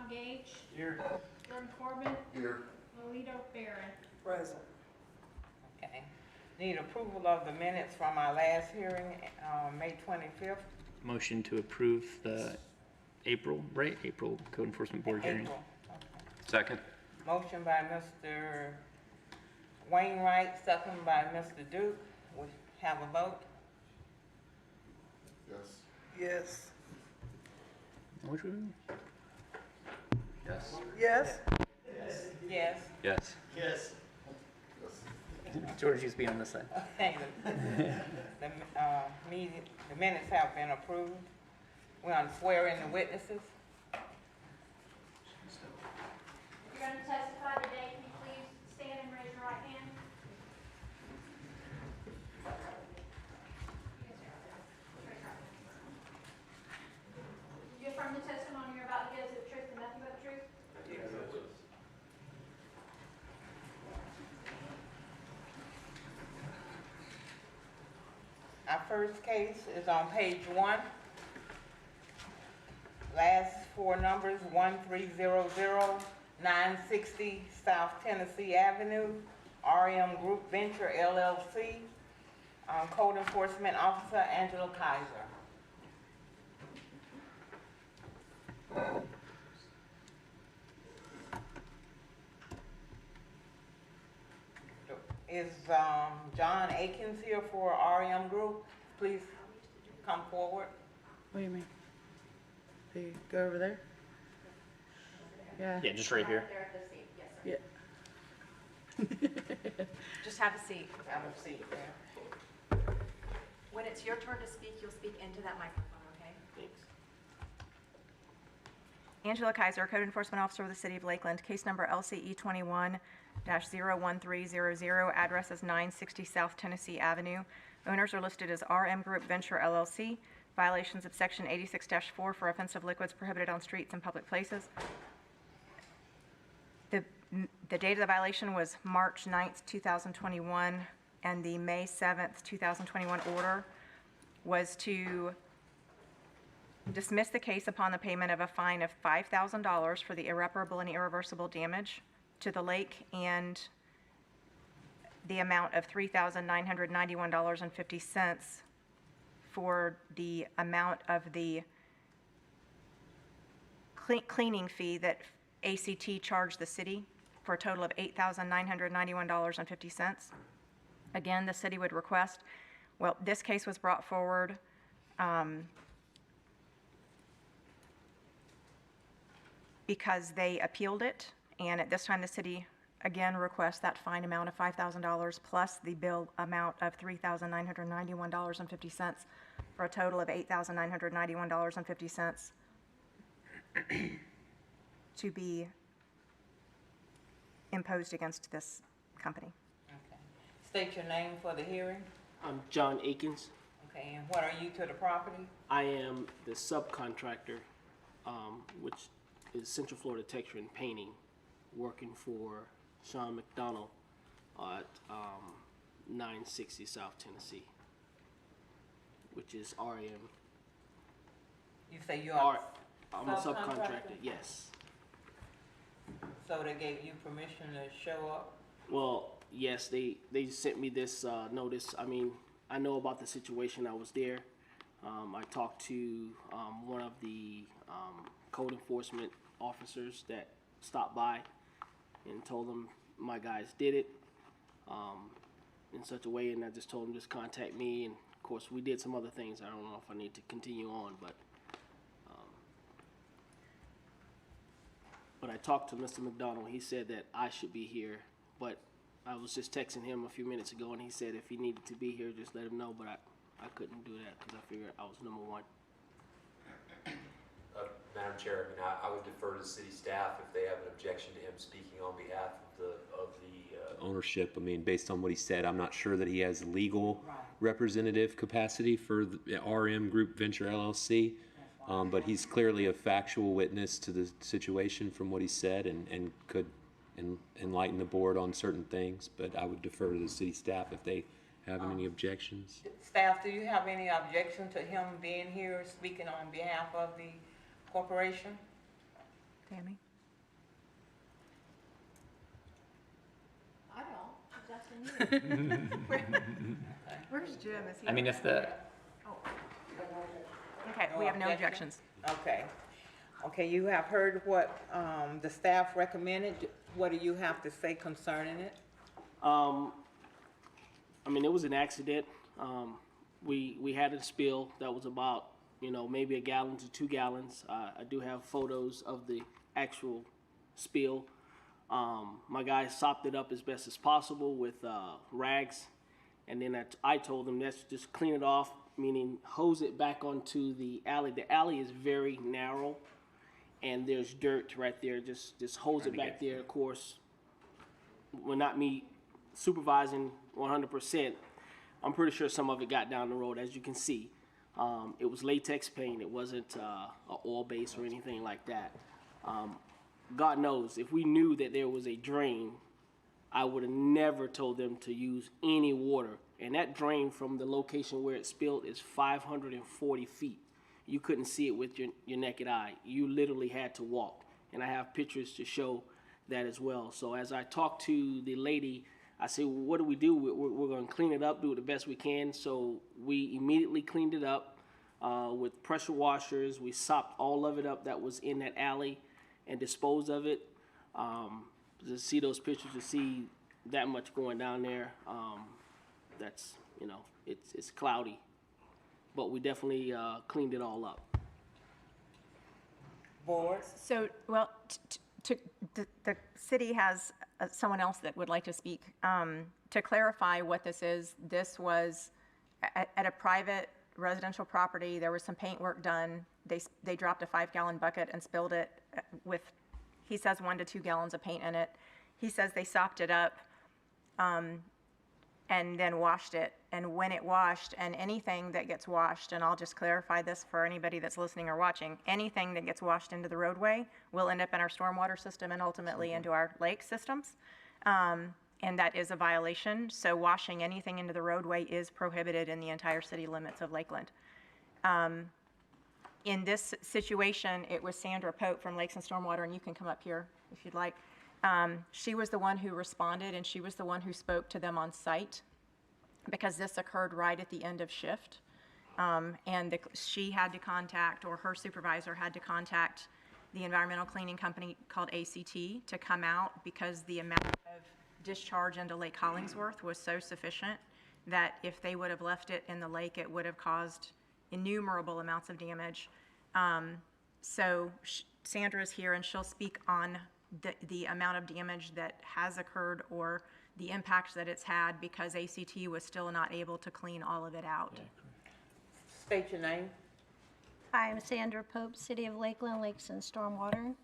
Tom Gage, Here. Glenn Corbin, Here. Lolita Barron. Present. Okay. Need approval of the minutes from our last hearing, May 25th. Motion to approve the April Code Enforcement Board hearing. April. Okay. Second. Motion by Mr. Wainwright, second by Mr. Duke. We have a vote. Yes. Yes. Which one? Yes. Yes. Yes. Yes. Yes. George used to be on this side. Okay. The minutes have been approved. We're on swearing the witnesses. If you're going to testify today, can you please stand and raise your right hand? You affirm the testimony you're about to give is the truth and nothing but the truth? Our first case is on page 1. Last four numbers, 1300960 South Tennessee Avenue, RM Group Venture LLC, Code Enforcement Officer Angela Kaiser. Is John Akins here for RM Group? Please come forward. What do you mean? Do you go over there? Yeah. Yeah, just right here. There at the seat, yes, sir. Yeah. Just have a seat. Have a seat there. When it's your turn to speak, you'll speak into that microphone, okay? Thanks. Angela Kaiser, Code Enforcement Officer of the City of Lakeland, case number LCE 21-01300, address is 960 South Tennessee Avenue. Owners are listed as RM Group Venture LLC. Violations of Section 86-4 for offensive liquids prohibited on streets and public places. The date of the violation was March 9th, 2021, and the May 7th, 2021 order was to dismiss the case upon the payment of a fine of $5,000 for the irreparable and irreversible damage to the lake and the amount of $3,991.50 for the amount of the cleaning fee that ACT charged the city for a total of $8,991.50. Again, the city would request, well, this case was brought forward because they appealed it, and at this time the city again requests that fine amount of $5,000 plus the bill amount of $3,991.50 for a total of $8,991.50 to be imposed against this company. Okay. State your name for the hearing. I'm John Akins. Okay, and what are you to the property? I am the subcontractor, which is Central Florida Texture and Painting, working for Sean McDonald at 960 South Tennessee, which is REM. You say you are I'm a subcontractor? subcontractor, yes. So they gave you permission to show up? Well, yes, they sent me this notice. I mean, I know about the situation. I was there. I talked to one of the code enforcement officers that stopped by and told them my guys did it in such a way, and I just told them just contact me, and of course we did some other things. I don't know if I need to continue on, but I talked to Mr. McDonald. He said that I should be here, but I was just texting him a few minutes ago, and he said if he needed to be here, just let him know, but I couldn't do that because I figured I was number one. Madam Chair, I mean, I would defer to city staff if they have an objection to him speaking on behalf of the ownership. I mean, based on what he said, I'm not sure that he has legal representative capacity for the RM Group Venture LLC, but he's clearly a factual witness to the situation from what he said, and could enlighten the board on certain things. But I would defer to the city staff if they have any objections. Staff, do you have any objection to him being here speaking on behalf of the corporation? Tammy? I don't, she's asking you. Where's Jim? Is he? I mean, if the, Okay, we have no objections. Okay. Okay, you have heard what, the staff recommended. What do you have to say concerning it? I mean, it was an accident. We had a spill that was about, maybe a gallon to 2 gallons. I do have photos of the actual spill. My guys sopped it up as best as possible with rags, and then I told them, let's just clean it off, meaning hose it back onto the alley. The alley is very narrow, and there's dirt right there. Just hose it back there. Of course, well, not me supervising 100%. I'm pretty sure some of it got down the road, as you can see. It was latex paint. It wasn't a oil base or anything like that. God knows, if we knew that there was a drain, I would have never told them to use any water. And that drain from the location where it spilled is 540 feet. You couldn't see it with your naked eye. You literally had to walk. And I have pictures to show that as well. So as I talked to the lady, I said, well, what do? We're going to clean it up, do it the best we can. So we immediately cleaned it up with pressure washers. We sopped all of it up that was in that alley and disposed of it. To see those pictures, to see that much going down there, that's, it's cloudy. But we definitely cleaned it all up. Board? So, well, the city has someone else that would like to speak. To clarify what this was at a private residential property. There was some paint work done. They dropped a 5-gallon bucket and spilled it with, he says, 1 to 2 gallons of paint in it. He says they sopped it up and then washed it. And when it washed, and anything that gets washed, and I'll just clarify this for anybody that's listening or watching, anything that gets washed into the roadway will end up in our stormwater system and ultimately into our lake systems. And that is a violation. So washing anything into the roadway is prohibited in the entire city limits of Lakeland. In this situation, it was Sandra Pope from Lakes and Stormwater, and you can come up here if you'd like. She was the one who responded, and she was the one who spoke to them on site, because this occurred right at the end of shift. And she had to contact, or her supervisor had to contact, the environmental cleaning company called ACT to come out, because the amount of discharge into Lake Hollingsworth was so sufficient that if they would have left it in the lake, it would have caused innumerable amounts of damage. So Sandra's here, and she'll speak on the amount of damage that has occurred or the impact that it's had, because ACT was still not able to clean all of it out. State your name. Hi, I'm Sandra Pope, City of Lakeland, Lakes and Stormwater.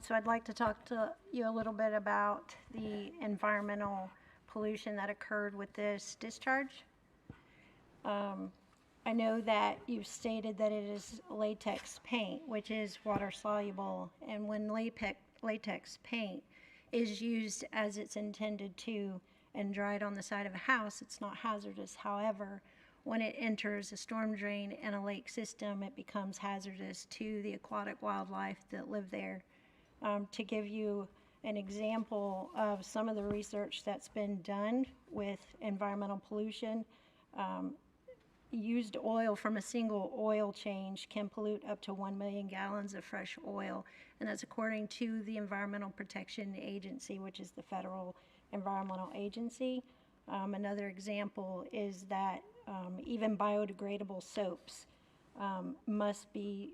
So I'd like to talk to you a little bit about the environmental pollution that occurred with this discharge. I know that you've stated that it is latex paint, which is water soluble, and when latex paint is used as it's intended to and dried on the side of a house, it's not hazardous. However, when it enters a storm drain and a lake system, it becomes hazardous to the aquatic wildlife that live there. To give you an example of some of the research that's been done with environmental pollution, used oil from a single oil change can pollute up to 1 million gallons of fresh oil, and that's according to the Environmental Protection Agency, which is the federal environmental agency. Another example is that even biodegradable soaps must be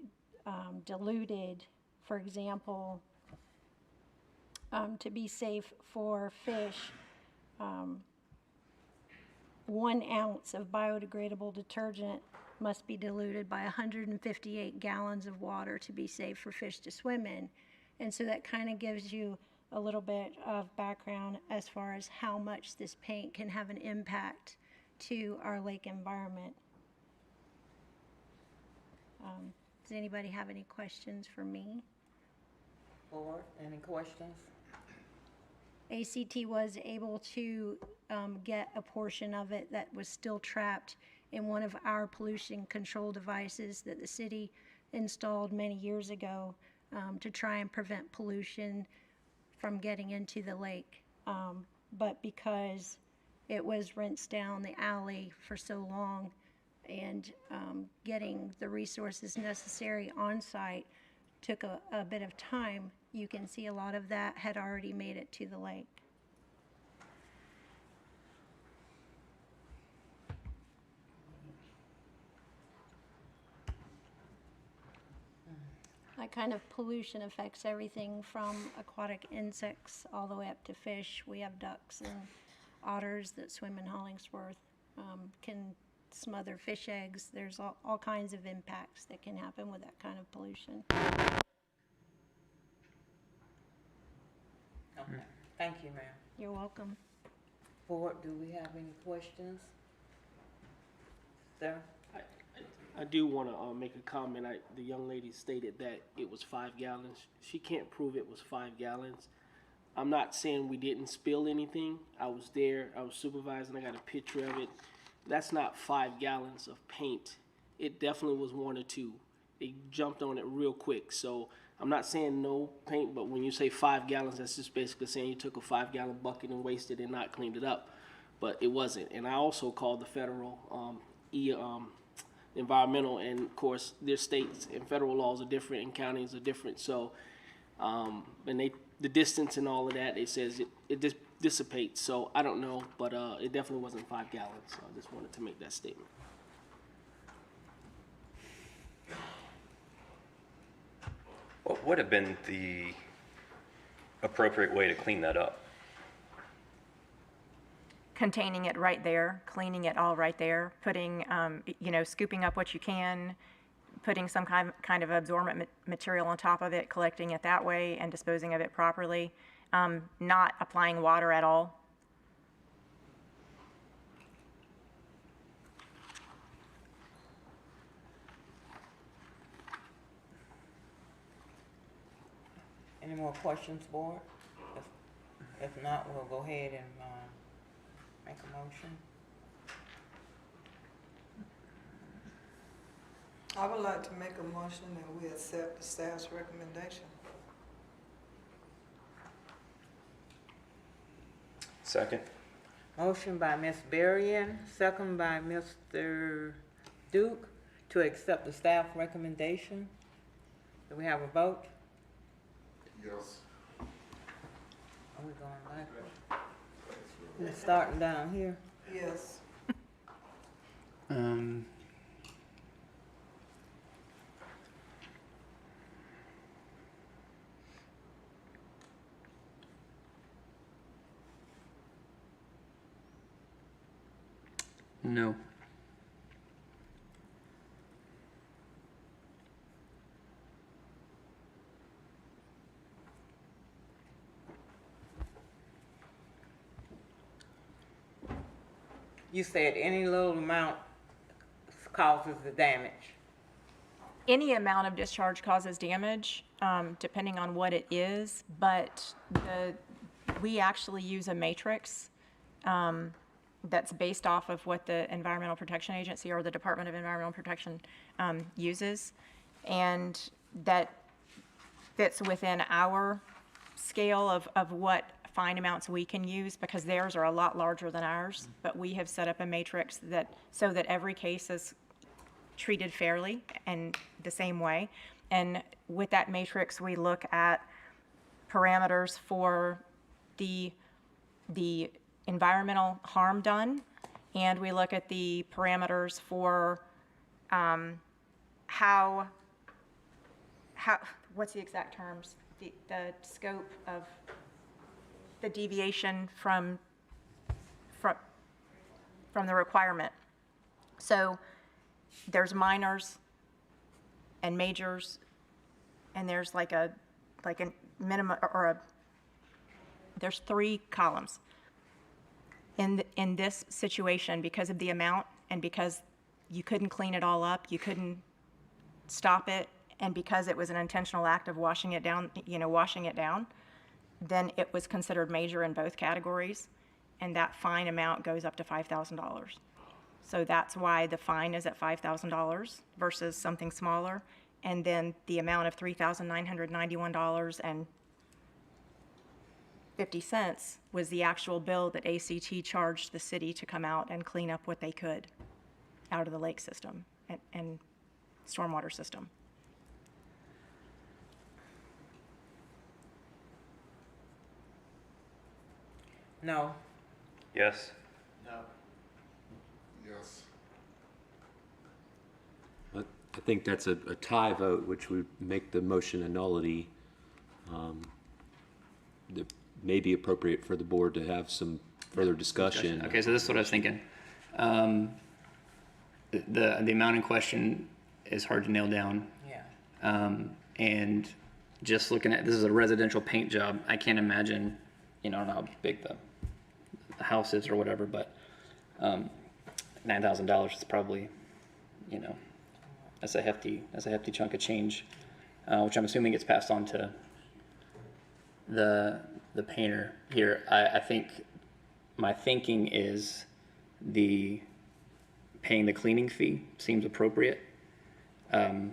diluted, for example, to be safe for fish. 1 ounce of biodegradable detergent must be diluted by 158 gallons of water to be safe for fish to swim in. And so that kind of gives you a little bit of background as far as how much this paint can have an impact to our lake environment. Does anybody have any questions for me? Board, any questions? ACT was able to get a portion of it that was still trapped in one of our pollution control devices that the city installed many years ago. to try and prevent pollution from getting into the lake. But because it was rinsed down the alley for so long and getting the resources necessary on site took a bit of time, you can see a lot of that had already made it to the lake. That kind of pollution affects everything from aquatic insects all the way up to fish. We have ducks and otters that swim in Hollingsworth, can smother fish eggs. There's all kinds of impacts that can happen with that kind of pollution. Okay, thank you, ma'am. You're welcome. Board, do we have any questions? Sir? I do want to make a comment. The young lady stated that it was 5 gallons. She can't prove it was 5 gallons. I'm not saying we didn't spill anything. I was there. I was supervising. I got a picture of it. That's not 5 gallons of paint. It definitely was 1 or 2. They jumped on it real quick. So I'm not saying no paint, but when you say 5 gallons, that's just basically saying you took a 5-gallon bucket and wasted and not cleaned it up. But it wasn't. And I also called the federal environmental, and of course their states and federal laws are different and counties are different. So and the distance and all of that, it says it dissipates. So I don't know, but it definitely wasn't 5 gallons. So I just wanted to make that statement. What would have been the appropriate way to clean that up? Containing it right there, cleaning it all right there, putting, scooping up what you can, putting some kind of absorbent material on top of it, collecting it that way, and disposing of it properly, not applying water at all. Any more questions, board? If not, we'll go ahead and make a motion. I would like to make a motion that we accept the staff's recommendation. Second. Motion by Ms. Berrien, second by Mr. Duke to accept the staff recommendation. Do we have a vote? Yes. Are we going backward? We're starting down here. Yes. No. You said any little amount causes the damage. Any amount of discharge causes damage, depending on what it is, but we actually use a matrix that's based off of what the Environmental Protection Agency or the Department of Environmental Protection uses, and that fits within our scale of what fine amounts we can use, because theirs are a lot larger than ours, but we have set up a matrix so that every case is treated fairly and the same way. And with that matrix, we look at parameters for the environmental harm done, and we look at the parameters for how what's the exact terms, the scope of the deviation from the requirement. So there's minors and majors, and there's like a minimum there's 3 columns. In this situation, because of the amount and because you couldn't clean it all up, you couldn't stop it, and because it was an intentional act of washing it down, then it was considered major in both categories, and that fine amount goes up to $5,000. So that's why the fine is at $5,000 versus something smaller. And then the amount of $3,991.50 was the actual bill that ACT charged the city to come out and clean up what they could out of the lake system and stormwater system. No. Yes? Yes. I think that's a tie vote, which would make the motion a nullity. That may be appropriate for the board to have some further discussion. Okay, so this is what I was thinking. The amount in question is hard to nail down. Yeah. And just looking at, this is a residential paint job. I can't imagine, I don't know how big the house is or whatever, but $9,000 is probably, that's a hefty chunk of change, which I'm assuming gets passed on to the painter here. I think my thinking is paying the cleaning fee seems appropriate. I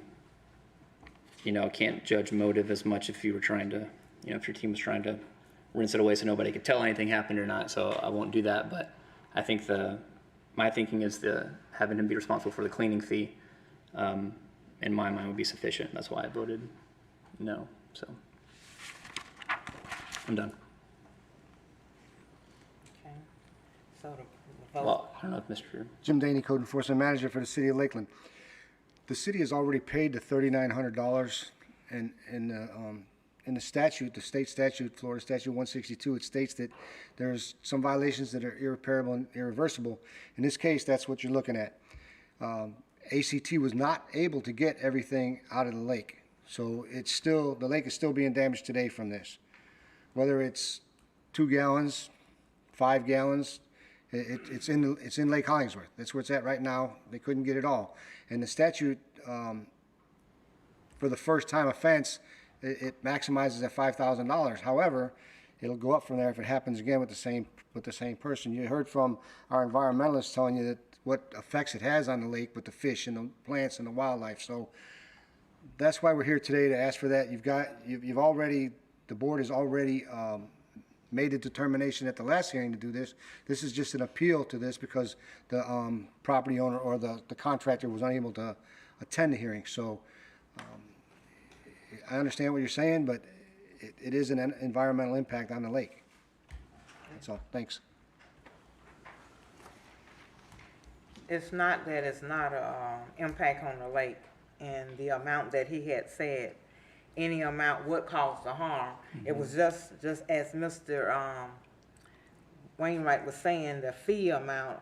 can't judge motive as much if you were trying to, if your team was trying to rinse it away so nobody could tell anything happened or not, so I won't do that. But I think my thinking is having him be responsible for the cleaning fee, in my mind, would be sufficient. That's why I voted no. So I'm done. Okay. So the vote. Well, I don't know if Mr. Jim Daney, Code Enforcement Manager for the City of Lakeland. The city has already paid the $3,900, and in the statute, the state statute, Florida Statute 162, it states that there's some violations that are irreparable and irreversible. In this case, that's what you're looking at. ACT was not able to get everything out of the lake, so the lake is still being damaged today from this. Whether it's 2 gallons, 5 gallons, it's in Lake Hollingsworth. That's where it's at right now. They couldn't get it all. And the statute, for the first time offense, it maximizes at $5,000. However, it'll go up from there if it happens again with the same person. You heard from our environmentalists telling you that what effects it has on the lake with the fish and the plants and the wildlife. So that's why we're here today, to ask for that. The board has already made a determination at the last hearing to do this. This is just an appeal to this because the property owner or the contractor was unable to attend the hearing. So I understand what you're saying, but it is an environmental impact on the lake. That's all. Thanks. It's not that it's not a impact on the lake, and the amount that he had said, any amount would cause the harm. It was just as Mr. Wainwright was saying, the fee amount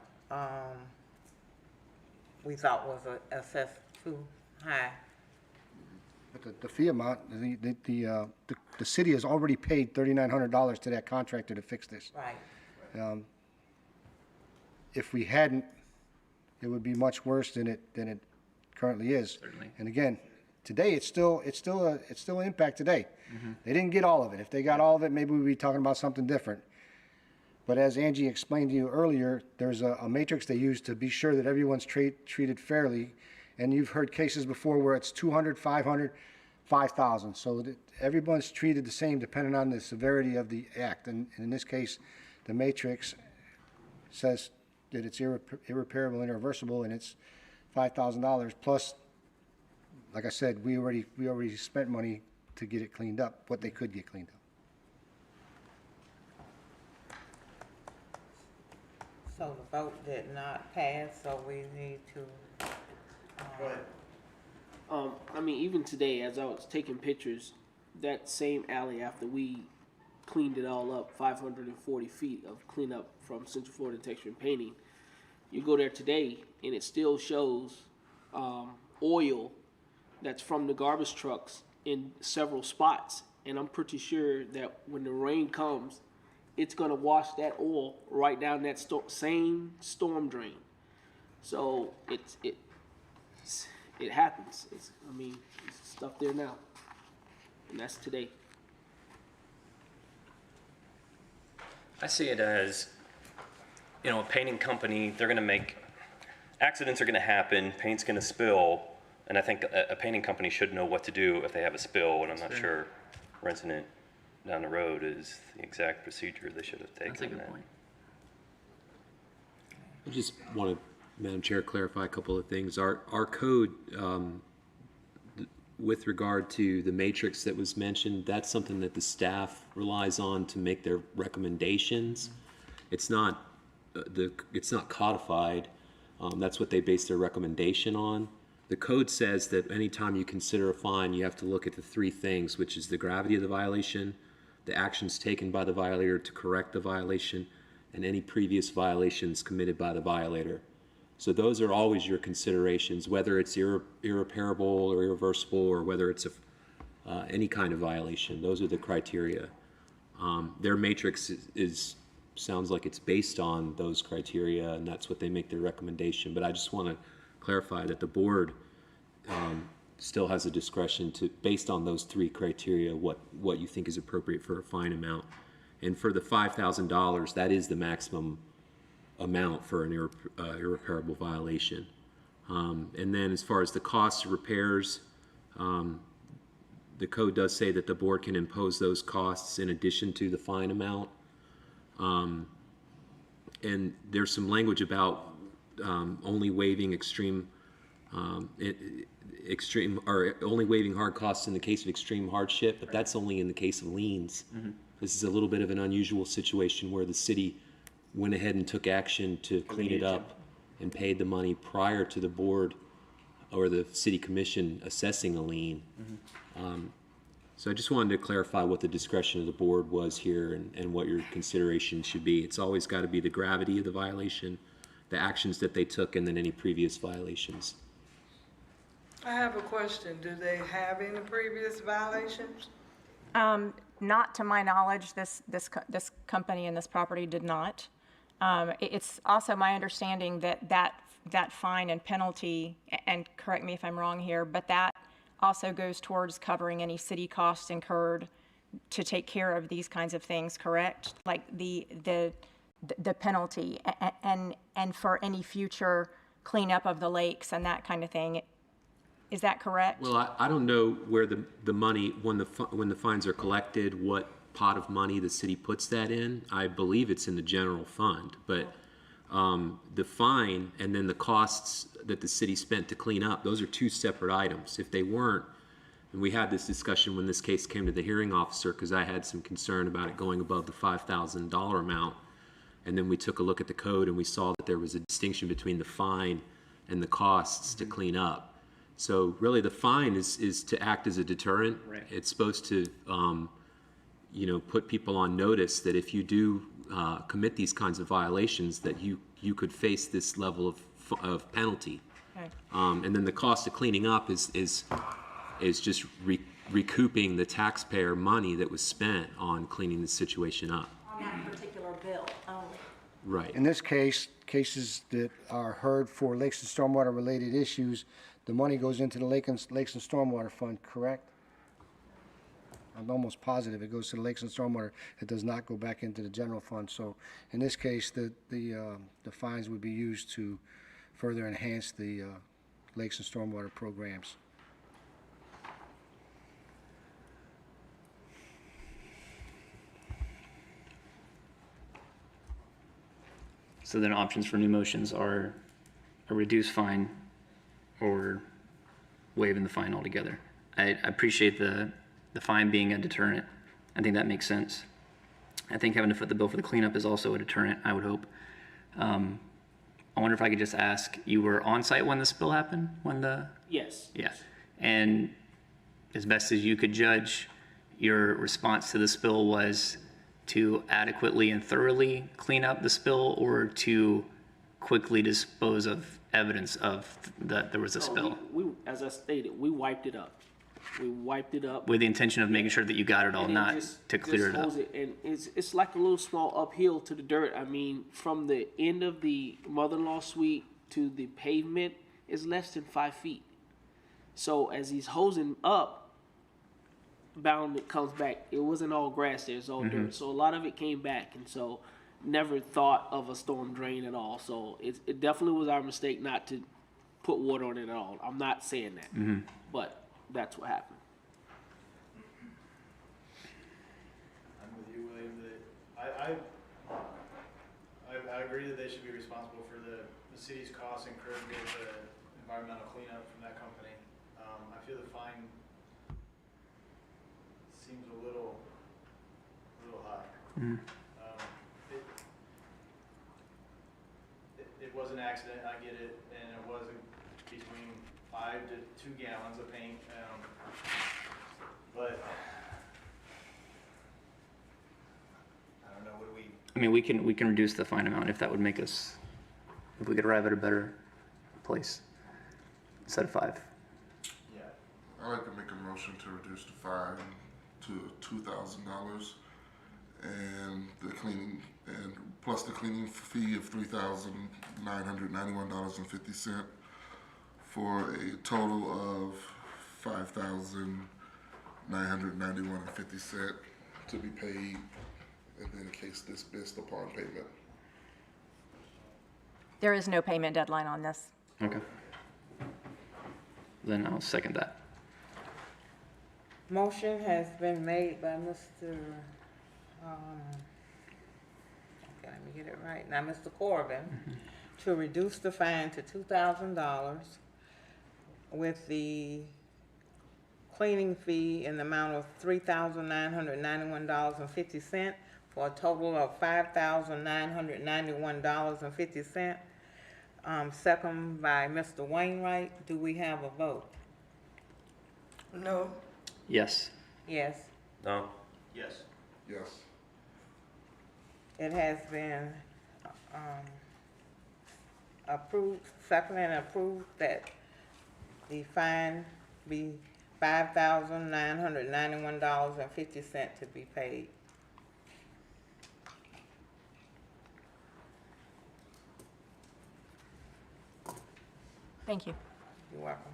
we thought was assessed too high. But the fee amount, the city has already paid $3,900 to that contractor to fix this. Right. If we hadn't, it would be much worse than it currently is. Certainly. And again, today it's still an impact today. Mm-hmm. They didn't get all of it. If they got all of it, maybe we'd be talking about something different. But as Angie explained to you earlier, there's a matrix they use to be sure that everyone's treated fairly. And you've heard cases before where it's 200, 500, 5,000. So that everyone's treated the same depending on the severity of the act. And in this case, the matrix says that it's irreparable and irreversible, and it's $5,000 plus. Like I said, we already spent money to get it cleaned up, what they could get cleaned up. So the vote did not pass, so we need to. Even today, as I was taking pictures, that same alley, after we cleaned it all up, 540 feet of cleanup from Central Florida Texture and Painting, you go there today, and it still shows oil that's from the garbage trucks in several spots. And I'm pretty sure that when the rain comes, it's going to wash that oil right down that same storm drain. So it happens. It's stuff there now, and that's today. I see it as, a painting company, accidents are going to happen, paint's going to spill, And I think a painting company should know what to do if they have a spill, and I'm not sure renting it down the road is the exact procedure they should have taken. That's a good on that. point. I just want to, Madam Chair, clarify a couple of things. Our code, with regard to the matrix that was mentioned, that's something that the staff relies on to make their recommendations. It's not it's not codified. That's what they base their recommendation on. The code says that anytime you consider a fine, you have to look at the three things, which is the gravity of the violation, the actions taken by the violator to correct the violation, and any previous violations committed by the violator. So those are always your considerations, whether it's irreparable or irreversible, or whether it's any kind of violation. Those are the criteria. Their matrix sounds like it's based on those criteria, and that's what they make their recommendation. But I just want to clarify that the board still has a discretion to, based on those three criteria, what you think is appropriate for a fine amount. And for the $5,000, that is the maximum amount for an irreparable violation. And then as far as the cost of repairs, the code does say that the board can impose those costs in addition to the fine amount. And there's some language about only waiving only waiving hard costs in the case of extreme hardship, but that's only in the case of liens. Mm-hmm. This is a little bit of an unusual situation where the city went ahead and took action to clean it up and paid the money prior to the board or the city commission assessing a lien. Mm-hmm. So I just wanted to clarify what the discretion of the board was here and what your consideration should be. It's always got to be the gravity of the violation, the actions that they took, and then any previous violations. I have a question. Do they have any previous violations? Not to my knowledge, this company and this property did not. It's also my understanding that fine and penalty, and correct me if I'm wrong here, but that also goes towards covering any city costs incurred to take care of these kinds of things, correct? Like the penalty and for any future cleanup of the lakes and that kind of thing. Is that correct? Well, I don't know where the money, when the fines are collected, what pot of money the city puts that in. I believe it's in the general fund, but the fine and then the costs that the city spent to clean up, those are two separate items. If they weren't, and we had this discussion when this case came to the hearing officer, because I had some concern about it going above the $5,000 amount, and then we took a look at the code and we saw that there was a distinction between the fine and the costs to clean up. So really the fine is to act as a deterrent. Right. It's supposed to put people on notice that if you do commit these kinds of violations, that you could face this level of penalty. Okay. And then the cost of cleaning up is just recouping the taxpayer money that was spent on cleaning the situation up. On that particular bill only. Right. In this case, cases that are heard for lakes and stormwater related issues, the money goes into the Lakes and Stormwater Fund, correct? I'm almost positive it goes to the Lakes and Stormwater. It does not go back into the general fund. So in this case, the fines would be used to further enhance the Lakes and Stormwater programs. So then options for new motions are a reduced fine or waiving the fine altogether. I appreciate the fine being a deterrent. I think that makes sense. I think having to foot the bill for the cleanup is also a deterrent, I would hope. I wonder if I could just ask, you were on site when the spill happened? Yes. Yeah. And as best as you could judge, your response to the spill was to adequately and thoroughly clean up the spill, or to quickly dispose of evidence of that there was a spill? We, as I stated, we wiped it up. We wiped it up. With the intention of making sure that you got it all, not to clear it up. And it's like a little small uphill to the dirt. I mean, from the end of the mother-in-law suite to the pavement is less than 5 feet. So as he's hosing up, bound it comes back. It wasn't all grass there, it's all dirt. So a lot of it came back, and so never thought of a storm drain at all. So it definitely was our mistake not to put water on it at all. I'm not saying that, but that's what happened. I'm with you, William, that I agree that they should be responsible for the city's costs incurred with the environmental cleanup from that company. I feel the fine seems a little high. It was an accident, I get it, and it was between 5 to 2 gallons of paint, but I don't know, what do we? I mean, we can reduce the fine amount if that would make us, if we could arrive at a better place instead of 5. Yeah. I'd like to make a motion to reduce the fine to $2,000 and the cleaning, and plus the cleaning fee of $3,991.50 for a total of $5,991.50 to be paid, and then in case dismissed upon payment. There is no payment deadline on this. Okay. Then I'll second that. Motion has been made by Mr. Okay, let me get it right. Now, Mr. Corbin, to reduce the fine to $2,000 with the cleaning fee in the amount of $3,991.50 for a total of $5,991.50. Second by Mr. Wainwright. Do we have a vote? No. Yes. Yes. No? Yes. Yes. It has been approved, second and approved that the fine be $5,991.50 to be paid. Thank you. You're welcome.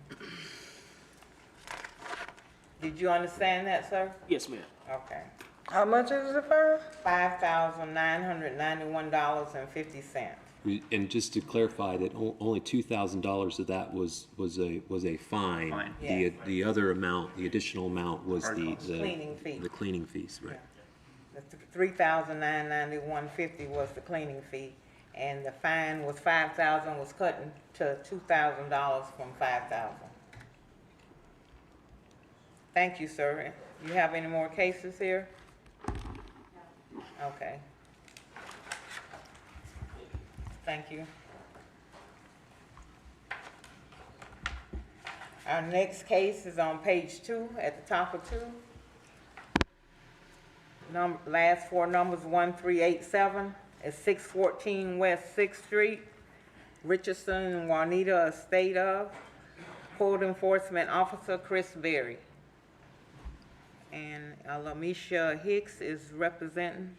Did you understand that, sir? Yes, ma'am. Okay. How much is the fine? $5,991.50. And just to clarify that only $2,000 of that was a fine. Fine. Yes. The other amount, the additional amount was the Cleaning fee. the cleaning fees, right? The $3,991.50 was the cleaning fee, and the fine was $5,000, was cut to $2,000 from $5,000. Thank you, sir. You have any more cases here? Okay. Thank you. Our next case is on page 2, at the top of 2. Last 4 numbers 1387. It's 614 West 6th Street, Richardson and Juanita Estate of. Code Enforcement Officer Chris Berry. And Lamisha Hicks is representing.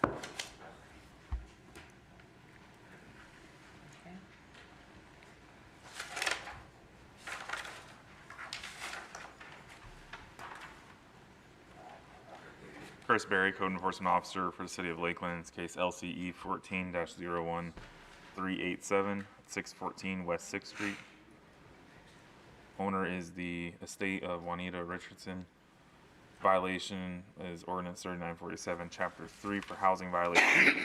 Okay. Chris Berry, Code Enforcement Officer for the City of Lakeland. It's case LCE 14-01387, 614 West 6th Street. Owner is the estate of Juanita Richardson. Violation is Ordinance 3947, Chapter 3 for housing violation.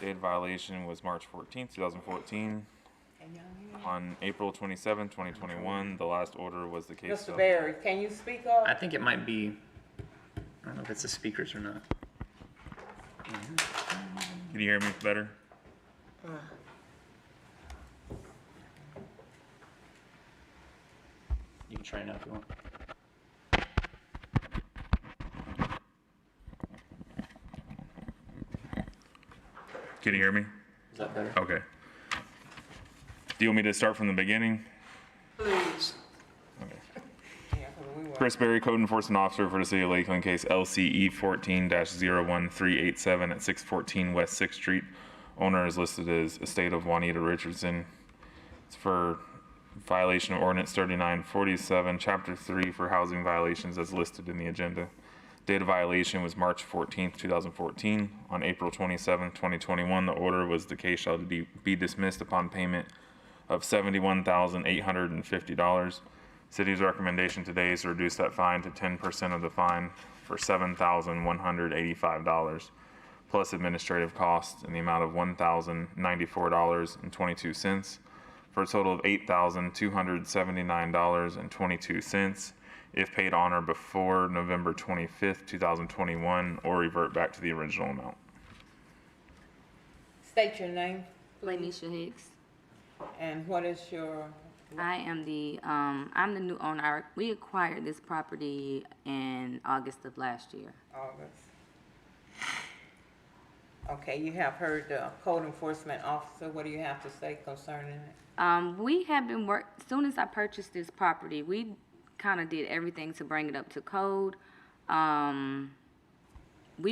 Date violation was March 14, 2014. On April 27, 2021, the last order was the case Mr. Berry, can you speak up? I think it might be, I don't know if it's the speakers or not. Can you hear me better? You can try now if you want. Can you hear me? Is that better? Okay. Do you want me to start from the beginning? Please. Chris Berry, Code Enforcement Officer for the City of Lakeland, case LCE 14-01387 at 614 West 6th Street. Owner is listed as estate of Juanita Richardson. It's for violation of Ordinance 3947, Chapter 3 for housing violations as listed in the agenda. Date of violation was March 14th, 2014. On April 27th, 2021, the order was the case shall be dismissed upon payment of $71,850. City's recommendation today is to reduce that fine to 10% of the fine for $7,185, plus administrative costs in the amount of $1,094.22, for a total of $8,279.22, if paid on or before November 25th, 2021, or revert back to the original amount. State your name, Lanisha Hicks. and what is your, I am I'm the new owner. We acquired this property in August of last year. August? Okay, you have heard the code enforcement officer. What do you have to say concerning it? We have been as soon as I purchased this property, we kind of did everything to bring it up to code. We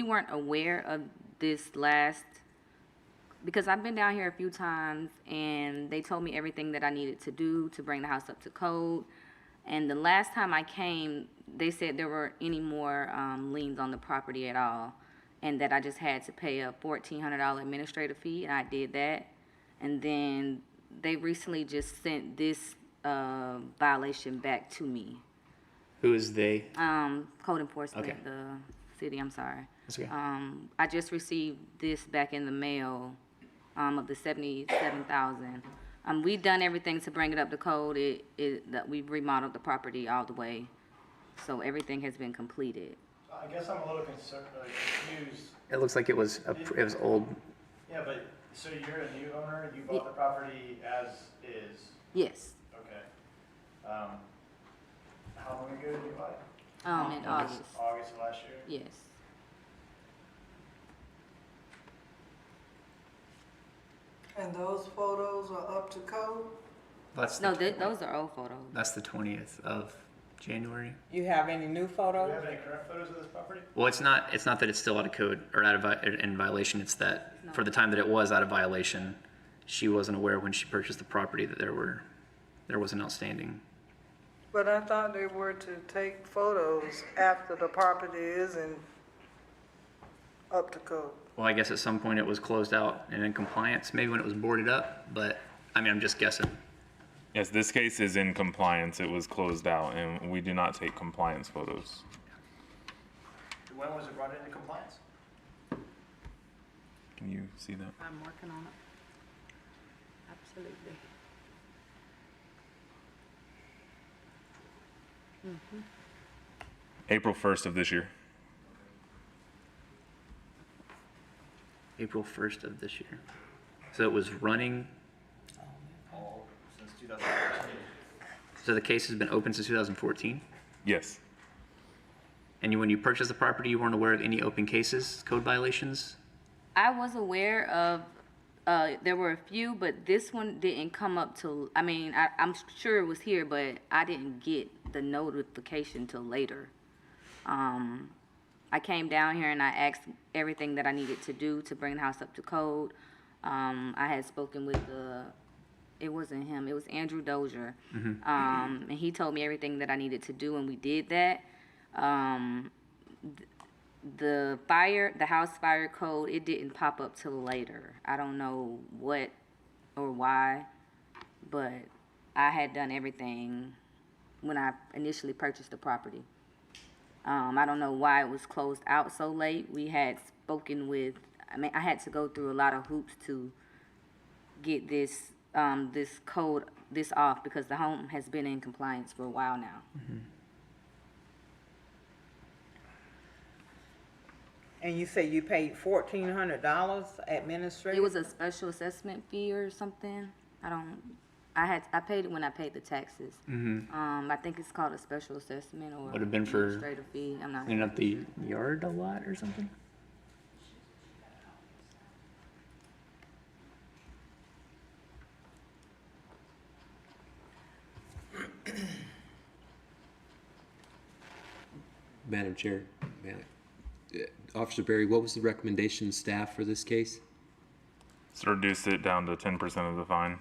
weren't aware of this because I've been down here a few times and they told me everything that I needed to do to bring the house up to code. And the last time I came, they said there weren't any more liens on the property at all, and that I just had to pay a $1,400 administrative fee, and I did that. And then they recently just sent this violation back to me. Who is they? Code enforcement, Okay. the city, I'm sorry. That's okay. I just received this back in the mail of the $77,000. We've done everything to bring it up to code. That we've remodeled the property all the way, so everything has been completed. I guess I'm a little confused. It looks like it was old. Yeah, but, so you're a new owner, you bought the property as is? Yes. Okay. How long ago did you buy it? In August. August of last year? Yes. And those photos are up to code? That's No, those are old photos. That's the 20th of January. You have any new Do photos? you have any current photos of this property? Well, it's not that it's still out of code or in violation. It's that for the time that it was out of violation, she wasn't aware when she purchased the property that there was an outstanding. But I thought they were to take photos after the property isn't up to code. Well, I guess at some point it was closed out and in compliance, maybe when it was boarded up, but I mean, I'm just guessing. Yes, this case is in compliance. It was closed out, and we do not take compliance photos. When was it brought into compliance? Can you see that? I'm working on it. Absolutely. April 1st of this year. April 1st of this year. So it was running, All since 2014. so the case has been open since 2014? Yes. And when you purchased the property, you weren't aware of any open cases, code violations? I was aware of, there were a few, but this one didn't come up till, I'm sure it was here, but I didn't get the notification till later. I came down here and I asked everything that I needed to do to bring the house up to code. I had spoken with it wasn't him, it was Andrew Dozier. And he told me everything that I needed to do, and we did that. The house fire code, it didn't pop up till later. I don't know what or why, but I had done everything when I initially purchased the property. I don't know why it was closed out so late. We had spoken with, I had to go through a lot of hoops to get this code off, because the home has been in compliance for a while now. And you say you paid $1,400 administrative? It was a special assessment fee or something. I paid it when I paid the taxes. I think it's called a special assessment or Would have been for administrative fee. I'm not cleaning up the yard a lot or something? Madam Chair, Officer Berry, what was the recommendation of staff for this case? So reduce it down to 10% of the fine.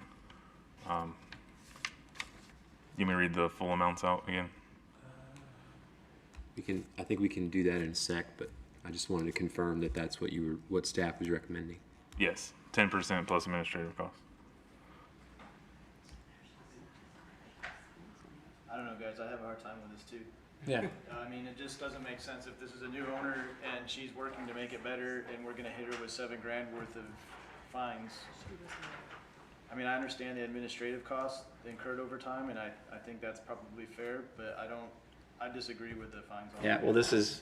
You may read the full amounts out again. I think we can do that in a sec, but I just wanted to confirm that that's what staff was recommending. Yes, 10% plus administrative costs. I don't know, guys, I have a hard time with this too. Yeah. I mean, it just doesn't make sense if this is a new owner and she's working to make it better and we're gonna hit her with $7,000 worth of fines. I mean, I understand the administrative costs incurred over time, and I think that's probably fair, but I disagree with the fines. Yeah, well, this is,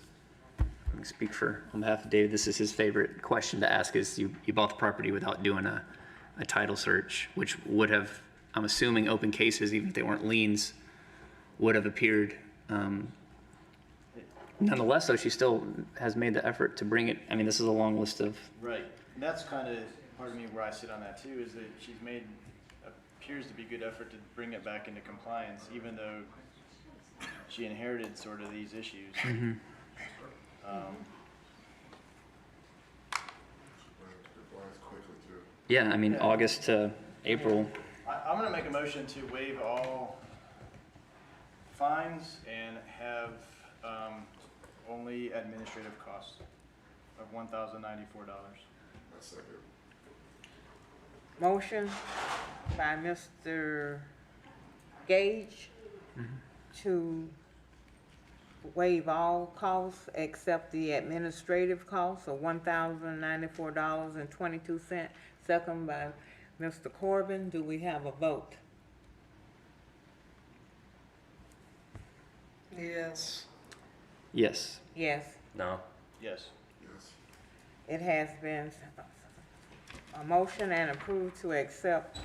I can speak on behalf of David, this is his favorite question to ask is you bought the property without doing a title search, which would have, I'm assuming open cases, even if they weren't liens, would have appeared. Nonetheless, though, she still has made the effort to bring it. I mean, this is a long list of. Right, and that's kind of part of me where I sit on that too, is that she's made, appears to be good effort to bring it back into compliance, even though she inherited sort of these issues. Mm-hmm. Yeah, I mean, August to April. I'm gonna make a motion to waive all fines and have only administrative costs of $1,094. Motion by Mr. Gage to waive all costs except the administrative costs of $1,094.22. Second by Mr. Corbin. Do we have a vote? Yes. Yes. Yes. No. Yes. It has been a motion and approved to accept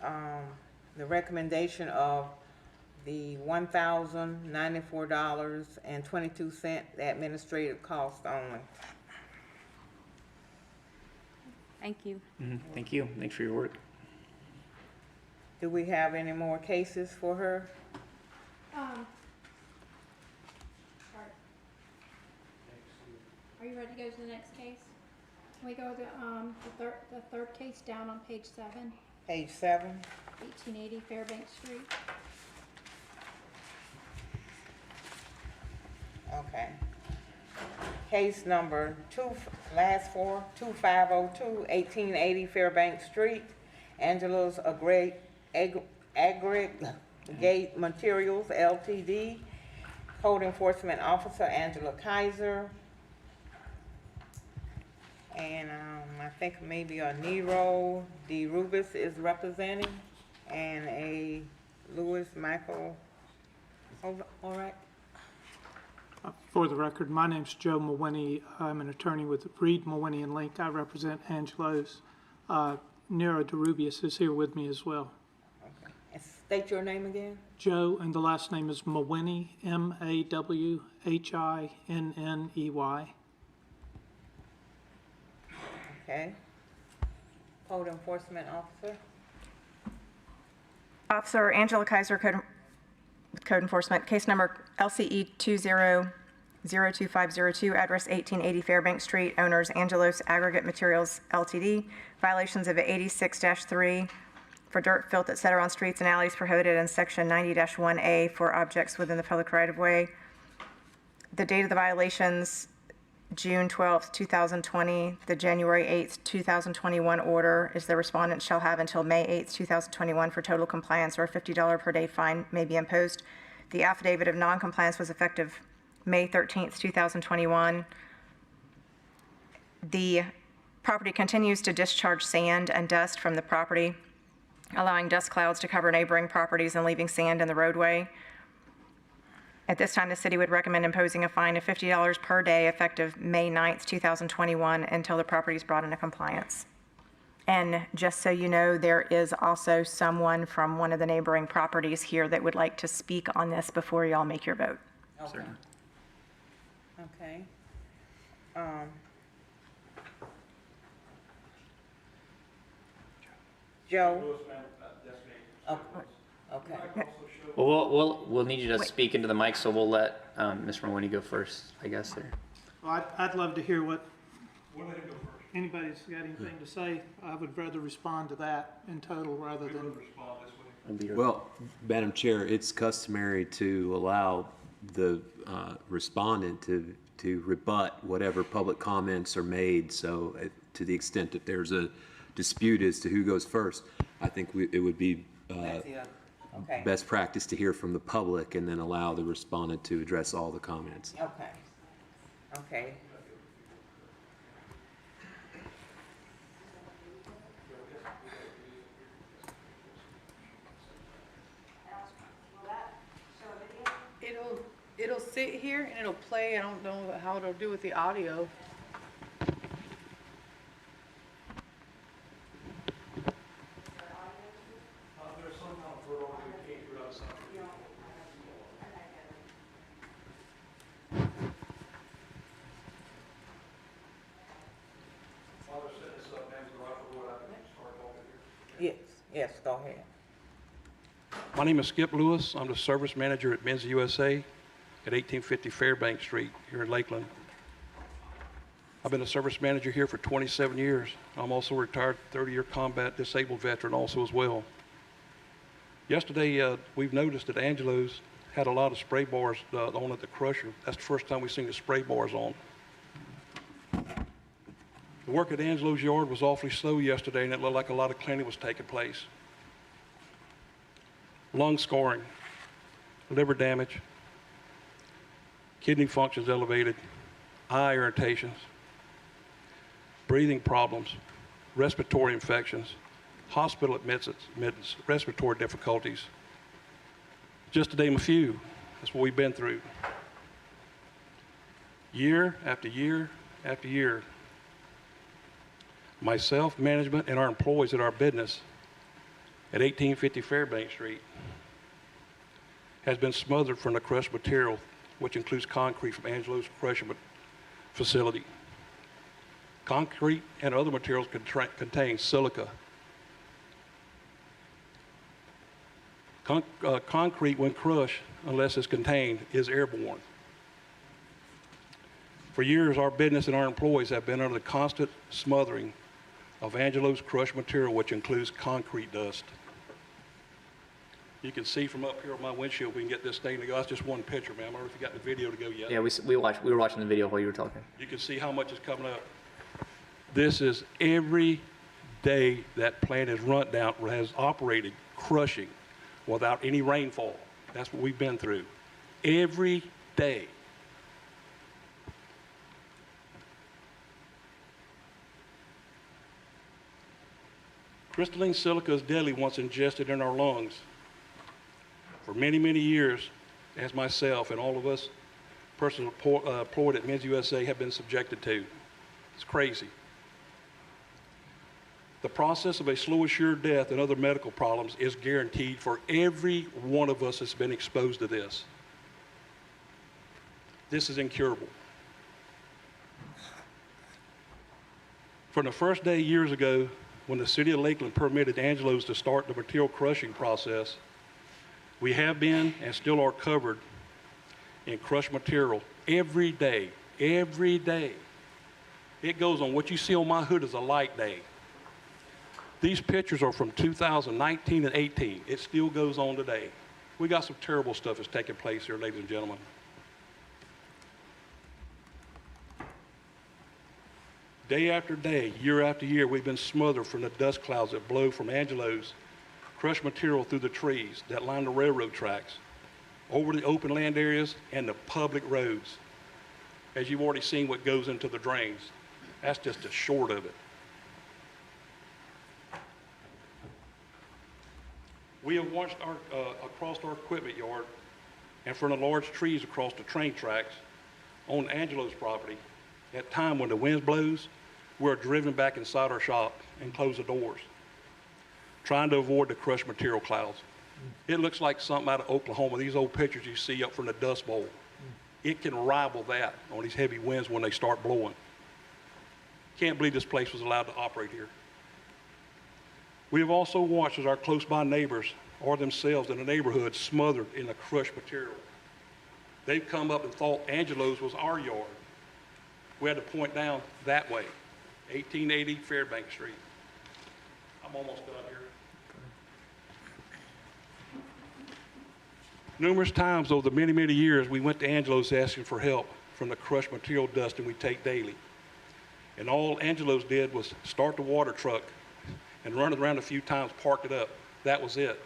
the recommendation of the $1,094.22 administrative cost only. Thank you. Thank you. Thanks for your work. Do we have any more cases for her? Sorry. Are you ready to go to the next case? Can we go to the third case down on page 7, Page 7. 1880 Fairbanks Street? Okay. Case number 2502, 1880 Fairbanks Street. Angela's Aggregate Materials Ltd. Code Enforcement Officer Angela Kaiser. And I think maybe a Nero D. Rubis is representing, and a Louis Michael. All right. For the record, my name's Joe Mawhinney. I'm an attorney with Reed, Mawhinney & Link. I represent Angelo's. Nero DeRubius is here with me as well. Okay. And state your name again. Joe, and the last name is Mawhinney, Mawhinney. Okay. Code Enforcement Officer. Officer Angela Kaiser, Code Enforcement, case number LCE 20-02502, address 1880 Fairbanks Street, owners Angelos Aggregate Materials Ltd. Violations of 86-3 for dirt, filth, etc. on streets and alleys prohibited in section 90-1A for objects within the public right-of-way. The date of the violations, June 12th, 2020. The January 8th, 2021 order is the respondent shall have until May 8th, 2021 for total compliance, or a $50 per day fine may be imposed. The affidavit of noncompliance was effective May 13th, 2021. The property continues to discharge sand and dust from the property, allowing dust clouds to cover neighboring properties and leaving sand in the roadway. At this time, the city would recommend imposing a fine of $50 per day effective May 9th, 2021 until the property is brought into compliance. And just so you know, there is also someone from one of the neighboring properties here that would like to speak on this before y'all make your vote. Okay. Okay. Joe? Okay. Well, we'll need you to speak into the mic, so we'll let Ms. Mawhinney go first, I guess. Or. Well, I'd love to hear what anybody's got anything to say. I would rather respond to that in total rather than. Well, Madam Chair, it's customary to allow the respondent to rebut whatever public comments are made. So to the extent that there's a dispute as to who goes first, I think it would be Okay. best practice to hear from the public and then allow the respondent to address all the comments. Okay. Okay. It'll sit here and it'll play. I don't know how it'll do with the audio. Yes, go ahead. My name is Skip Lewis. I'm the service manager at Men's USA at 1850 Fairbank Street here in Lakeland. I've been a service manager here for 27 years. I'm also a retired 30-year combat disabled veteran also as well. Yesterday, we've noticed that Angelo's had a lot of spray bars on at the crusher. That's the first time we've seen the spray bars on. The work at Angelo's yard was awfully slow yesterday, and it looked like a lot of cleaning was taking place. Lung scarring, liver damage, kidney functions elevated, eye irritations, breathing problems, respiratory infections, hospital admittance, respiratory difficulties. Just to name a few, that's what we've been through. Year after year after year, myself, management, and our employees at our business at 1850 Fairbank Street has been smothered from the crushed material, which includes concrete from Angelo's crushing facility. Concrete and other materials contain silica. Concrete, when crushed, unless it's contained, is airborne. For years, our business and our employees have been under the constant smothering of Angelo's crushed material, which includes concrete dust. You can see from up here on my windshield, we can get this thing to go. That's just one picture, man. I don't know if you got the video to go yet. Yeah, we were watching the video while you were talking. You can see how much is coming up. This is every day that plant has operated crushing without any rainfall. That's what we've been through. Every day. Crystalline silica is deadly once ingested in our lungs. For many, many years, as myself and all of us persons employed at Men's USA have been subjected to. It's crazy. The process of a slow assured death and other medical problems is guaranteed for every one of us that's been exposed to this. This is incurable. From the first day years ago, when the city of Lakeland permitted Angelo's to start the material crushing process, we have been and still are covered in crushed material every day, every day. It goes on. What you see on my hood is a light day. These pictures are from 2019 and 18. It still goes on today. We got some terrible stuff that's taking place here, ladies and gentlemen. Day after day, year after year, we've been smothered from the dust clouds that blow from Angelo's crushed material through the trees that line the railroad tracks, over the open land areas and the public roads. As you've already seen what goes into the drains. That's just a short of it. We have watched across our equipment yard and from the large trees across the train tracks on Angelo's property. At time when the wind blows, we're driven back inside our shop and close the doors, trying to avoid the crushed material clouds. It looks like something out of Oklahoma. These old pictures you see up from the Dust Bowl. It can rival that on these heavy winds when they start blowing. Can't believe this place was allowed to operate here. We have also watched as our close by neighbors or themselves in the neighborhood smothered in the crushed material. They've come up and thought Angelo's was our yard. We had to point down that way, 1880 Fairbank Street. I'm almost done here. Numerous times over the many, many years, we went to Angelo's asking for help from the crushed material dusting we take daily. And all Angelo's did was start the water truck and run it around a few times, park it up. That was it.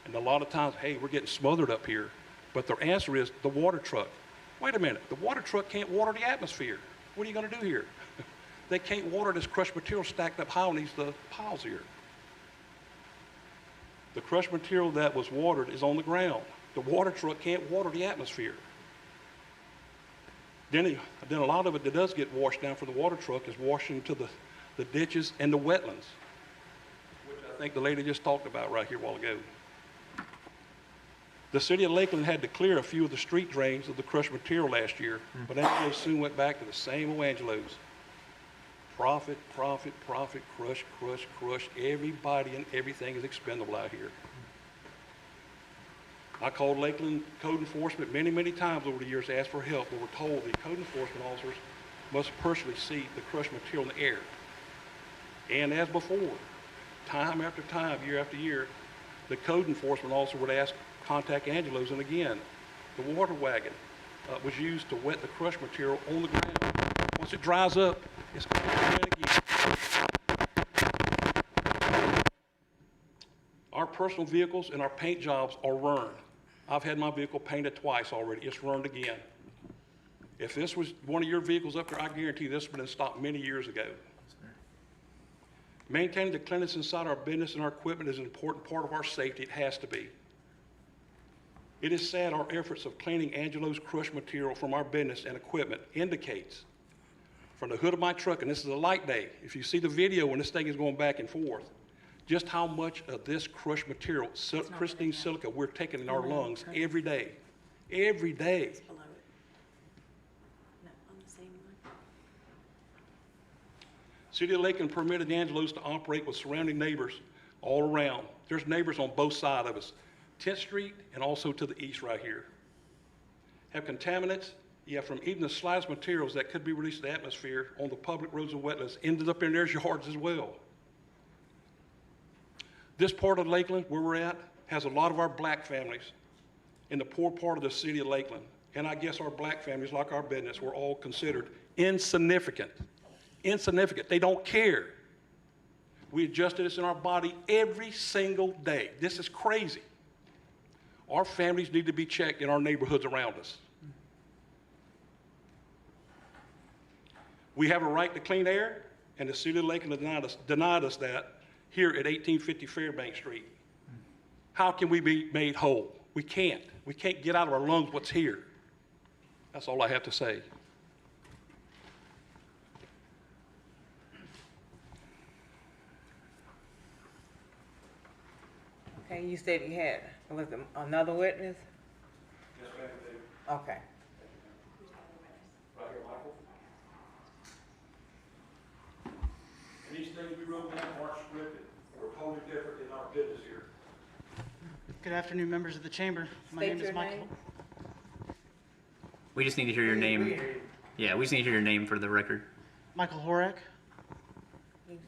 And a lot of times, hey, we're getting smothered up here. But their answer is the water truck. Wait a minute, the water truck can't water the atmosphere. What are you gonna do here? They can't water this crushed material stacked up high on these piles here. The crushed material that was watered is on the ground. The water truck can't water the atmosphere. Then a lot of it that does get washed down from the water truck is washed into the ditches and the wetlands, which I think the lady just talked about right here a while ago. The city of Lakeland had to clear a few of the street drains of the crushed material last year, but Angelo's soon went back to the same old Angelo's. Profit, profit, profit, crush, crush, crush. Everybody and everything is expendable out here. I called Lakeland Code Enforcement many, many times over the years to ask for help, but we're told the code enforcement officers must personally see the crushed material in the air. And as before, time after time, year after year, the code enforcement officer would contact Angelo's, and again, the water wagon was used to wet the crushed material on the ground. Once it dries up, it's going to rain again. Our personal vehicles and our paint jobs are ruined. I've had my vehicle painted twice already. It's ruined again. If this was one of your vehicles up there, I guarantee this would have been stopped many years ago. Maintaining the cleanliness inside our business and our equipment is an important part of our safety. It has to be. It is sad our efforts of cleaning Angelo's crushed material from our business and equipment indicates from the hood of my truck, and this is a light day, if you see the video when this thing is going back and forth, just how much of this crushed material, crystalline silica, we're taking in our lungs every day. Every day. City of Lakeland permitted Angelo's to operate with surrounding neighbors all around. There's neighbors on both sides of us, 10th Street and also to the east right here. Have contaminants, from even the slightest materials that could be released to the atmosphere on the public roads and wetlands ended up in their yards as well. This part of Lakeland, where we're at, has a lot of our black families in the poor part of the city of Lakeland. And I guess our black families, like our business, were all considered insignificant. Insignificant. They don't care. We adjusted this in our body every single day. This is crazy. Our families need to be checked in our neighborhoods around us. We have a right to clean air, and the city of Lakeland denied us that here at 1850 Fairbank Street. How can we be made whole? We can't. We can't get out of our lungs what's here. That's all I have to say. Okay, you said you had, was it another witness? Yes, ma'am. Okay. Right here, Michael. And these things we wrote down aren't scripted. We're totally different in our business here. Good afternoon, members of the chamber. My State name is your Michael. name. We just need to hear your name. Yeah, we just need to hear your name for the record. Michael Horak,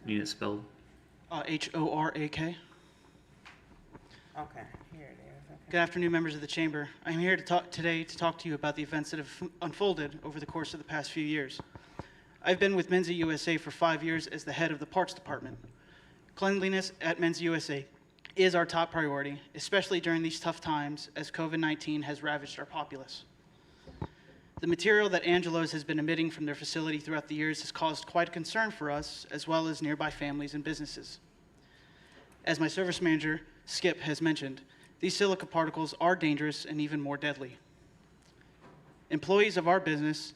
Need it spelled? Horak. Okay, here it is. Okay. Good afternoon, members of the chamber. I'm here today to talk to you about the events that have unfolded over the course of the past few years. I've been with Men's USA for 5 years as the head of the parts department. Cleanliness at Men's USA is our top priority, especially during these tough times as COVID-19 has ravaged our populace. The material that Angelo's has been emitting from their facility throughout the years has caused quite a concern for us, as well as nearby families and businesses. As my service manager, Skip, has mentioned, these silica particles are dangerous and even more deadly. Employees of our business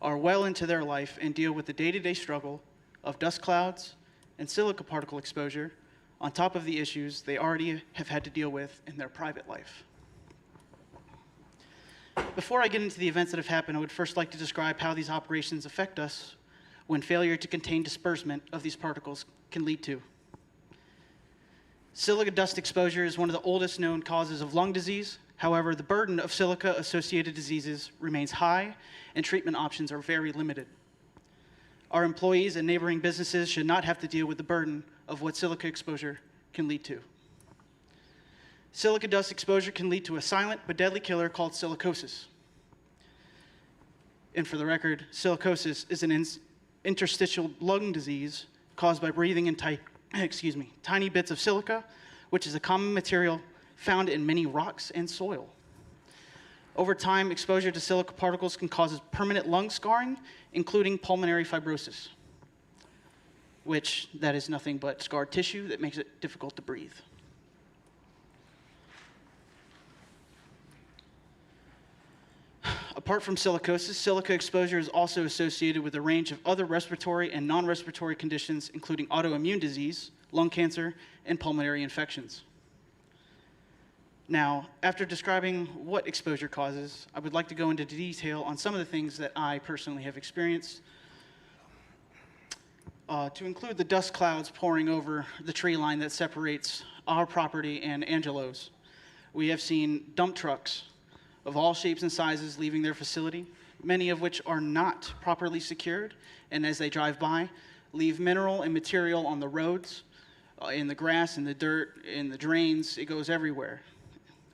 are well into their life and deal with the day-to-day struggle of dust clouds and silica particle exposure on top of the issues they already have had to deal with in their private life. Before I get into the events that have happened, I would first like to describe how these operations affect us when failure to contain disbursement of these particles can lead to. Silica dust exposure is one of the oldest known causes of lung disease. However, the burden of silica-associated diseases remains high, and treatment options are very limited. Our employees and neighboring businesses should not have to deal with the burden of what silica exposure can lead to. Silica dust exposure can lead to a silent but deadly killer called silicosis. And for the record, silicosis is an interstitial lung disease caused by breathing in tiny bits of silica, which is a common material found in many rocks and soil. Over time, exposure to silica particles can cause permanent lung scarring, including pulmonary fibrosis, which that is nothing but scarred tissue that makes it difficult to breathe. Apart from silicosis, silica exposure is also associated with a range of other respiratory and non-respiratory conditions, including autoimmune disease, lung cancer, and pulmonary infections. Now, after describing what exposure causes, I would like to go into detail on some of the things that I personally have experienced, to include the dust clouds pouring over the tree line that separates our property and Angelo's. We have seen dump trucks of all shapes and sizes leaving their facility, many of which are not properly secured, and as they drive by, leave mineral and material on the roads, in the grass, in the dirt, in the drains. It goes everywhere,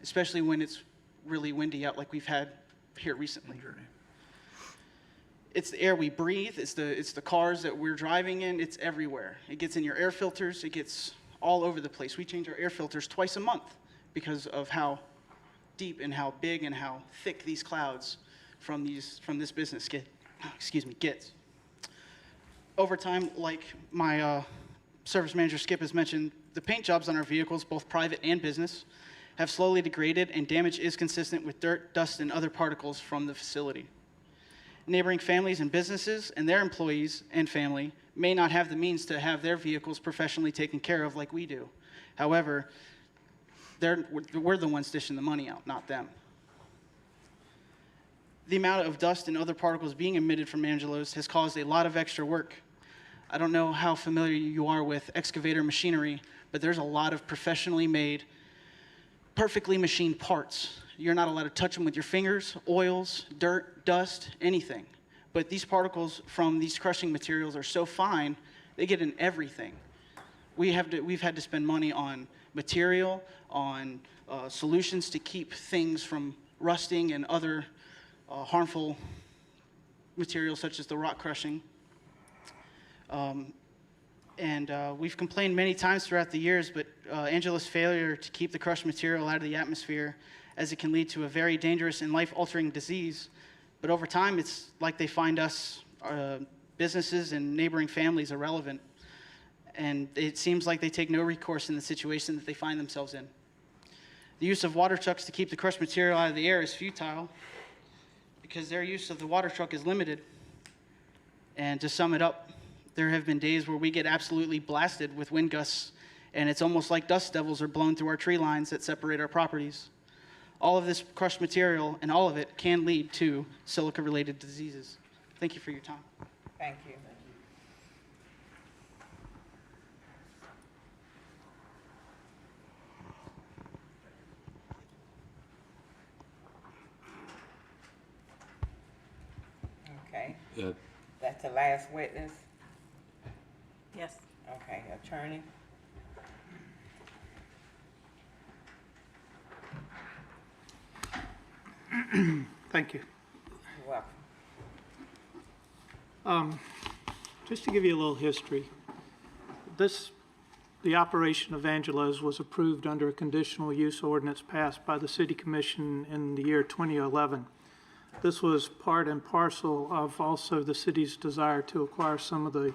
especially when it's really windy out like we've had here recently. It's the air we breathe, it's the cars that we're driving in, it's everywhere. It gets in your air filters, it gets all over the place. We change our air filters twice a month because of how deep and how big and how thick these clouds from this business gets. Over time, like my service manager Skip has mentioned, the paint jobs on our vehicles, both private and business, have slowly degraded, and damage is consistent with dirt, dust, and other particles from the facility. Neighboring families and businesses and their employees and family may not have the means to have their vehicles professionally taken care of like we do. However, we're the ones dishing the money out, not them. The amount of dust and other particles being emitted from Angelo's has caused a lot of extra work. I don't know how familiar you are with excavator machinery, but there's a lot of professionally made, perfectly machined parts. You're not allowed to touch them with your fingers, oils, dirt, dust, anything. But these particles from these crushing materials are so fine, they get in everything. We've had to spend money on material, on solutions to keep things from rusting and other harmful materials such as the rock crushing. We've complained many times throughout the years, but Angelo's failure to keep the crushed material out of the atmosphere, as it can lead to a very dangerous and life-altering disease. But over time, it's like they find us, businesses and neighboring families, irrelevant. And it seems like they take no recourse in the situation that they find themselves in. The use of water trucks to keep the crushed material out of the air is futile because their use of the water truck is limited. And to sum it up, there have been days where we get absolutely blasted with wind gusts, and it's almost like dust devils are blown through our tree lines that separate our properties. All of this crushed material and all of it can lead to silica-related diseases. Thank you for your time. Thank you. Okay. That's the last witness? Yes. Okay, attorney? Thank you. You're welcome. Just to give you a little history, the operation of Angelo's was approved under a conditional use ordinance passed by the City Commission in the year 2011. This was part and parcel of also the city's desire to acquire some of the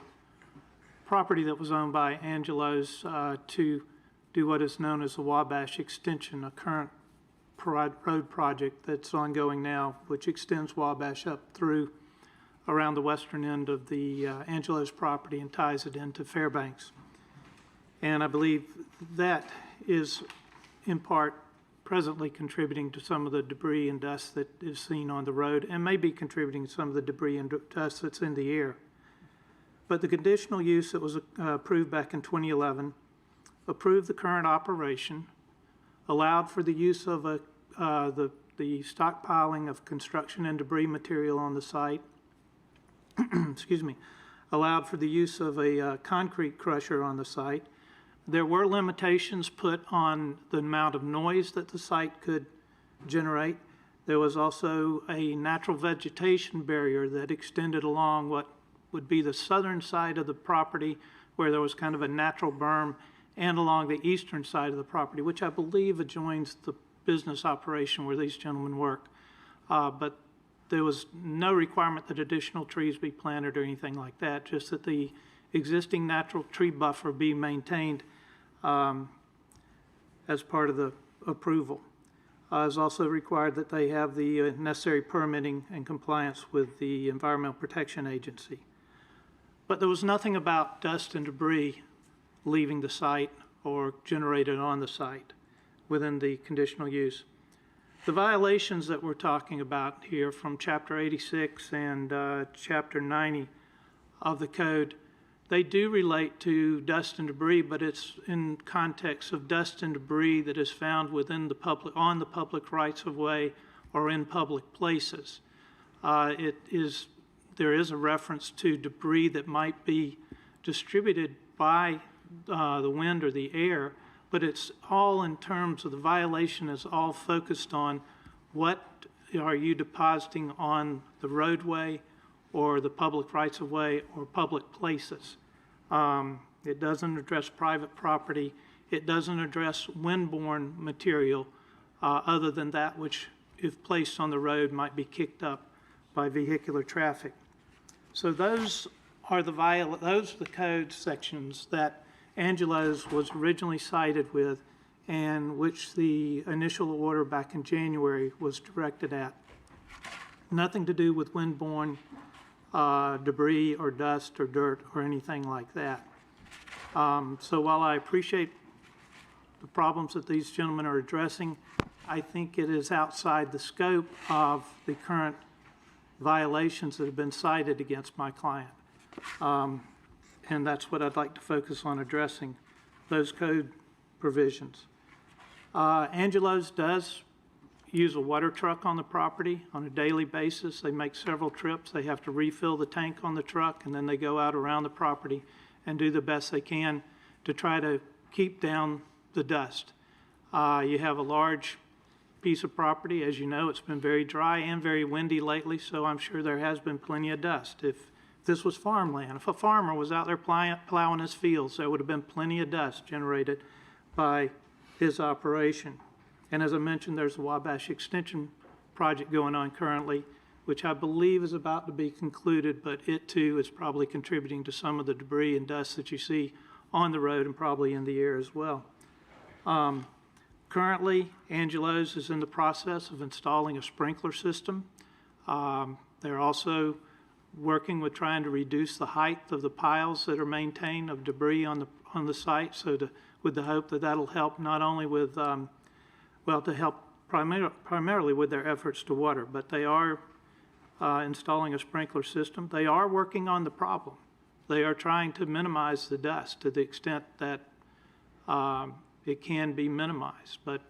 property that was owned by Angelo's to do what is known as the Wabash Extension, a current road project that's ongoing now, which extends Wabash up through around the western end of the Angelo's property and ties it into Fairbanks. And I believe that is in part presently contributing to some of the debris and dust that is seen on the road, and may be contributing to some of the debris and dust that's in the air. But the conditional use that was approved back in 2011 approved the current operation, allowed for the use of the stockpiling of construction and debris material on the site, excuse me, allowed for the use of a concrete crusher on the site, There were limitations put on the amount of noise that the site could generate. There was also a natural vegetation barrier that extended along what would be the southern side of the property, where there was kind of a natural berm, and along the eastern side of the property, which I believe adjoins the business operation where these gentlemen work. But there was no requirement that additional trees be planted or anything like that, just that the existing natural tree buffer be maintained as part of the approval. It's also required that they have the necessary permitting and compliance with the Environmental Protection Agency. But there was nothing about dust and debris leaving the site or generated on the site within the conditional use. The violations that we're talking about here from Chapter 86 and Chapter 90 of the code, they do relate to dust and debris, but it's in context of dust and debris that is found within the public, on the public rights of way or in public places. There is a reference to debris that might be distributed by the wind or the air, but it's all in terms of the violation is all focused on what are you depositing on the roadway or the public rights of way or public places. It doesn't address private property. It doesn't address windborne material other than that which, if placed on the road, might be kicked up by vehicular traffic. So those are the code sections that Angelo's was originally cited with and which the initial order back in January was directed at. Nothing to do with windborne debris or dust or dirt or anything like that. So while I appreciate the problems that these gentlemen are addressing, I think it is outside the scope of the current violations that have been cited against my client. And that's what I'd like to focus on addressing, those code provisions. Angelo's does use a water truck on the property on a daily basis. They make several trips. They have to refill the tank on the truck, and then they go out around the property and do the best they can to try to keep down the dust. You have a large piece of property. As you know, it's been very dry and very windy lately, so I'm sure there has been plenty of dust. If this was farmland, if a farmer was out there plowing his fields, there would have been plenty of dust generated by his operation. And as I mentioned, there's a Wabash Extension project going on currently, which I believe is about to be concluded, but it too is probably contributing to some of the debris and dust that you see on the road and probably in the air as well. Currently, Angelo's is in the process of installing a sprinkler system. They're also working with trying to reduce the height of the piles that are maintained of debris on the site, so with the hope that that'll help not only with, to help primarily with their efforts to water, but they are installing a sprinkler system. They are working on the problem. They are trying to minimize the dust to the extent that it can be minimized, but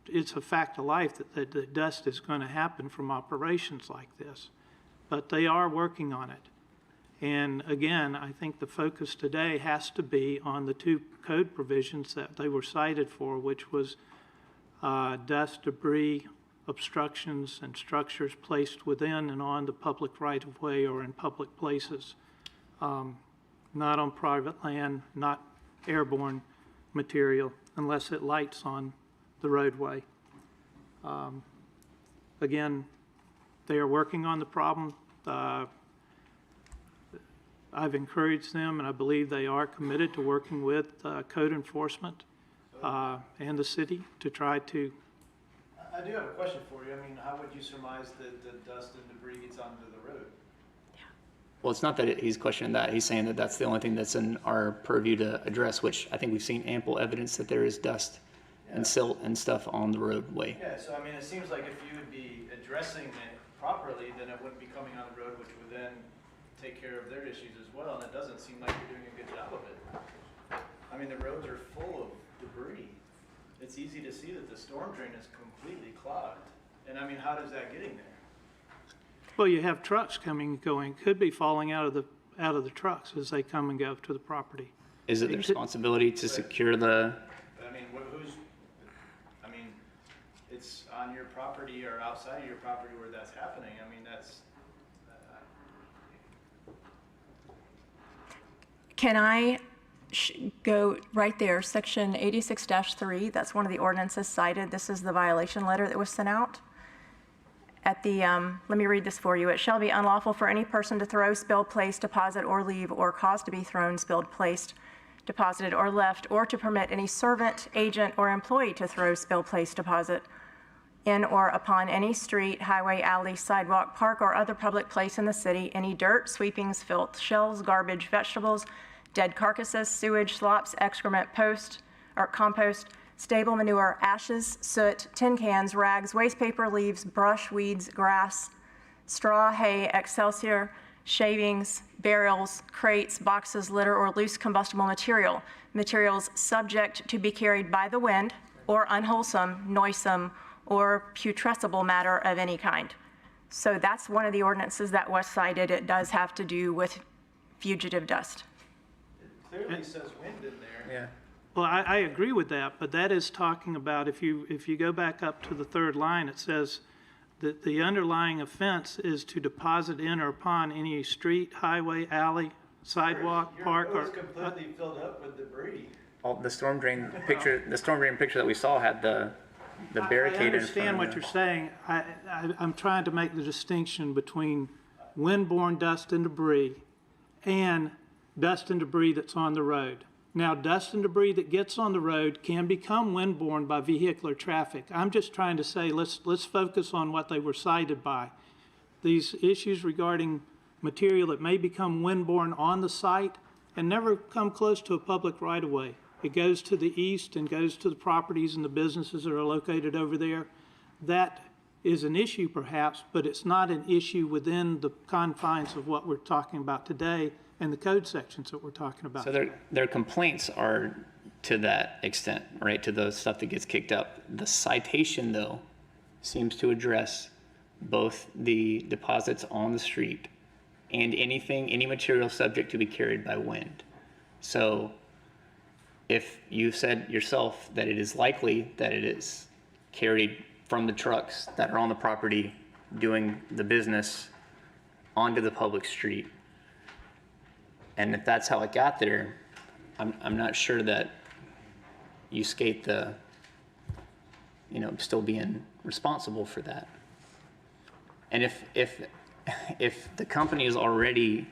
it's a fact of life that the dust is going to happen from operations like this. But they are working on it. And again, I think the focus today has to be on the two code provisions that they were cited for, which was dust, debris, obstructions, and structures placed within and on the public right-of-way or in public places, not on private land, not airborne material, unless it lights on the roadway. Again, they are working on the problem. I've encouraged them, and I believe they are committed to working with code enforcement and the city to try to. I do have a question for you. I mean, how would you surmise that the dust and debris gets onto the road? Well, it's not that he's questioning that. He's saying that that's the only thing that's in our purview to address, which I think we've seen ample evidence that there is dust and silt and stuff on the roadway. Yeah, so I mean, it seems like if you would be addressing it properly, then it wouldn't be coming on the road, which would then take care of their issues as well, and it doesn't seem like you're doing a good job of it. I mean, the roads are full of debris. It's easy to see that the storm drain is completely clogged. And I mean, how does that get in there? Well, you have trucks coming and going, could be falling out of the trucks as they come and go to the property. Is it the responsibility to secure the, But I mean, I mean, it's on your property or outside of your property where that's happening. I mean, that's, Can I go right there, section 86-3, that's one of the ordinances cited. This is the violation letter that was sent out. At the, let me read this for you. It shall be unlawful for any person to throw, spill, place, deposit, or leave, or cause to be thrown, spilled, placed, deposited, or left, or to permit any servant, agent, or employee to throw, spill, place, deposit in or upon any street, highway, alley, sidewalk, park, or other public place in the city, any dirt, sweepings, filth, shells, garbage, vegetables, dead carcasses, sewage, slops, excrement, compost, stable manure, ashes, soot, tin cans, rags, waste paper, leaves, brush, weeds, grass, straw, hay, excelsior, shavings, barrels, crates, boxes, litter, or loose combustible materials subject to be carried by the wind, or unwholesome, noisome, or putrescible matter of any kind. So that's one of the ordinances that was cited. It does have to do with fugitive dust. it clearly says wind in there. yeah. Well, I agree with that, but that is talking about, if you go back up to the third line, it says that the underlying offense is to deposit in or upon any street, highway, alley, sidewalk, park, Your or... road's completely filled up with debris. The storm drain picture that we saw had the barricade I in front understand of what the- you're saying. I'm trying to make the distinction between windborne dust and debris and dust and debris that's on the road. Now, dust and debris that gets on the road can become windborne by vehicular traffic. I'm just trying to say, let's focus on what they were cited by. These issues regarding material that may become windborne on the site and never come close to a public right-of-way. It goes to the east and goes to the properties and the businesses that are located over there. That is an issue perhaps, but it's not an issue within the confines of what we're talking about today and the code sections that we're talking about. So their complaints are to that extent, right? To the stuff that gets kicked up. The citation, though, seems to address both the deposits on the street and any material subject to be carried by wind. So if you said yourself that it is likely that it is carried from the trucks that are on the property doing the business onto the public street, and if that's how it got there, I'm not sure that you skate the, still being responsible for that. And if the company is already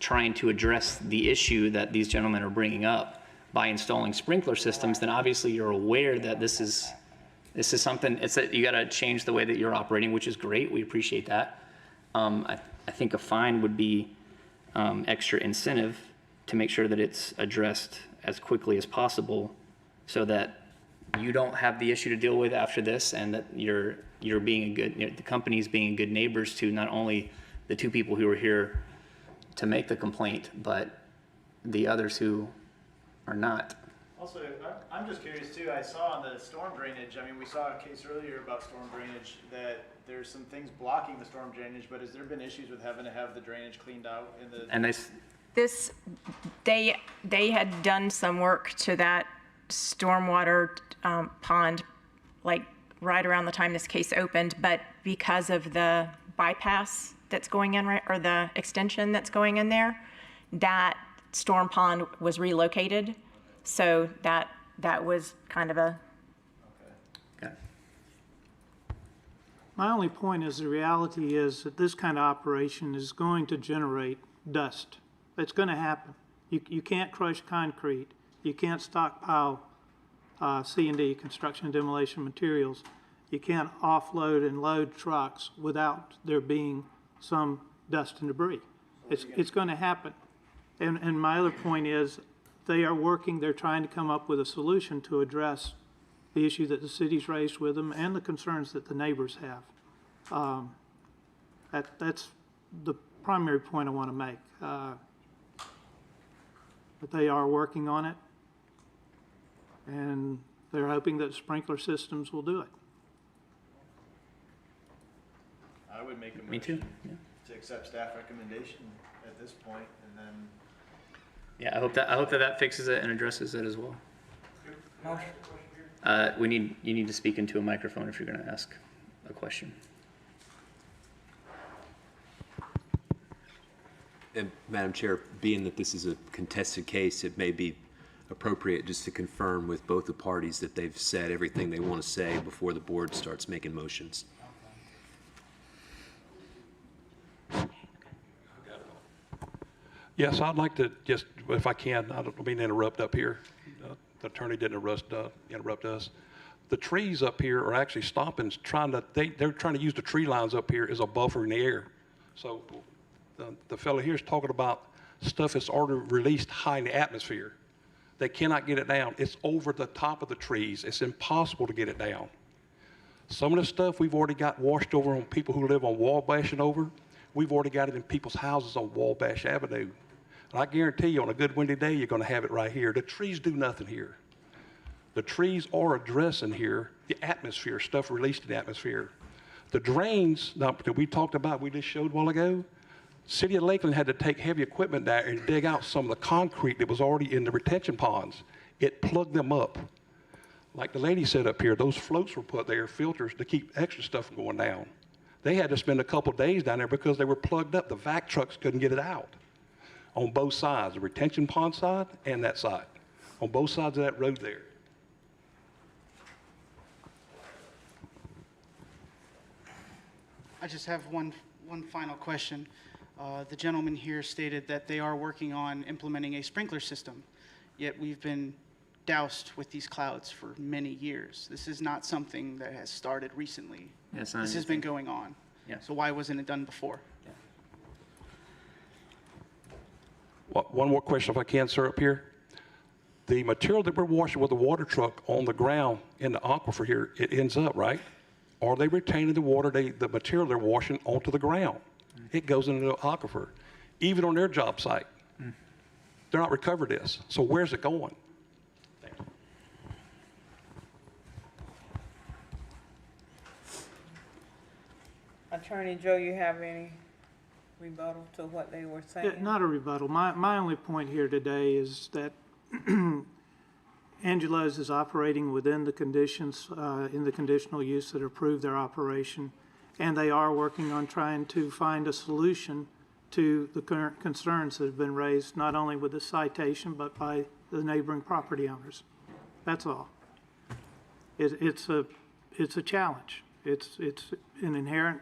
trying to address the issue that these gentlemen are bringing up by installing sprinkler systems, then obviously you're aware that this is something, it's that you got to change the way that you're operating, which is great. We appreciate that. I think a fine would be extra incentive to make sure that it's addressed as quickly as possible so that you don't have the issue to deal with after this, and that you're being the company's being good neighbors to not only the two people who were here to make the complaint, but the others who are not. Also, I'm just curious too, I saw on the storm drainage, I mean, we saw a case earlier about storm drainage that there's some things blocking the storm drainage, but has there been issues with having to have the drainage cleaned out in the? And They had done some work to that stormwater pond, like right around the time this case opened, but because of the bypass that's going in, or the extension that's going in there, that storm pond was relocated. So that was kind of a... Okay. My only point is the reality is that this kind of operation is going to generate dust. It's going to happen. You can't crush concrete. You can't stockpile C&D, construction and demolition materials. You can't offload and load trucks without there being some dust and debris. It's going to happen. And my other point is they're trying to come up with a solution to address the issue that the city's raised with them and the concerns that the neighbors have. That's the primary point I want to make. But they are working on it, and they're hoping that sprinkler systems will do it. I would make a Me too. motion to accept staff recommendation at this point, and then Yeah, I hope that fixes it and addresses it as well. Motion. You need to speak into a microphone if you're going to ask a question. And Madam Chair, being that this is a contested case, it may be appropriate just to confirm with both the parties that they've said everything they want to say before the board starts making motions. Yes, I'd like to just, if I can, I don't mean to interrupt up here. The attorney didn't interrupt us. The trees up here are actually stopping, they're trying to use the tree lines up here as a buffer in the air. So the fellow here is talking about stuff that's already released high in the atmosphere. They cannot get it down. It's over the top of the trees. It's impossible to get it down. Some of the stuff we've already got washed over on people who live on Wabash and over. We've already got it in people's houses on Wabash Avenue. And I guarantee you on a good windy day, you're going to have it right here. The trees do nothing here. The trees are addressing here the atmosphere, stuff released in the atmosphere. The drains that we talked about, we just showed a while ago, City of Lakeland had to take heavy equipment down and dig out some of the concrete that was already in the retention ponds. It plugged them up. Like the lady said up here, those floats were put there, filters, to keep extra stuff from going down. They had to spend a couple days down there because they were plugged up. The vac trucks couldn't get it out on both sides, the retention pond side and that side, on both sides of that road there. I just have one final question. The gentleman here stated that they are working on implementing a sprinkler system, yet we've been doused with these clouds for many years. This is not something that has started recently. Yeah, This has been going on. Yeah. So why wasn't it done before? One more question if I can, sir, up here. The material that we're washing with the water truck on the ground in the aquifer here, it ends up, right? Are they retaining the water, the material they're washing onto the ground? It goes into the aquifer, even on their job site. They're not recovering this. So where's it going? Thank you. Attorney Joe, you have any rebuttal to what they were saying? Not a rebuttal. My only point here today is that Angelo's is operating within the conditions, in the conditional use that approve their operation, and they are working on trying to find a solution to the current concerns that have been raised, not only with the citation, but by the neighboring property owners. That's all. It's a challenge. It's an inherent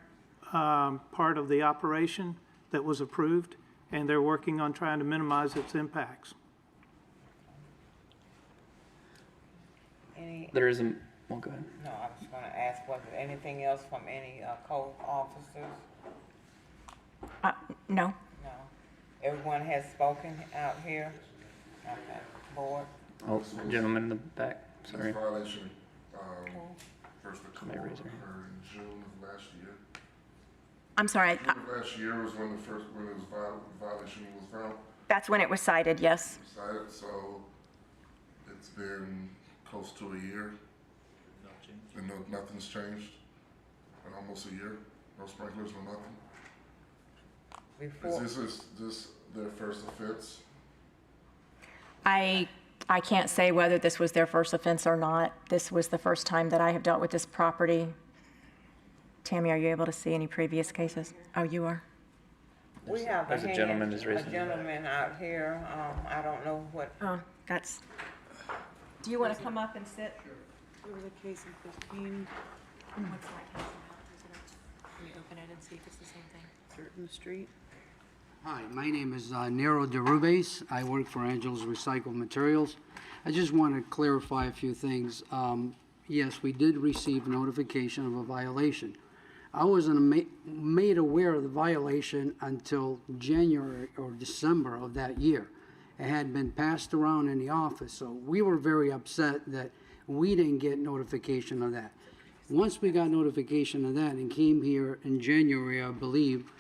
part of the operation that was approved, and they're working on trying to minimize its impacts. There isn't. Well, go ahead. No, I was going to ask, was there anything else from any code officers? No. No. Everyone has spoken out here? Okay. Board? Oh, gentleman in the back. Sorry. This violation, first occurred Somebody raise their hand. in June of last year. I'm sorry. June of last year was when the violation was found. That's when it was cited, yes. Decided, so it's been close to a year. And nothing's changed in almost a year. No sprinklers, no nothing. Is this their first offense? I can't say whether this was their first offense or not. This was the first time that I have dealt with this property. Tammy, are you able to see any previous cases? Oh, you are? We have There's a gentleman who's raising a gentleman out here. I don't know what. Oh, that's. Do you want to come up and sit? Over the case in 15. What's that case about? Can you open it and see if it's the same thing? Certain Street. Hi, my name is Nero DeRubes. I work for Angelo's Recycled Materials. I just want to clarify a few things. Yes, we did receive notification of a violation. I wasn't made aware of the violation until January or December of that year. It had been passed around in the office, so we were very upset that we didn't get notification of that. Once we got notification of that and came here in January, I believe,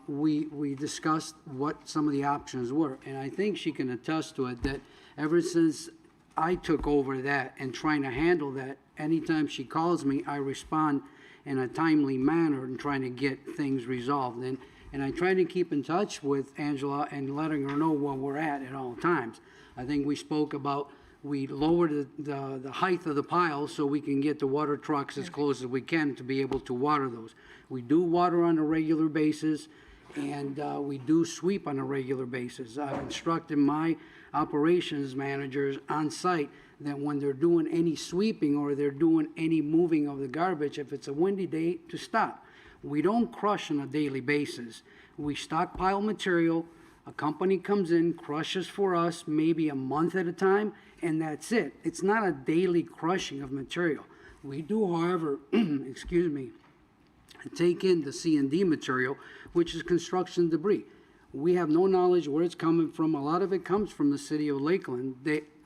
we discussed what some of the options were. And I think she can attest to it that ever since I took over that and trying to handle that, anytime she calls me, I respond in a timely manner and trying to get things resolved. And I try to keep in touch with Angela and letting her know where we're at all times. I think we spoke about, we lowered the height of the piles so we can get the water trucks as close as we can to be able to water those. We do water on a regular basis, and we do sweep on a regular basis. I've instructed my operations managers on site that when they're doing any sweeping or they're doing any moving of the garbage, if it's a windy day, to stop. We don't crush on a daily basis. We stockpile material. A company comes in, crushes for us maybe a month at a time, and that's it. It's not a daily crushing of material. We do, however, excuse me, take in the C&D material, which is construction debris. We have no knowledge where it's coming from. A lot of it comes from the city of Lakeland.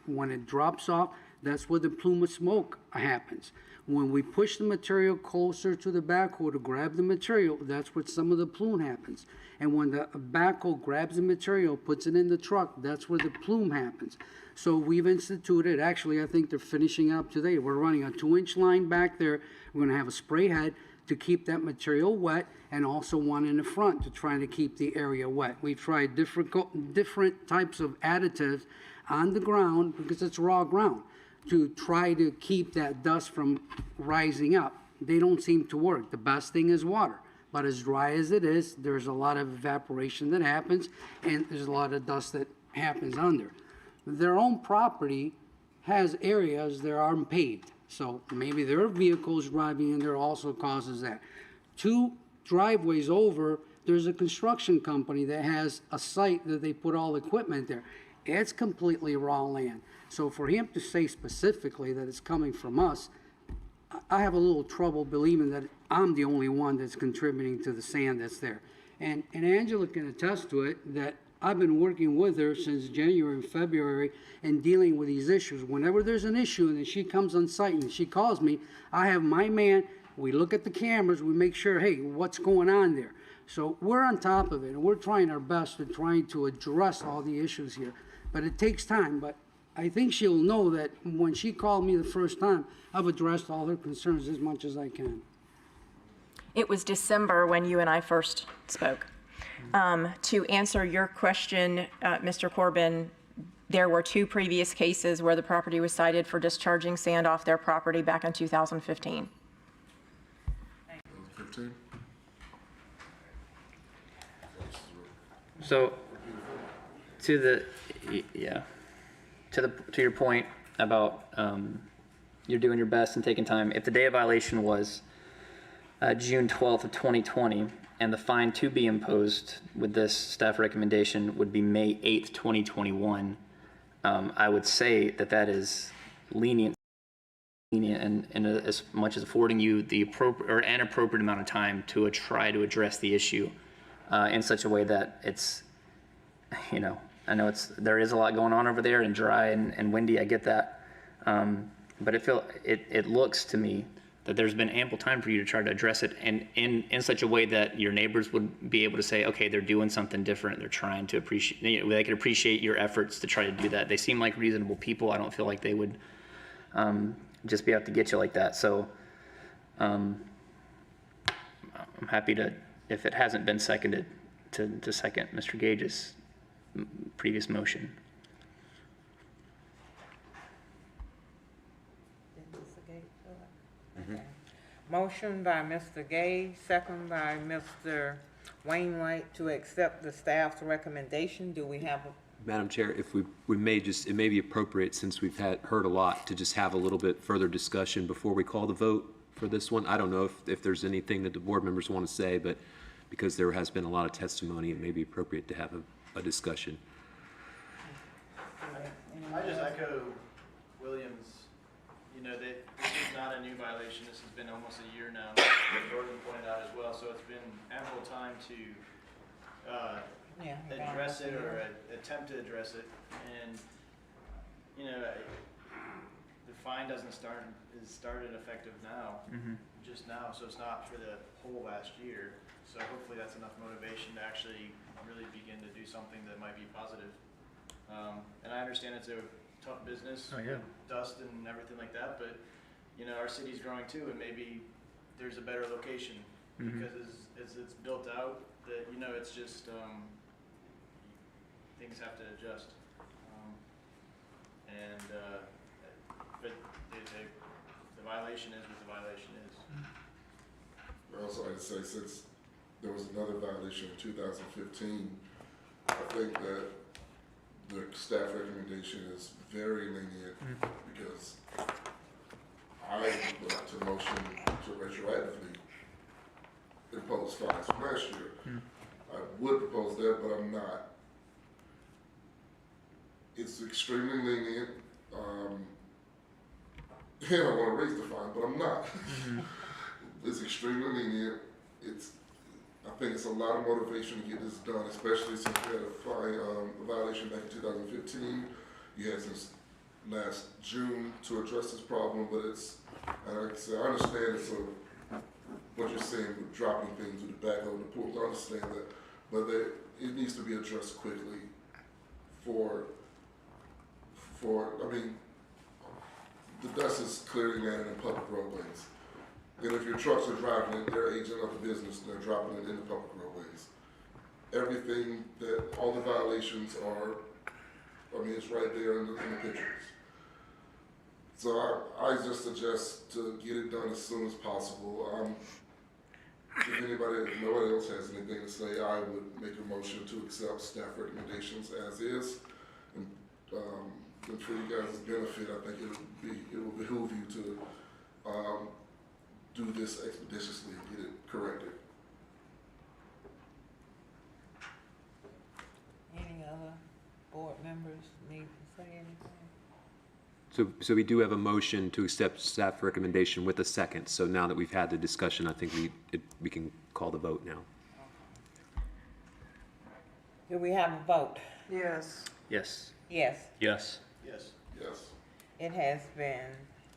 When it drops off, that's where the plume of smoke happens. When we push the material closer to the backhoe to grab the material, that's where some of the plume happens. And when the backhoe grabs the material, puts it in the truck, that's where the plume happens. So we've instituted, actually I think they're finishing up today, we're running a 2-inch line back there. We're gonna have a spray head to keep that material wet, and also one in the front to try to keep the area wet. We've tried different types of additives on the ground, because it's raw ground, to try to keep that dust from rising up. They don't seem to work. The best thing is water. But as dry as it is, there's a lot of evaporation that happens, and there's a lot of dust that happens under. Their own property has areas that aren't paved. So maybe there are vehicles driving in there, also causes that. 2 driveways over, there's a construction company that has a site that they put all the equipment there. It's completely raw land. So for him to say specifically that it's coming from us, I have a little trouble believing that I'm the only one that's contributing to the sand that's there. And Angela can attest to it, that I've been working with her since January and February and dealing with these issues. Whenever there's an issue and then she comes on site and she calls me, I have my man, we look at the cameras, we make sure, hey, what's going on there? So we're on top of it, and we're trying our best in trying to address all the issues here. But it takes time, but I think she'll know that when she called me the first time, I've addressed all her concerns as much as I can. It was December when you and I first spoke. To answer your question, Mr. Corbin, there were 2 previous cases where the property was cited for discharging sand off their property back in 2015. 15? So, to your point about you're doing your best and taking time. If the day of violation was June 12th of 2020, and the fine to be imposed with this staff recommendation would be May 8th, 2021, I would say that is lenient and as much as affording you the appropriate or an appropriate amount of time to try to address the issue in such a way that it's, I know there is a lot going on over there and dry and windy, I get that. But it looks to me that there's been ample time for you to try to address it and in such a way that your neighbors would be able to say, okay, they're doing something different. They're trying to appreciate, they can appreciate your efforts to try to do that. They seem like reasonable people. I don't feel like they would just be out to get you like that. So I'm happy to, if it hasn't been seconded, to second Mr. Gage's previous motion. Motion by Mr. Gay, second by Mr. Wainwright to accept the staff's recommendation. Do we have a? Madam Chair, if we may just, it may be appropriate, since we've heard a lot, to just have a little bit further discussion before we call the vote for this one. I don't know if there's anything that the board members want to say, but because there has been a lot of testimony, it may be appropriate to have a discussion. I just echo Williams. This is not a new violation. This has been almost a year now, as Jordan pointed out as well. So it's been ample time to address it or attempt to address it. And the fine is started effective now, just now. So it's not for the whole last year. So hopefully that's enough motivation to actually really begin to do something that might be positive. And I understand it's a tough business, dust and everything like that, but our city's growing too, and maybe there's a better location because as it's built out, that, you know, it's just, things have to adjust. But the violation is what the violation is. I also like to say, since there was another violation in 2015, I think that the staff recommendation is very lenient because I would like to motion to retroactively impose fines from last year. I would propose that, but I'm not. It's extremely lenient. And I want to raise the fine, but I'm not. It's extremely lenient. I think it's a lot of motivation to get this done, especially since we had a violation back in 2015. You had since last June to address this problem, but like I said, I understand what you're saying with dropping things with the backhoe and the pools. I understand that, but it needs to be addressed quickly I mean, the dust is clearly landing in public roadways. And if your trucks are driving it, they're agent of the business, and they're dropping it in the public roadways. Everything all the violations are, I mean, it's right there in the pictures. So I just suggest to get it done as soon as possible. If nobody else has anything to say, I would make a motion to accept staff recommendations as is. And for you guys' benefit, I think it will behoove you to do this expeditiously and get it corrected. Any other board members need to say anything? So we do have a motion to accept staff recommendation with a second. So now that we've had the discussion, I think we can call the vote now. Do we have a vote? Yes. Yes. Yes. Yes. Yes. Yes. It has been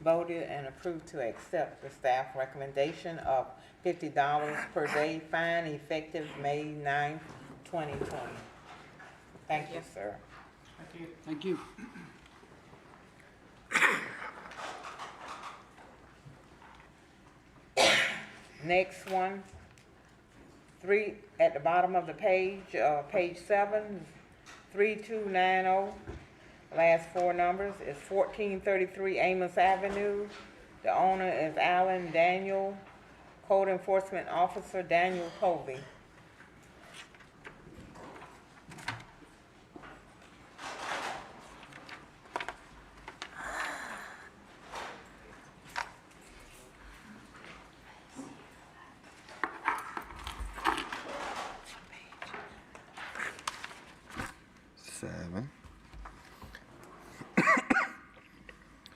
voted and approved to accept the staff recommendation of $50 per day fine effective May 9th, 2020. Thank you, sir. Thank you. Next one, at the bottom of the page, page 7, 3290. Last four numbers is 1433 Amos Avenue. The owner is Alan Daniel, Code Enforcement Officer Daniel Covey.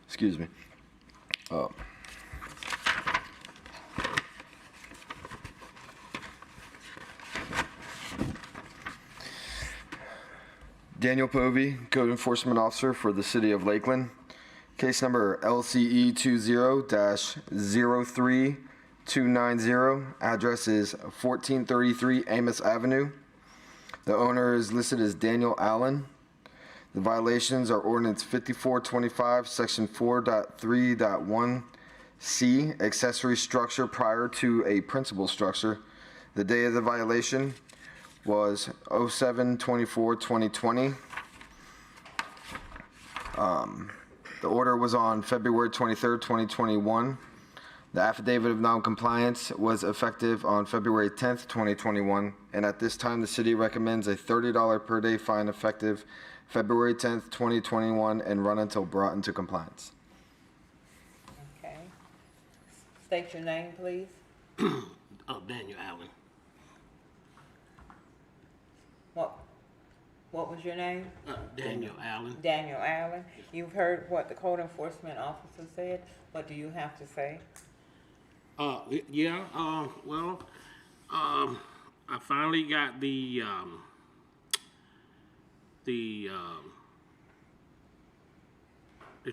Excuse me. Daniel Povey, Code Enforcement Officer for the City of Lakeland. Case number LCE 20-03290. Address is 1433 Amos Avenue. The owner is listed as Daniel Allen. The violations are ordinance 5425, section 4.3.1C, accessory structure prior to a principal structure. The day of the violation was 07/24/2020. The order was on February 23rd, 2021. The affidavit of noncompliance was effective on February 10th, 2021, and at this time, the city recommends a $30 per day fine effective February 10th, 2021, and run until brought into compliance. Okay. State your name, please. Daniel Allen. What was your name? Daniel Allen. Daniel Allen. You've heard what the code enforcement officer said. What do you have to say? Yeah, I finally got the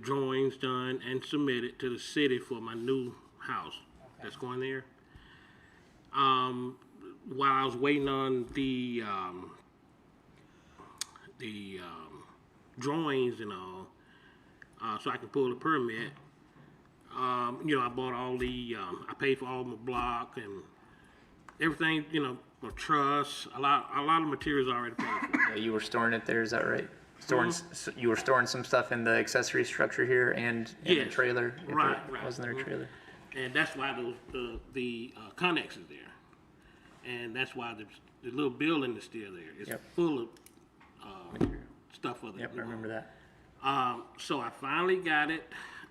drawings done and submitted to the city for my new house that's going there. While I was waiting on the drawings and all, so I can pull the permit. I bought all I paid for all my block and everything, you know, a truss, a lot of materials already paid for. Yeah, you were storing it there, is that right? You were storing some stuff in the accessory structure here and in the Yes. trailer? If Right, there right. Wasn't there a trailer? And that's why the connex is there. And that's why the little building is still there. It's full of stuff for the. Yep, I remember that. So I finally got it.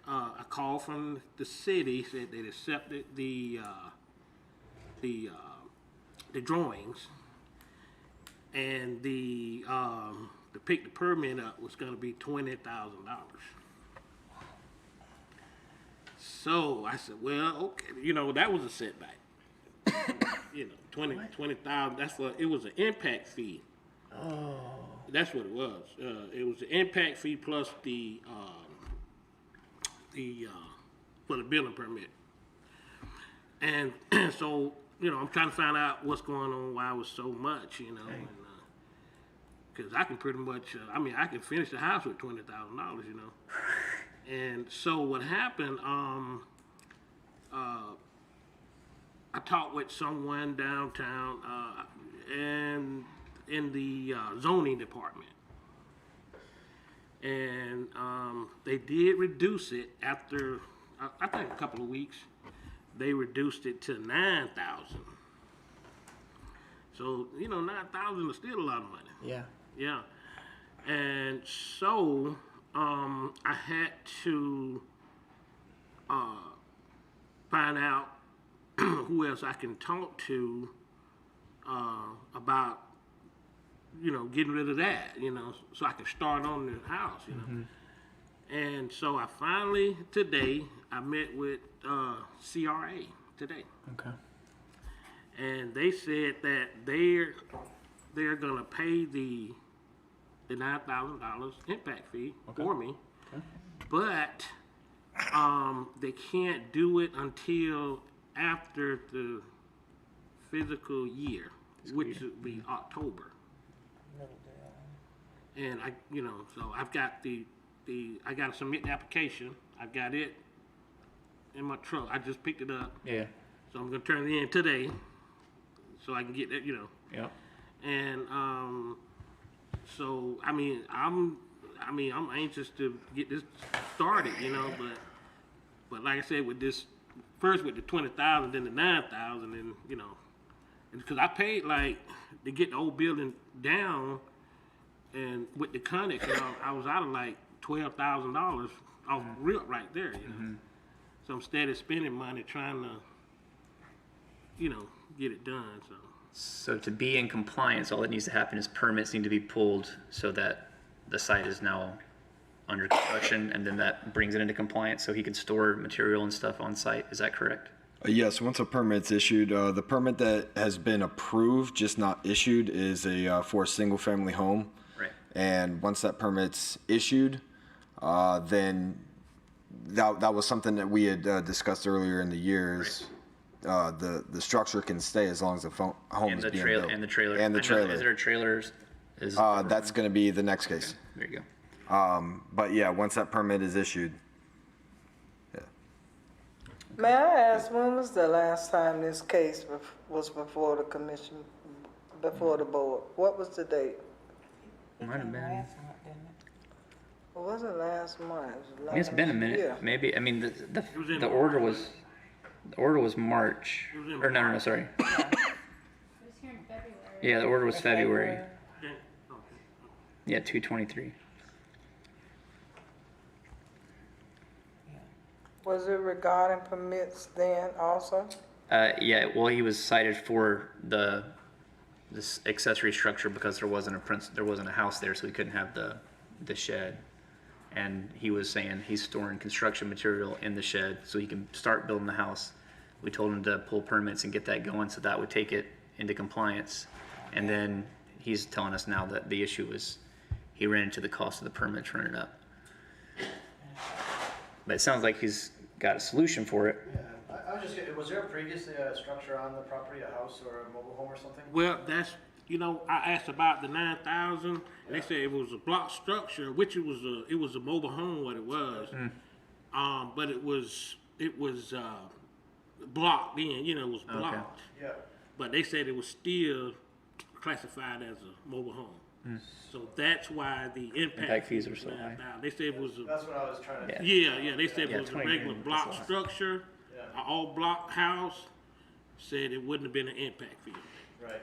A call from the city said they accepted the drawings, and to pick the permit up was going to be $20,000. So I said, well, okay, you know, that was a setback. You know, 20,000. That's what it was, an impact fee. Oh. That's what it was. It was the impact fee plus the for the building permit. And so, you know, I'm trying to find out what's going on, why it was so much, you know, and because I can pretty much, I can finish the house with $20,000, you know. And so what happened, I talked with someone downtown, and in the zoning department. And they did reduce it after, I think a couple of weeks. They reduced it to $9,000. So, you know, $9,000 is still a lot of money. Yeah. Yeah. And so I had to find out who else I can talk to about, you know, getting rid of that, you know, so I can start on the house, you know. And so I finally, today, I met with CRA today. Okay. And they said that they're gonna pay the $9,000 impact fee for me, but they can't do it until after the fiscal year, which would be October. And you know, so I've got I gotta submit the application. I've got it in my truck. I just picked it up. Yeah. So I'm gonna turn it in today, so I can get that, you know. Yeah. And so I'm anxious to get this started, you know. But like I said, with this first with the 20,000, then the 9,000, and you know, because I paid like to get the old building down, and with the connex, you know, I was out of like $12,000 off rip right there, you know. So I'm steady spending money trying to, you know, get it done. So to be in compliance, all that needs to happen is permits need to be pulled so that the site is now under construction, and then that brings it into compliance so he can store material and stuff on site. Is that correct? Yes, once a permit's issued, the permit that has been approved, just not issued, is for a single-family home. Right. And once that permit's issued, then that was something that we had discussed earlier in the years. Right. The structure can stay as long as the home is being built. And the trailer. And the trailer. Is there trailers? That's going to be the next case. There you go. But yeah, once that permit is issued. May I ask, when was the last time this case was before the commission, before the board? What was the date? Might have been. It wasn't last month. I mean, it's been a minute. Yeah. Maybe. I mean, the order was March. Or no, sorry. It was here in February. Yeah, the order was February. Yeah, 2/23. Was it regarding permits then also? Yeah, well, he was cited for this accessory structure because there wasn't a house there, so he couldn't have the shed. And he was saying he's storing construction material in the shed so he can start building the house. We told him to pull permits and get that going, so that would take it into compliance. And then he's telling us now that the issue was he ran into the cost of the permits running up. But it sounds like he's got a solution for it. Yeah, I was just, was there previously a structure on the property, a house or a mobile home or something? Well, that's, you know, I asked about the 9,000, and they said it was a block structure, which it was a mobile home, what it was. But it was blocked in, you know, it was blocked. Yeah. but they said it was still classified as a mobile home. So that's why the impact fees are was so now high. down. They said it was That's what I was trying to. yeah, they said Yeah, it was a 20 regular grand, block that's a lot. structure, an all block house, said it wouldn't have been an impact fee. Right.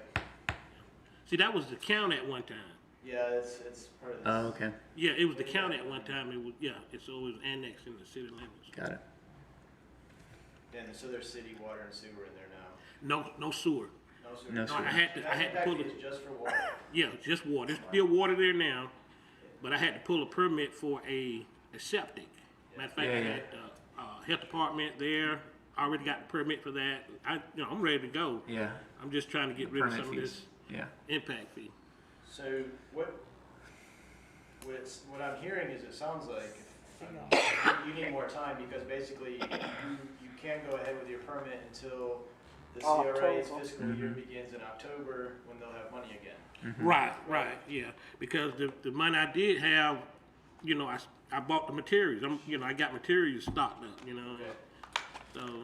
See, that was the count at one time. Yeah, it's part of this. Oh, okay. Yeah, it was the county at one time, it was, so it was annexed in the city limits. Got it. And so there's city water and sewer in there now. No sewer. No sewer. No sewer. I had to pull it. it, Just for water. yeah, just water, there's still water there now, but I had to pull a permit for a septic. Matter of fact, I had the health department there, I already got the permit for that, I'm ready to go. Yeah. I'm just trying to get rid of Permit some of fees. this Yeah. impact fee. So what I'm hearing is it sounds like you need more time because basically you can't go ahead with your permit until the CRA's fiscal year begins in October when they'll have money again. Right, yeah, because the money I did have, I bought the materials, I got materials stocked up, so.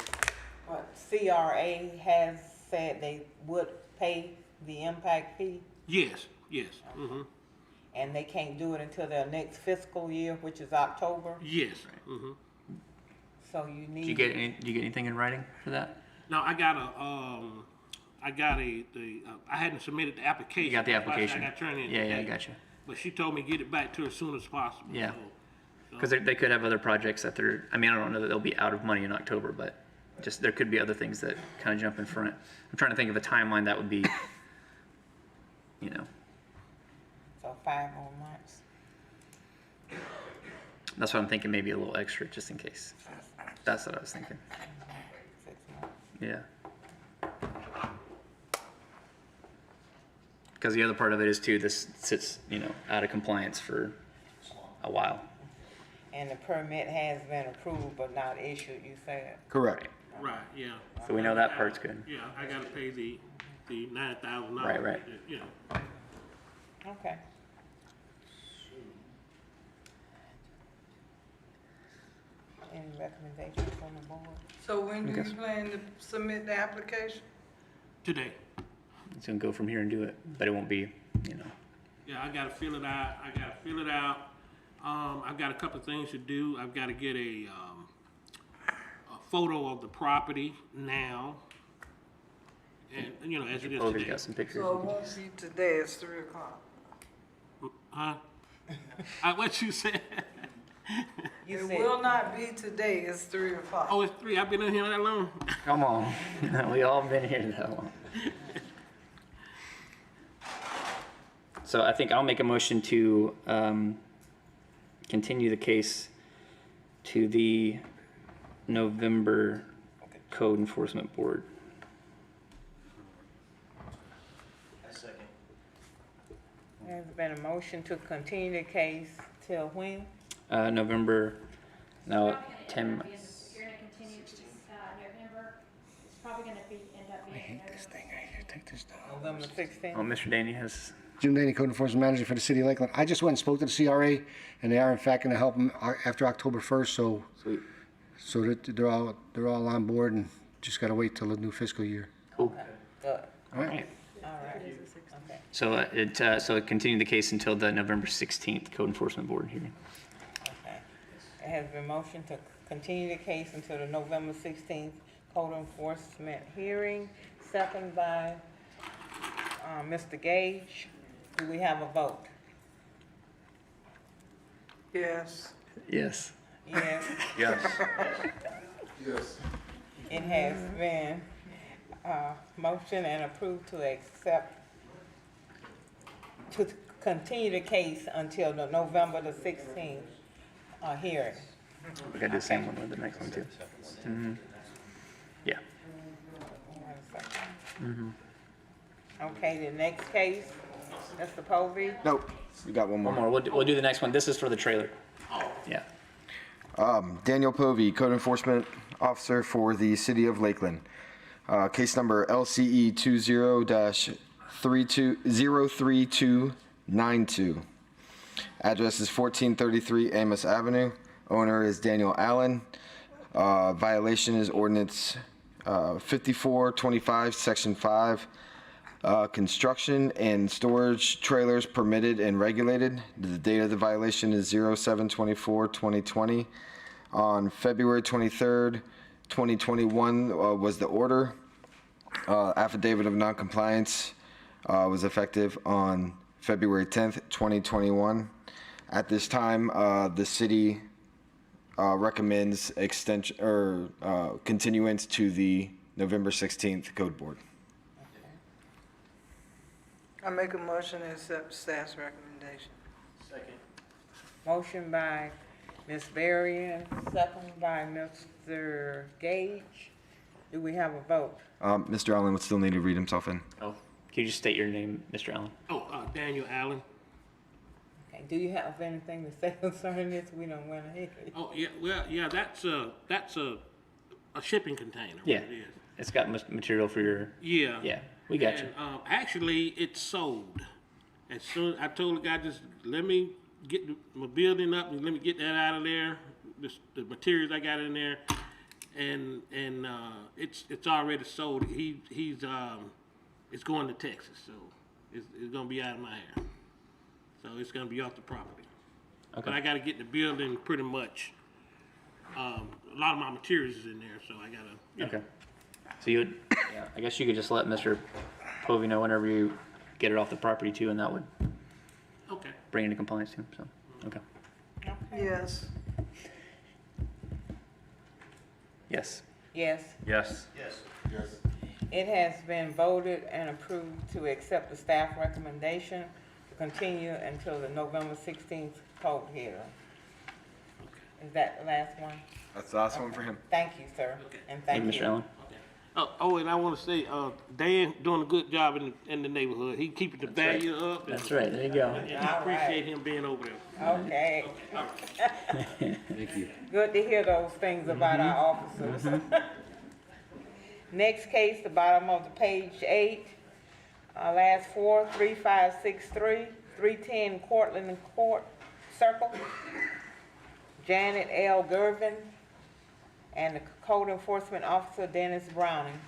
But CRA has said they would pay the impact fee, Yes, and they can't do it until their next fiscal year, which is October, yes, so you need. Did you get anything in writing for that? No, I hadn't submitted the application. You got the That's why I said application. I got turned in Yeah, today. I got you. But she told me get it back to her as soon as possible. Yeah. So, Because they could have other projects that I don't know that they'll be out of money in October, but just there could be other things that kind of jump in front. I'm trying to think of a timeline that would be, So 5 more months. that's what I'm thinking, maybe a little extra just in case. That's what I was thinking. 6 months. Yeah. Because the other part of it is too, this sits, out of compliance for a while. And the permit has been approved but not issued, you said? Correct. right, yeah. So we know that part's good. Yeah, I gotta pay the $9,000. Right. Okay. Any recommendations from the board? So when do Okay. you plan to submit the application? Today. It's gonna go from here and do it, but it won't be, Yeah, I gotta fill it out. I've got a couple of things to do. I've gotta get a photo of the property now. And, as it is Over's today. got some pictures. So it won't be today, it's 3 o'clock. Huh? What you said? It will not be today, it's 3 o'clock. Oh, it's 3. I've been in here that long. Come on, we all been here that long. So I think I'll make a motion to continue the case to the November Code Enforcement Board. I second. There's been a motion to continue the case till when? November, now, Probably gonna 10 end up being- months. You're gonna continue to, November, it's probably gonna end up being November. November 16th? Oh, Mr. Danny has, Jim Laney, Code Enforcement Manager for the City of Lakeland. I just went and spoke to the CRA, and they are in fact going to help them after October 1st, so that they're all on board, and just got to wait till the new fiscal year. cool. Good. All right. All right. Okay. So continue the case until the November 16th Code Enforcement Board hearing. Okay. It has been motioned to continue the case until the November 16th Code Enforcement hearing, second by Mr. Gage. Do we have a vote? Yes. Yes. Yes. Yes. Yes. It has been motion and approved to continue the case until the November the 16th hearing. We gotta do the same one with the next one too. Yeah. Okay, the next case, Mr. Povey. Nope. We got one more. One more. We'll do the next one. This is for the trailer. Yeah. Daniel Povey, Code Enforcement Officer for the City of Lakeland. Case number LCE 20-03292. Address is 1433 Amos Avenue. Owner is Daniel Allen. Violation is ordinance 5425, Section 5, construction and storage trailers permitted and regulated. The date of the violation is 07/24/2020. On February 23rd, 2021 was the order. Affidavit of noncompliance was effective on February 10th, 2021. At this time, the city recommends extension or continuance to the November 16th code board. I make a motion to accept staff's recommendation. Second. Motion by Ms. Varian, second by Mr. Gage. Do we have a vote? Mr. Allen would still need to read himself in. Oh, can you just state your name, Mr. Allen? Daniel Allen. Okay, do you have anything to say concerning this? We don't want to hear it. Oh, yeah, well, yeah, that's a shipping container. Yeah, What it is. it's got material for your. Yeah. Yeah, we got you. Actually, it's sold. As soon I told the guy, just let me get my building up and let me get that out of there. The materials I got in there, and it's already sold. It's going to Texas, so it's gonna be out of my hair. So it's gonna be off the property. Okay. But I got to get the building pretty much. A lot of my materials is in there, so I gotta. Okay. So you would, yeah, I guess you could just let Mr. Povey know whenever you get it off the property too, and that would Okay. bring it into compliance too, so, okay. Yes. Yes. Yes. Yes. Yes. Yes. It has been voted and approved to accept the staff recommendation to continue until the November 16th code hearing. Is that the last one? That's the last one for him. Thank you, sir. And thank Mr. you. Allen? Oh, and I want to say, Dan doing a good job in the neighborhood. He keeping the value up. That's right, there you go. And I appreciate him being over there. Okay. Thank you. Good to hear those things about our officers. Next case, the bottom of the page 8, last 4, 3563, 310 Cortland Court Circle. Janet L. Gervin and the Code Enforcement Officer Dennis Browning.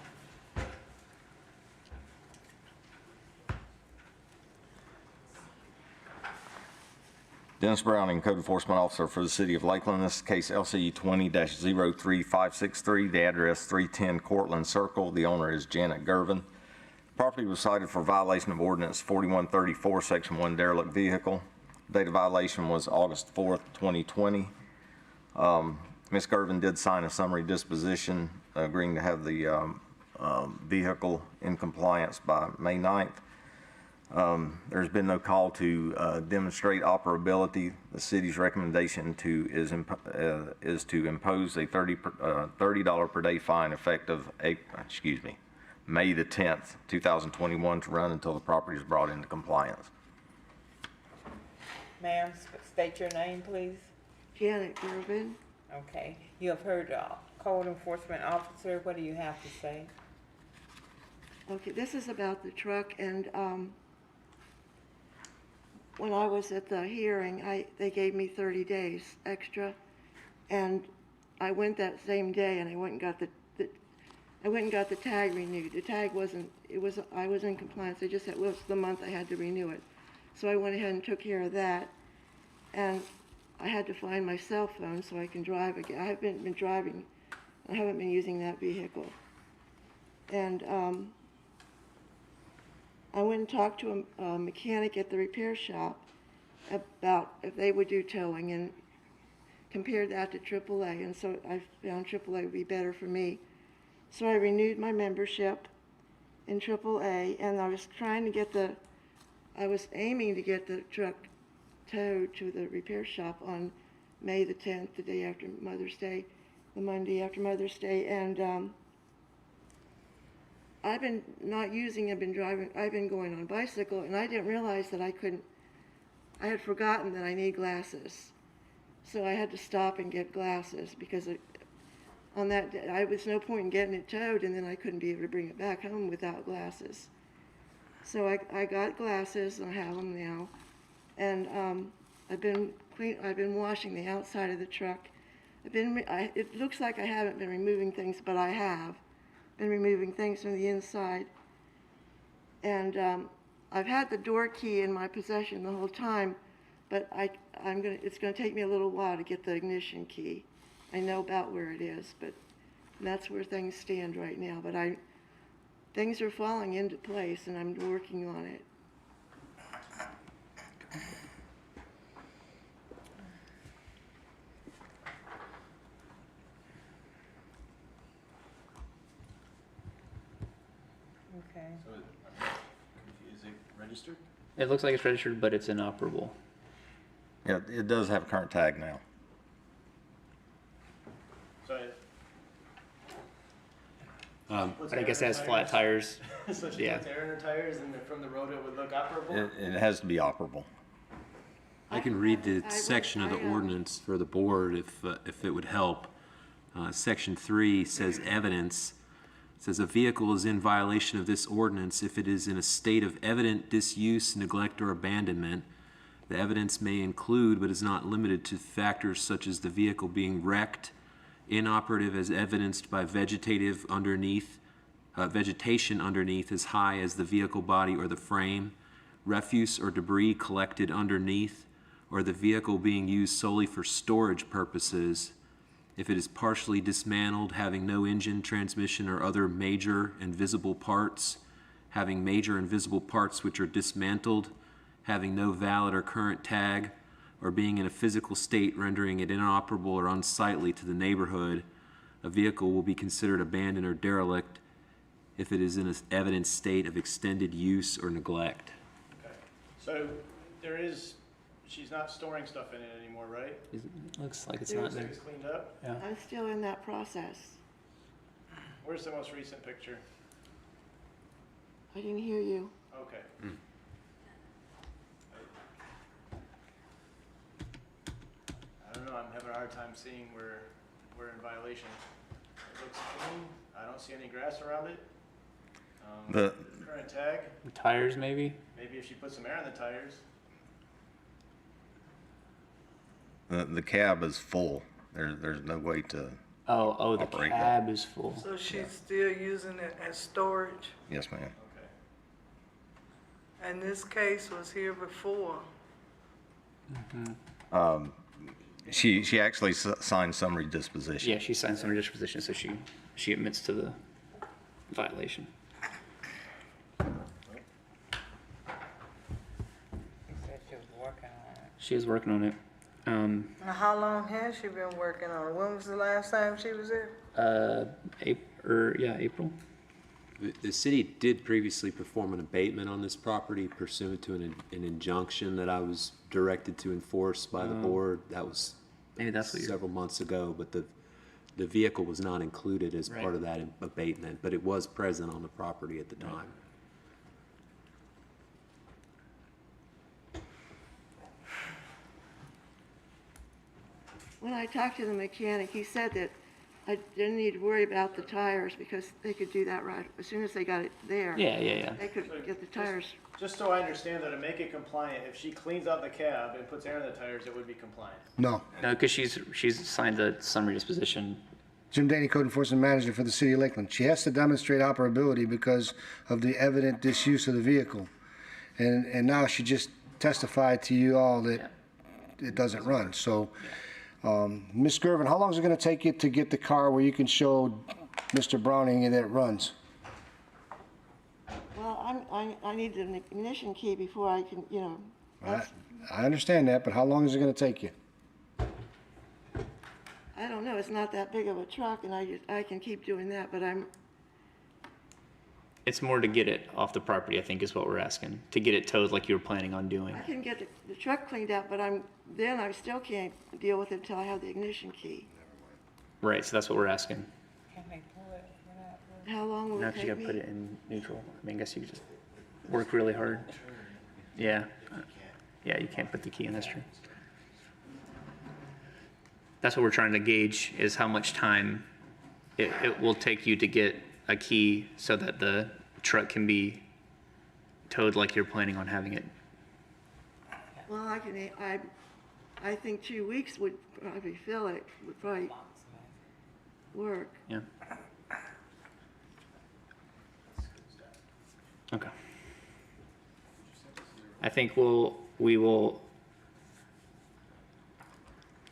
Dennis Browning, Code Enforcement Officer for the City of Lakeland. This is case LCE 20-03563. The address 310 Cortland Circle. The owner is Janet Gervin. The property was cited for violation of Ordinance 4134, Section 1, derelict vehicle. The date of violation was August 4th, 2020. Ms. Gervin did sign a summary disposition agreeing to have the vehicle in compliance by May 9th. There's been no call to demonstrate operability. The city's recommendation is to impose a $30 per day fine effective May the 10th, 2021 to run until the property is brought into compliance. Ma'am, state your name, please. Janet Gervin. Okay. You have heard the Code Enforcement Officer. What do you have to say? Okay, this is about the truck, and when I was at the hearing, they gave me 30 days extra, and I went that same day and I went and got the tag renewed. The tag I was in compliance. It just was the month I had to renew it. So I went ahead and took care of that, and I had to find my cell phone so I can drive again. I haven't been driving. I haven't been using that vehicle. And I went and talked to a mechanic at the repair shop about if they would do towing, and compared that to AAA, and so I found AAA would be better for me. So I renewed my membership in AAA, and I was aiming to get the truck towed to the repair shop on May the 10th, the day after Mother's Day, the Monday after Mother's Day, and I've been not using, I've been going on a bicycle, and I didn't realize that I had forgotten that I need glasses. So I had to stop and get glasses because on that day, I was no point in getting it towed, and then I couldn't be able to bring it back home without glasses. So I got glasses, and I have them now, and I've been washing the outside of the truck. It looks like I haven't been removing things, but I have. and removing things from the inside. And I've had the door key in my possession the whole time, but it's gonna take me a little while to get the ignition key. I know about where it is, but that's where things stand right now. But things are falling into place, and I'm working on it. Okay. So, is it registered? It looks like it's registered, but it's inoperable. Yeah, it does have a current tag now. So But I guess it has flat tires. So she Yeah. puts air in her tires, and from the road it would look operable? It has to be operable. I can read the section of the ordinance for the board if it would help. Section 3 says evidence. It says a vehicle is in violation of this ordinance if it is in a state of evident disuse, neglect, or abandonment. The evidence may include, but is not limited to, factors such as the vehicle being wrecked, inoperative as evidenced by vegetation underneath as high as the vehicle body or the frame, refuse or debris collected underneath, or the vehicle being used solely for storage purposes. If it is partially dismantled, having no engine, transmission, or other major and visible parts, having major and visible parts which are dismantled, having no valid or current tag, or being in a physical state rendering it inoperable or unsightly to the neighborhood, a vehicle will be considered abandoned or derelict if it is in an evident state of extended use or neglect. Okay. So she's not storing stuff in it anymore, right? Looks like it's not there. It's cleaned up? Yeah. I'm still in that process. Where's the most recent picture? I didn't hear you. Okay. I don't know, I'm having a hard time seeing where we're in violation. It looks clean, I don't see any grass around it. The- Current tag, Tires, maybe? maybe if she put some air in the tires. The cab is full. There's no way to. Oh, the operate cab is full. So she's still using it as storage, Yes, ma'am. Okay. and this case was here before. She actually signed summary disposition. Yeah, she signed summary disposition, so she admits to the violation. She is working on it. Now, how long has she been working on it? When was the last time she was here? April. The city did previously perform an abatement on this property pursuant to an injunction that I was directed to enforce by the board. That was Maybe that's what several months ago, but the vehicle was not included as part of that abatement, but it was present on the property at the time. When I talked to the mechanic, he said that I didn't need to worry about the tires because they could do that right as soon as they got it there. Yeah. They could get the tires. Just so I understand though, to make it compliant, if she cleans out the cab and puts air in the tires, it would be compliant. No. No, because she's signed the summary disposition. Jim Daney, Code Enforcement Manager for the City of Lakeland. She has to demonstrate operability because of the evident disuse of the vehicle. And now she just testified to you all that it doesn't run. So, Ms. Gervin, how long is it going to take you to get the car where you can show Mr. Browning that it runs? Well, I need an ignition key before I can, I understand that, but how long is it going to take you? I don't know. It's not that big of a truck, and I can keep doing that, but It's more to get it off the property, I think, is what we're asking. To get it towed like you were planning on doing. I can get the truck cleaned out, but I still can't deal with it until I have the ignition key. Right, so that's what we're asking. How long will Now it you gotta take put me? it in neutral. I mean, I guess you could just work really hard. Yeah. Yeah, you can't put the key in, that's true. That's what we're trying to gauge, is how much time it will take you to get a key so that the truck can be towed like you're planning on having it. Well, I think 2 weeks would probably work. Yeah. Okay. I think we will.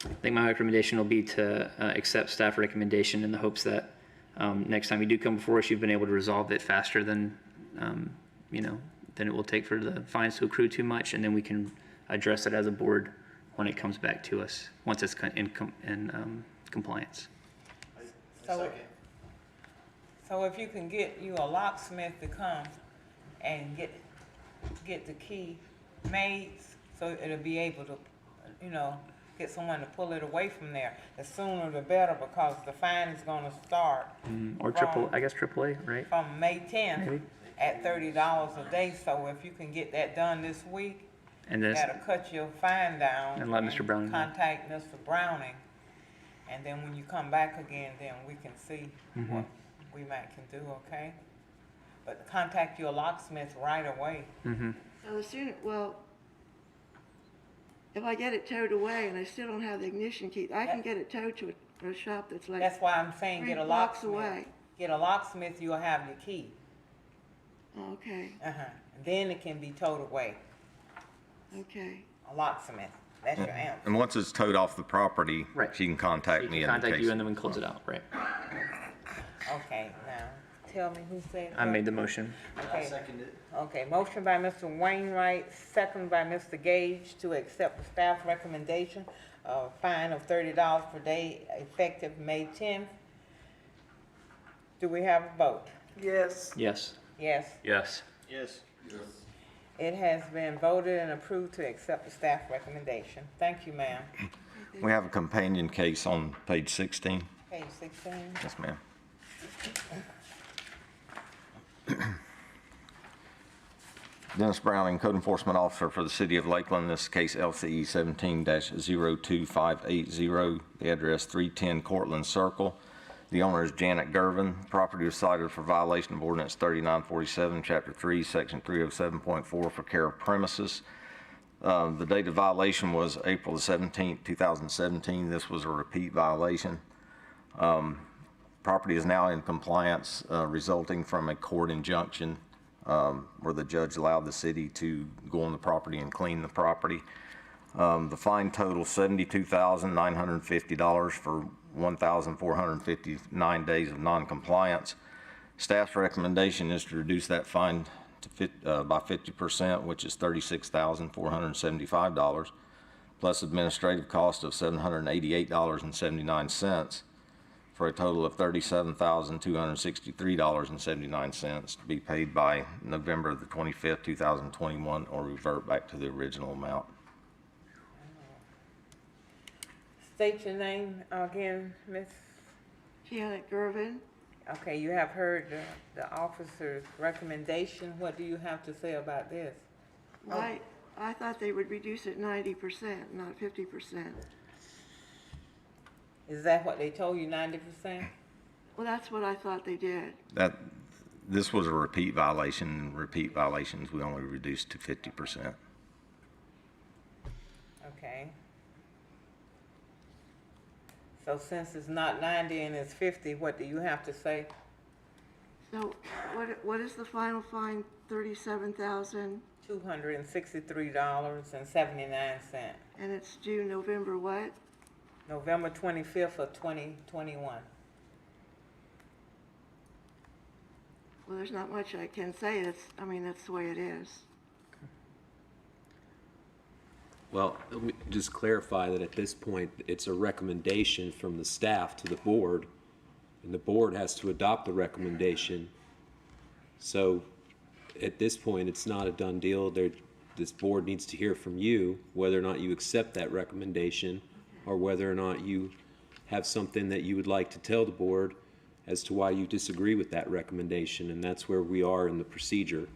I think my recommendation will be to accept staff recommendation in the hopes that next time you do come before us, you've been able to resolve it faster than, than it will take for the fines to accrue too much, and then we can address it as a board when it comes back to us, once it's in compliance. So if you can get you a locksmith to come and get the key made, so it'll be able to, get someone to pull it away from there. The sooner the better, because the fine is gonna start. Or AAA, right? From May 10th Maybe. at $30 a day. So if you can get that done this week, And then that'll cut your fine down. And let Mr. Browning know. Contact Mr. Browning. And then when you come back again, then we can see what we might can do, okay? But contact your locksmith right away. So the sooner, well, if I get it towed away and I still don't have the ignition key, I can get it towed to a shop that's like That's why I'm saying 3 get a blocks locksmith. away. Get a locksmith, you'll have your key. Okay, And then it can be towed away. okay. A locksmith. That's your answer. And once it's towed off the property, she can contact me in the contact case. you and then we can close it out, right? Okay, now, tell me who said I what? made the motion. Okay. Okay, motion by Mr. Wainwright, second by Mr. Gage to accept the staff recommendation of fine of $30 per day effective May 10th. Do we have a vote? Yes. Yes. Yes. Yes. Yes. Yes. It has been voted and approved to accept the staff recommendation. Thank you, ma'am. We have a companion case on page 16. Page 16. Yes, ma'am. Dennis Browning, Code Enforcement Officer for the City of Lakeland. This is case LCE 17-02580. The address 310 Cortlandt Circle. The owner is Janet Gervin. Property was cited for violation of Ordinance 3947, Chapter 3, Section 307.4 for care of premises. The date of violation was April the 17th, 2017. This was a repeat violation. Property is now in compliance, resulting from a court injunction where the judge allowed the city to go on the property and clean the property. The fine totals $72,950 for 1,459 days of non-compliance. Staff's recommendation is to reduce that fine to by 50%, which is $36,475, plus administrative cost of $788.79, for a total of $37,263.79 to be paid by November the 25th, 2021, or revert back to the original amount. State your name again, Miss. Janet Gervin. Okay, you have heard the officer's recommendation. What do you have to say about this? I thought they would reduce it 90%, not 50%. Is that what they told you, 90%? Well, that's what I thought they did. This was a repeat violation. Repeat violations we only reduced to 50%. Okay. So since it's not 90 and it's 50, what do you have to say? So what is the final fine? $37,000? $263.79. And it's due November what? November 25th of 2021. Well, there's not much I can say. That's the way it is. Well, let me just clarify that at this point, it's a recommendation from the staff to the board, and the board has to adopt the recommendation. So at this point, it's not a done deal. This board needs to hear from you whether or not you accept that recommendation, or whether or not you have something that you would like to tell the board as to why you disagree with that recommendation, and that's where we are in the procedure.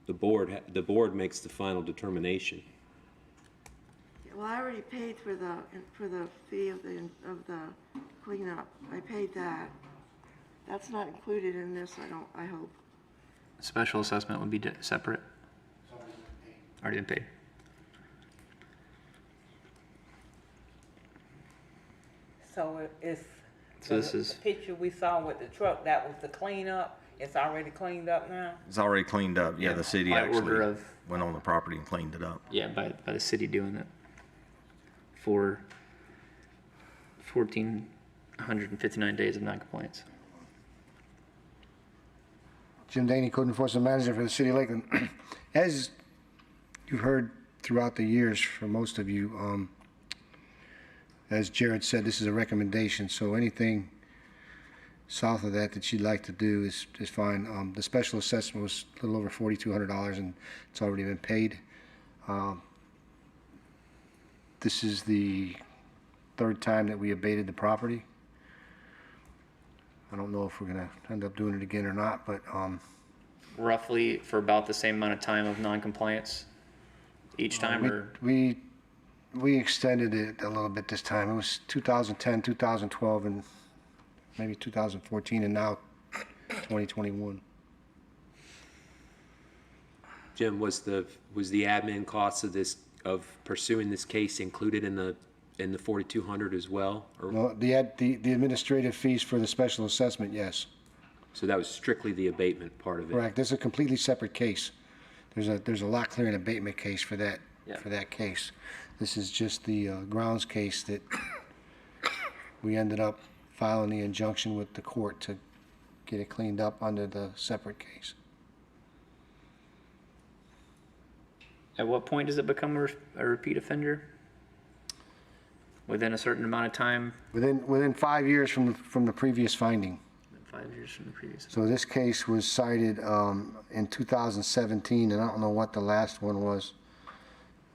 The board makes the final determination. Well, I already paid for the fee of the cleanup. I paid that. That's not included in this. I hope. Special assessment would be separate. Already been paid. So it's So this is the picture we saw with the truck, that was the cleanup, It's already cleaned up now? It's already cleaned up. Yeah, Yeah, the city by order actually of- went on the property and cleaned it up. Yeah, by the city doing it for 1,459 days of noncompliance. Jim Daney, Code Enforcement Manager for the City of Lakeland. As you've heard throughout the years from most of you, as Jared said, this is a recommendation, so anything south of that you'd like to do is fine. The special assessment was a little over $4,200 and it's already been paid. This is the third time that we abated the property. I don't know if we're gonna end up doing it again or not, but Roughly for about the same amount of time of noncompliance each time, or we extended it a little bit this time. It was 2010, 2012, and maybe 2014, and now 2021. Jim, was the admin costs of pursuing this case included in the 4,200 as well? Or, No, the administrative fees for the special assessment, yes. so that was strictly the abatement part of it? Correct. This is a completely separate case. There's a lot clearing abatement case for that case. This is just the grounds case that we ended up filing the injunction with the court to get it cleaned up under the separate case. at what point does it become a repeat offender? Within a certain amount of time? Within 5 years from the previous finding. 5 years from the previous. So this case was cited in 2017, and I don't know what the last one was.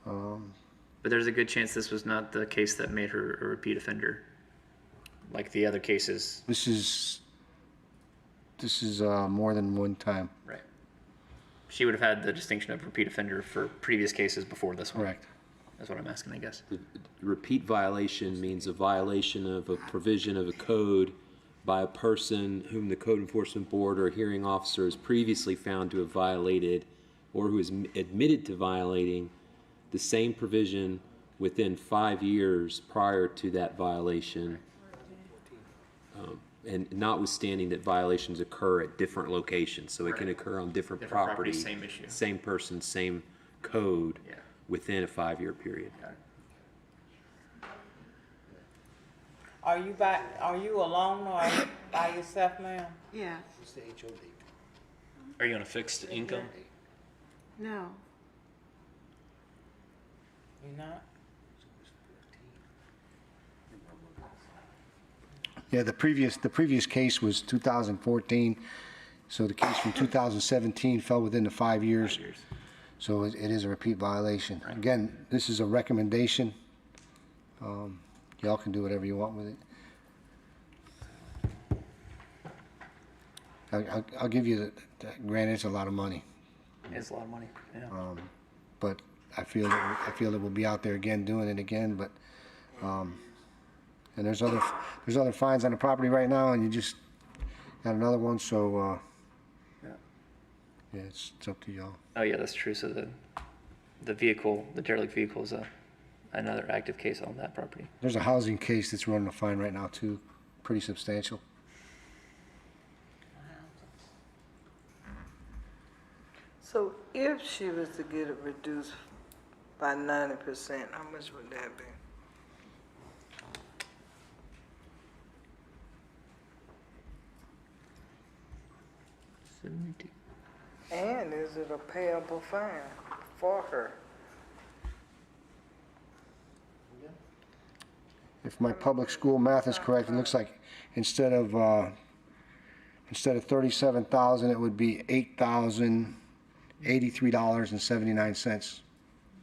But there's a good chance this was not the case that made her a repeat offender, like the other cases. This is more than one time. Right. She would have had the distinction of repeat offender for previous cases before this one. Correct. That's what I'm asking, I guess. The repeat violation means a violation of a provision of a code by a person whom the Code Enforcement Board or hearing officer has previously found to have violated or who is admitted to violating the same provision within 5 years prior to that violation, and notwithstanding that violations occur at different locations. So it can occur on different property, same issue. same person, same code, Yeah. within a 5-year period. Are you alone or by yourself, ma'am? Yes. What's the HOD? Are you on a fixed income? No. You not? Yeah, the previous case was 2014, so the case from 2017 fell within the 5 years. So it is a repeat violation. Again, this is a recommendation. Y'all can do whatever you want with it. I'll give you granted, it's a lot of money, It's a lot of money, yeah. but I feel it will be out there again, doing it again, but, and there's other fines on the property right now, and you just got another one, so, yeah, it's up to y'all. Oh, yeah, that's true. So the vehicle, the derelict vehicle is another active case on that property. There's a housing case that's running a fine right now too, pretty substantial. So if she was to get it reduced by 90%, how much would that be? And is it a payable fine for her? If my public school math is correct, it looks like instead of 37,000, it would be $8,083.79.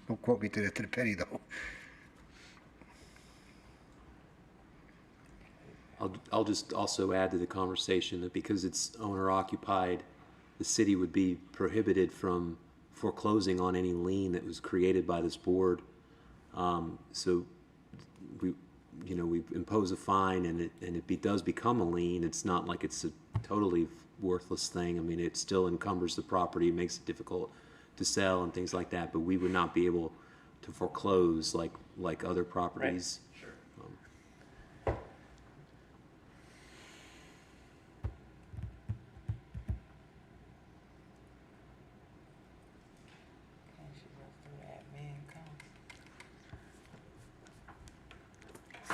Don't quote me to the penny though. I'll just also add to the conversation that because it's owner occupied, the city would be prohibited from foreclosing on any lien that was created by this board. So we impose a fine and it does become a lien. It's not like it's a totally worthless thing. I mean, it still encumbers the property, makes it difficult to sell and things like that, but we would not be able to foreclose like other properties. Right. Sure.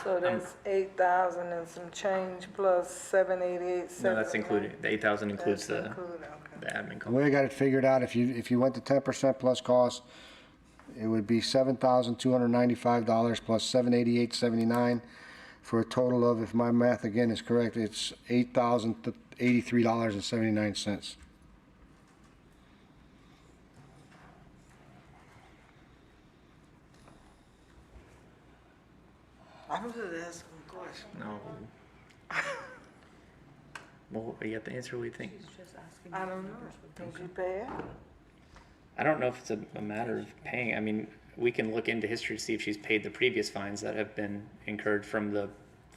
So that's 8,000 and some change plus 788. No, that's included. The 8,000 includes That's the included, the admin The cost. way I got it figured out, if you went to 10% plus cost, it would be $7,295 plus $788.79 for a total of, if my math again is correct, it's $8,083.79. I'm just asking a question. No. Well, you have to answer what you think. I don't know. Did you pay it? I don't know if it's a matter of paying. I mean, we can look into history to see if she's paid the previous fines that have been incurred from the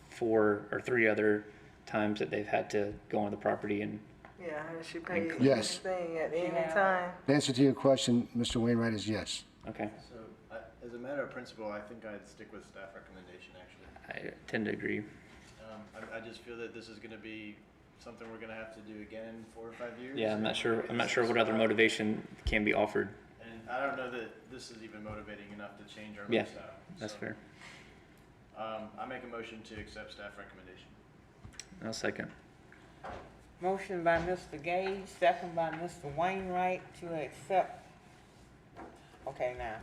4 or 3 other times that they've had to go on the property and. Yeah, has she paid Yes. anything at any time? The answer to your question, Mr. Wainwright, is yes. Okay. So, as a matter of principle, I think I'd stick with staff recommendation, actually. I tend to agree. I just feel that this is gonna be something we're gonna have to do again in 4 or 5 years. Yeah, I'm not sure what other motivation can be offered. And I don't know that this is even motivating enough to change our Yeah, lifestyle. that's So, fair. I make a motion to accept staff recommendation. I'll second. Motion by Mr. Gage, second by Mr. Wainwright to accept. Okay, now,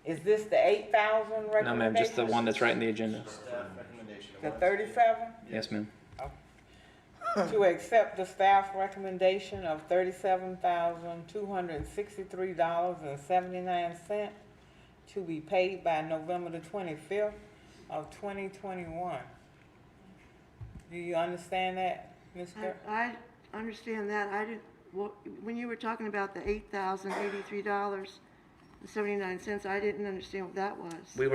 is this the 8,000 recommendation? No, ma'am, just the one that's right in the agenda. Staff recommendation. The 37? Yes, ma'am. To accept the staff recommendation of $37,263.79 to be paid by November the 25th of 2021. Do you understand that, Ms. Ger- I understand that. I didn't, when you were talking about the $8,083.79, I didn't understand what that was. We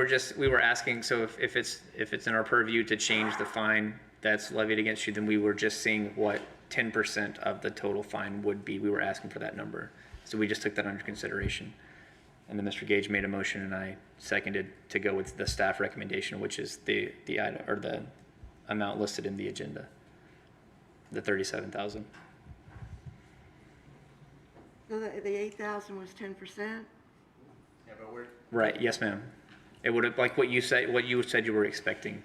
were asking, so if it's in our purview to change the fine that's levied against you, then we were just seeing what 10% of the total fine would be. We were asking for that number. So we just took that under consideration. And then Mr. Gage made a motion and I seconded to go with the staff recommendation, which is the item or the amount listed in the agenda. The 37,000. So the 8,000 was 10%? Yeah, but we're. Right, yes, ma'am. It would have, like what you said you were expecting,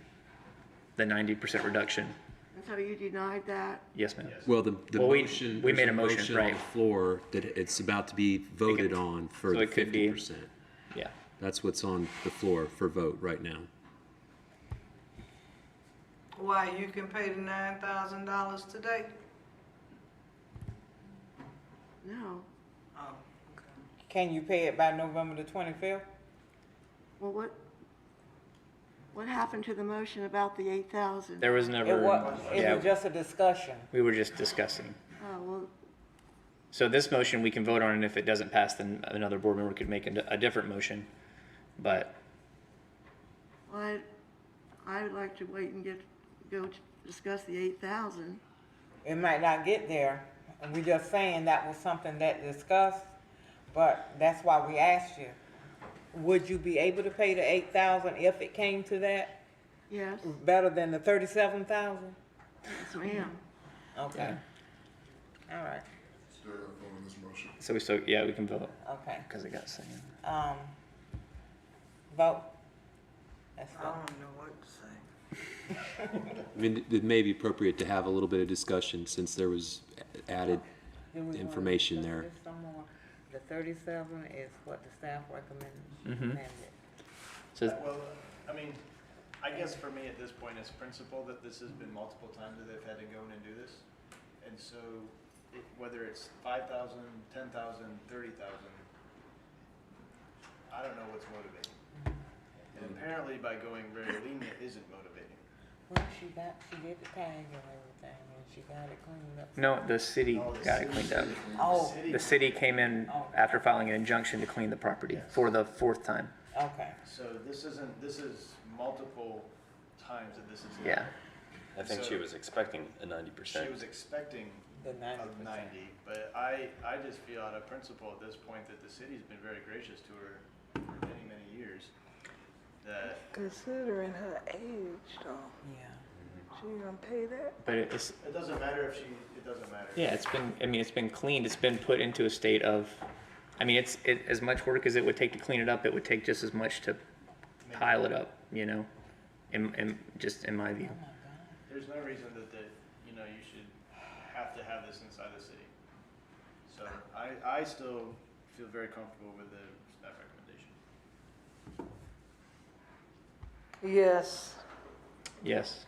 the 90% reduction. And so you denied that? Yes, ma'am. Well, the Well, motion. we there's made a motion, on right. the floor that it's about to be voted on for so the it could be- 50%. Yeah. That's what's on the floor for vote right now. Why, you can pay the $9,000 today? No. Oh, Can you pay it by November the 25th? Well, what happened to the motion about the 8,000? There was never. It was just a discussion. We were just discussing. Oh, well, So this motion, we can vote on, and if it doesn't pass, then another board member could make a different motion. But I would like to wait and go to discuss the 8,000. It might not get there. And we're just saying that was something that discussed, but that's why we asked you. Would you be able to pay the 8,000 if it came to that? Yes, Better than the 37,000? yes, ma'am. Okay. All right. Still got to vote on this motion. so we can vote Okay. because it got seconded. Vote. Let's I vote. don't know what to say. I mean, it may be appropriate to have a little bit of discussion since there was added Do we wanna information discuss there. this some more? The 37 is what the staff recommended. So Well, I mean, I guess for me at this point, it's principle that this has been multiple times that they've had to go in and do this. And so, whether it's 5,000, 10,000, 30,000, I don't know what's motivating. And apparently by going very lenient isn't motivating. Well, she did the tag and everything, and she got it cleaned up. no, the city got it cleaned up. Oh, The city came in after filing an injunction to clean the property for the 4th time. okay. So this is multiple times that this is. Yeah. I think So- she was expecting a She 90%. was expecting The 90%. of 90, but I just feel out of principle at this point that the city's been very gracious to her for many, many years. That Considering her age, though, Yeah. she gonna pay that? But it's, it doesn't matter if it doesn't matter. yeah, it's been cleaned. It's been put into a state of, it's as much work as it would take to clean it up, it would take just as much to pile it up, just in my view. There's no reason that, you should have to have this inside the city. So I still feel very comfortable with the staff recommendation. Yes. Yes.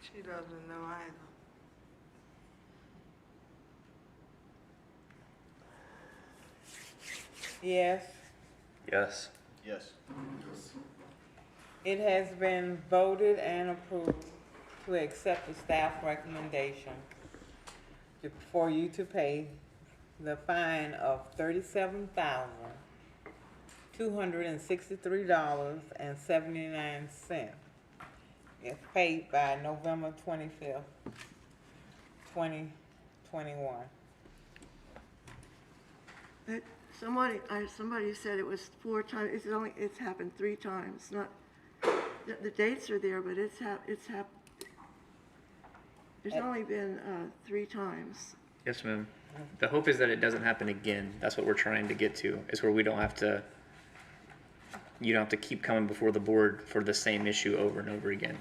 She doesn't know either. Yes, Yes. Yes. it has been voted and approved to accept the staff recommendation for you to pay the fine of $37,263.79. It's paid by November 25th, 2021. Somebody said it was 4 times, it's happened 3 times, not, the dates are there, but there's only been 3 times. Yes, ma'am. The hope is that it doesn't happen again. That's what we're trying to get to, is where we don't have to, you don't have to keep coming before the board for the same issue over and over again.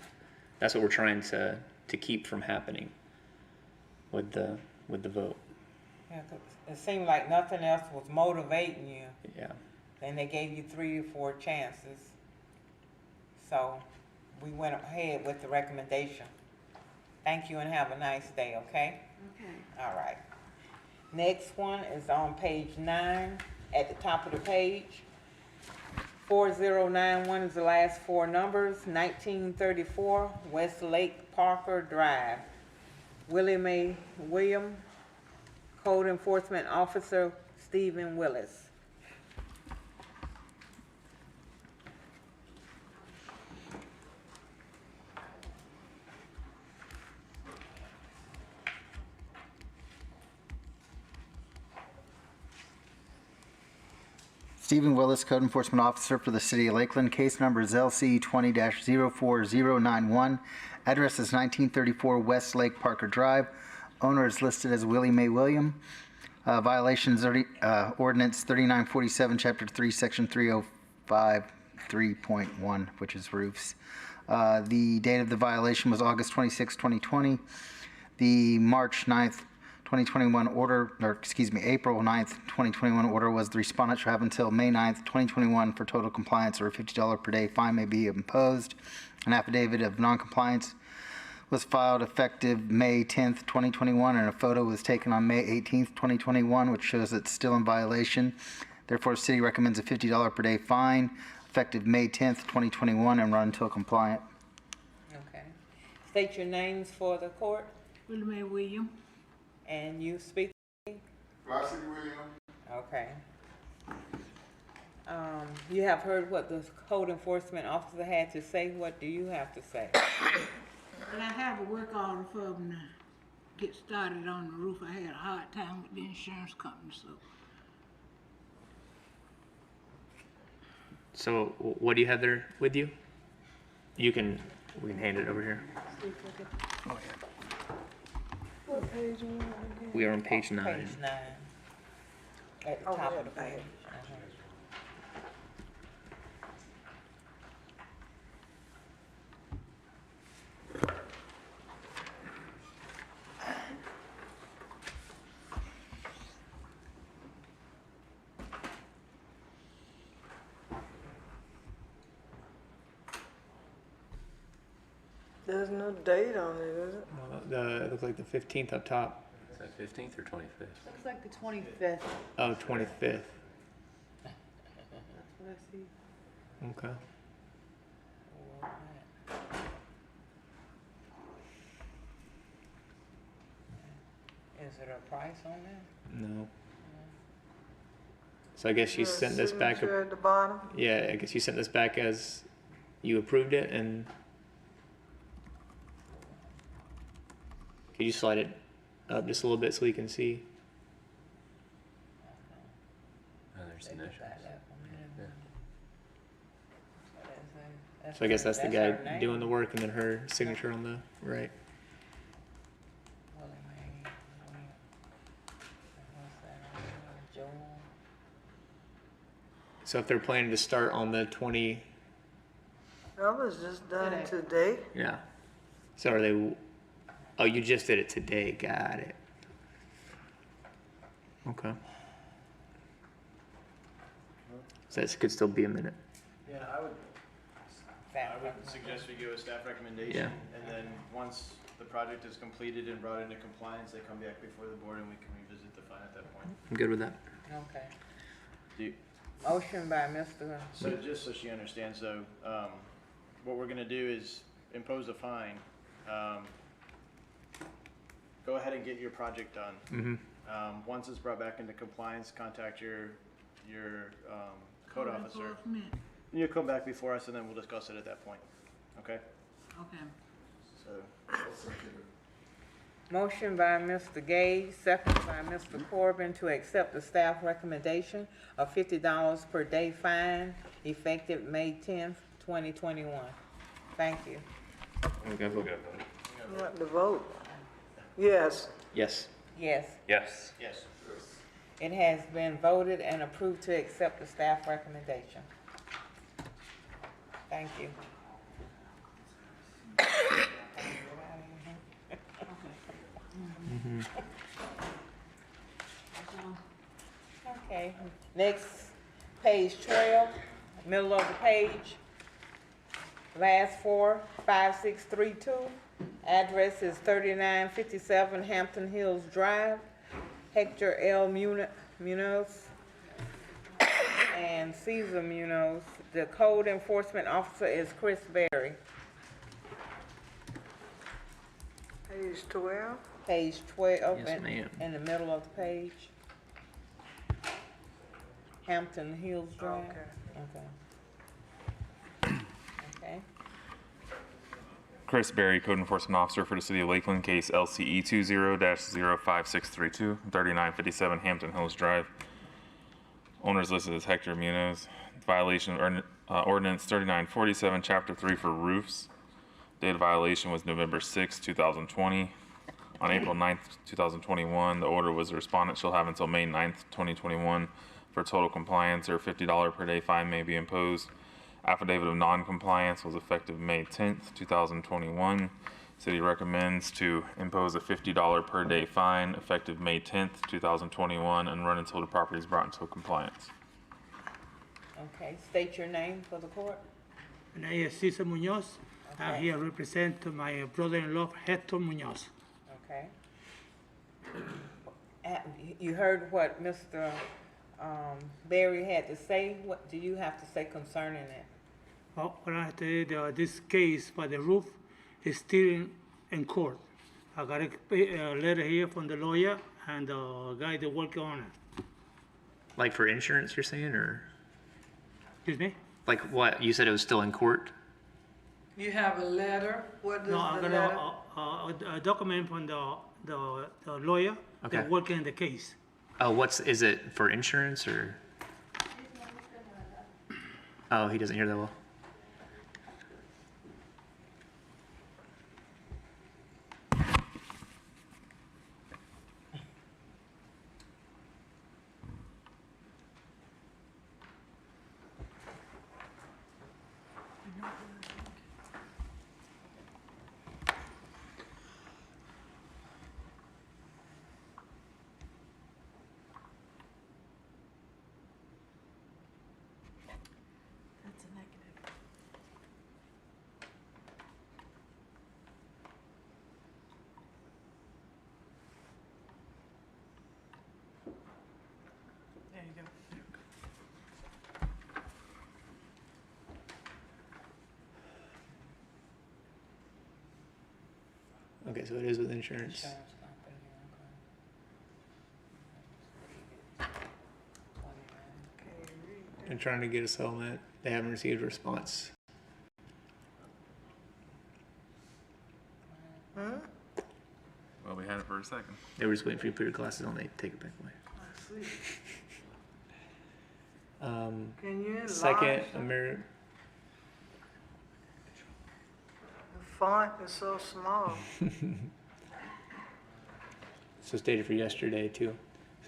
That's what we're trying to keep from happening with the vote. Yeah, 'cause it seemed like nothing else was motivating you. Yeah. Then they gave you 3 or 4 chances. So we went ahead with the recommendation. Thank you and have a nice day, okay? Okay. All right. Next one is on page 9, at the top of the page. 4091 is the last 4 numbers, 1934 Westlake Parker Drive. Willie Mae William, Code Enforcement Officer Stephen Willis. Stephen Willis, Code Enforcement Officer for the City of Lakeland. Case number is LC 20-04091. Address is 1934 West Lake Parker Drive. Owner is listed as Willie Mae William. Violations ordinance 3947, Chapter 3, Section 305, 3.1, which is roofs. The date of the violation was August 26, 2020. The March 9th, 2021 order, or excuse me, April 9th, 2021 order was the respondent shall have until May 9th, 2021 for total compliance, or a $50 per day fine may be imposed. An affidavit of noncompliance was filed effective May 10th, 2021, and a photo was taken on May 18th, 2021, which shows it's still in violation. Therefore, the city recommends a $50 per day fine effective May 10th, 2021, and run until compliant. Okay. State your names for the court. Willie Mae William. And you speak? Varsity William. Okay. You have heard what the code enforcement officer had to say. What do you have to say? Well, I have a work order for them to get started on the roof. I had a hard time with the insurance company, So what do you have there with you? We can hand it over here. What page are we on again? We are on page 9. Page 9. At the top of the page. There's no date on it, is it? It looks like the 15th up top. Is that 15th or 25th? Looks like the 25th. Oh, 25th. That's what I see. Okay. Is there a price on that? No. So I guess you Is there a sent this back. signature at the bottom? Yeah, I guess you sent this back as you approved it, and could you slide it up just a little bit so we can see? Oh, there's the initials. So I guess that's the guy doing the work, and then her signature on the right. So if they're planning to start on the 20, That was just done today. yeah. So are they, oh, you just did it today, got it. Okay. So this could still be a minute. Yeah, I would suggest we go with staff recommendation. Yeah. And then once the project is completed and brought into compliance, they come back before the board and we can revisit the fine at that point. I'm good with that. Okay. Do, Motion by Mr. so just so she understands though, what we're gonna do is impose a fine. Go ahead and get your project done. Mm-hmm. Once it's brought back into compliance, contact your code officer. Enforcement. You'll come back before us and then we'll discuss it at that point. Okay? Okay. So, Motion by Mr. Gage, second by Mr. Corbin to accept the staff recommendation of $50 per day fine effective May 10th, 2021. Thank you. Okay, vote. You want to vote? Yes. Yes. Yes, Yes. yes. it has been voted and approved to accept the staff recommendation. Thank you. Okay, next, page 12, middle of the page. Last four, 5632. Address is 3957 Hampton Hills Drive. Hector L. Munoz and Caesar Munoz. The code enforcement officer is Chris Berry. Page 12. Page 12 Yes, ma'am. in the middle of the page. Hampton Hills Drive. Okay. Okay. Chris Berry, Code Enforcement Officer for the City of Lakeland, case LCE 20-05632, 3957 Hampton Hills Drive. Owners listed as Hector Munoz. Violation of Ordinance 3947, Chapter 3 for roofs. Date of violation was November 6, 2020. On April 9th, 2021, the order was the respondent shall have until May 9th, 2021 for total compliance or $50 per day fine may be imposed. Affidavit of non-compliance was effective May 10th, 2021. City recommends to impose a $50 per day fine effective May 10th, 2021 and run until the property is brought into compliance. Okay, state your name for the court. My name is Cesar Munoz. Okay. I'm here represent my brother-in-law Hector Munoz. Okay. You heard what Mr. Berry had to say. What do you have to say concerning it? Well, when I tell you this case by the roof is still in court. I got a letter here from the lawyer and the guy that work on it. Like for insurance, you're saying, or Excuse me? like what? You said it was still in court? You have a letter? What No, does I the got letter? a document from the lawyer Okay. that work in the case. Is it for insurance or? Oh, he doesn't hear that well. That's a negative. There you go. Okay, so it is with insurance. And trying to get a settlement. They haven't received a response. Hmm? Well, we had it for a second. They were just waiting for you to put your glasses on. They take it back away. I see. Can you enlarge Second, it? The font is so small. So stated for yesterday too.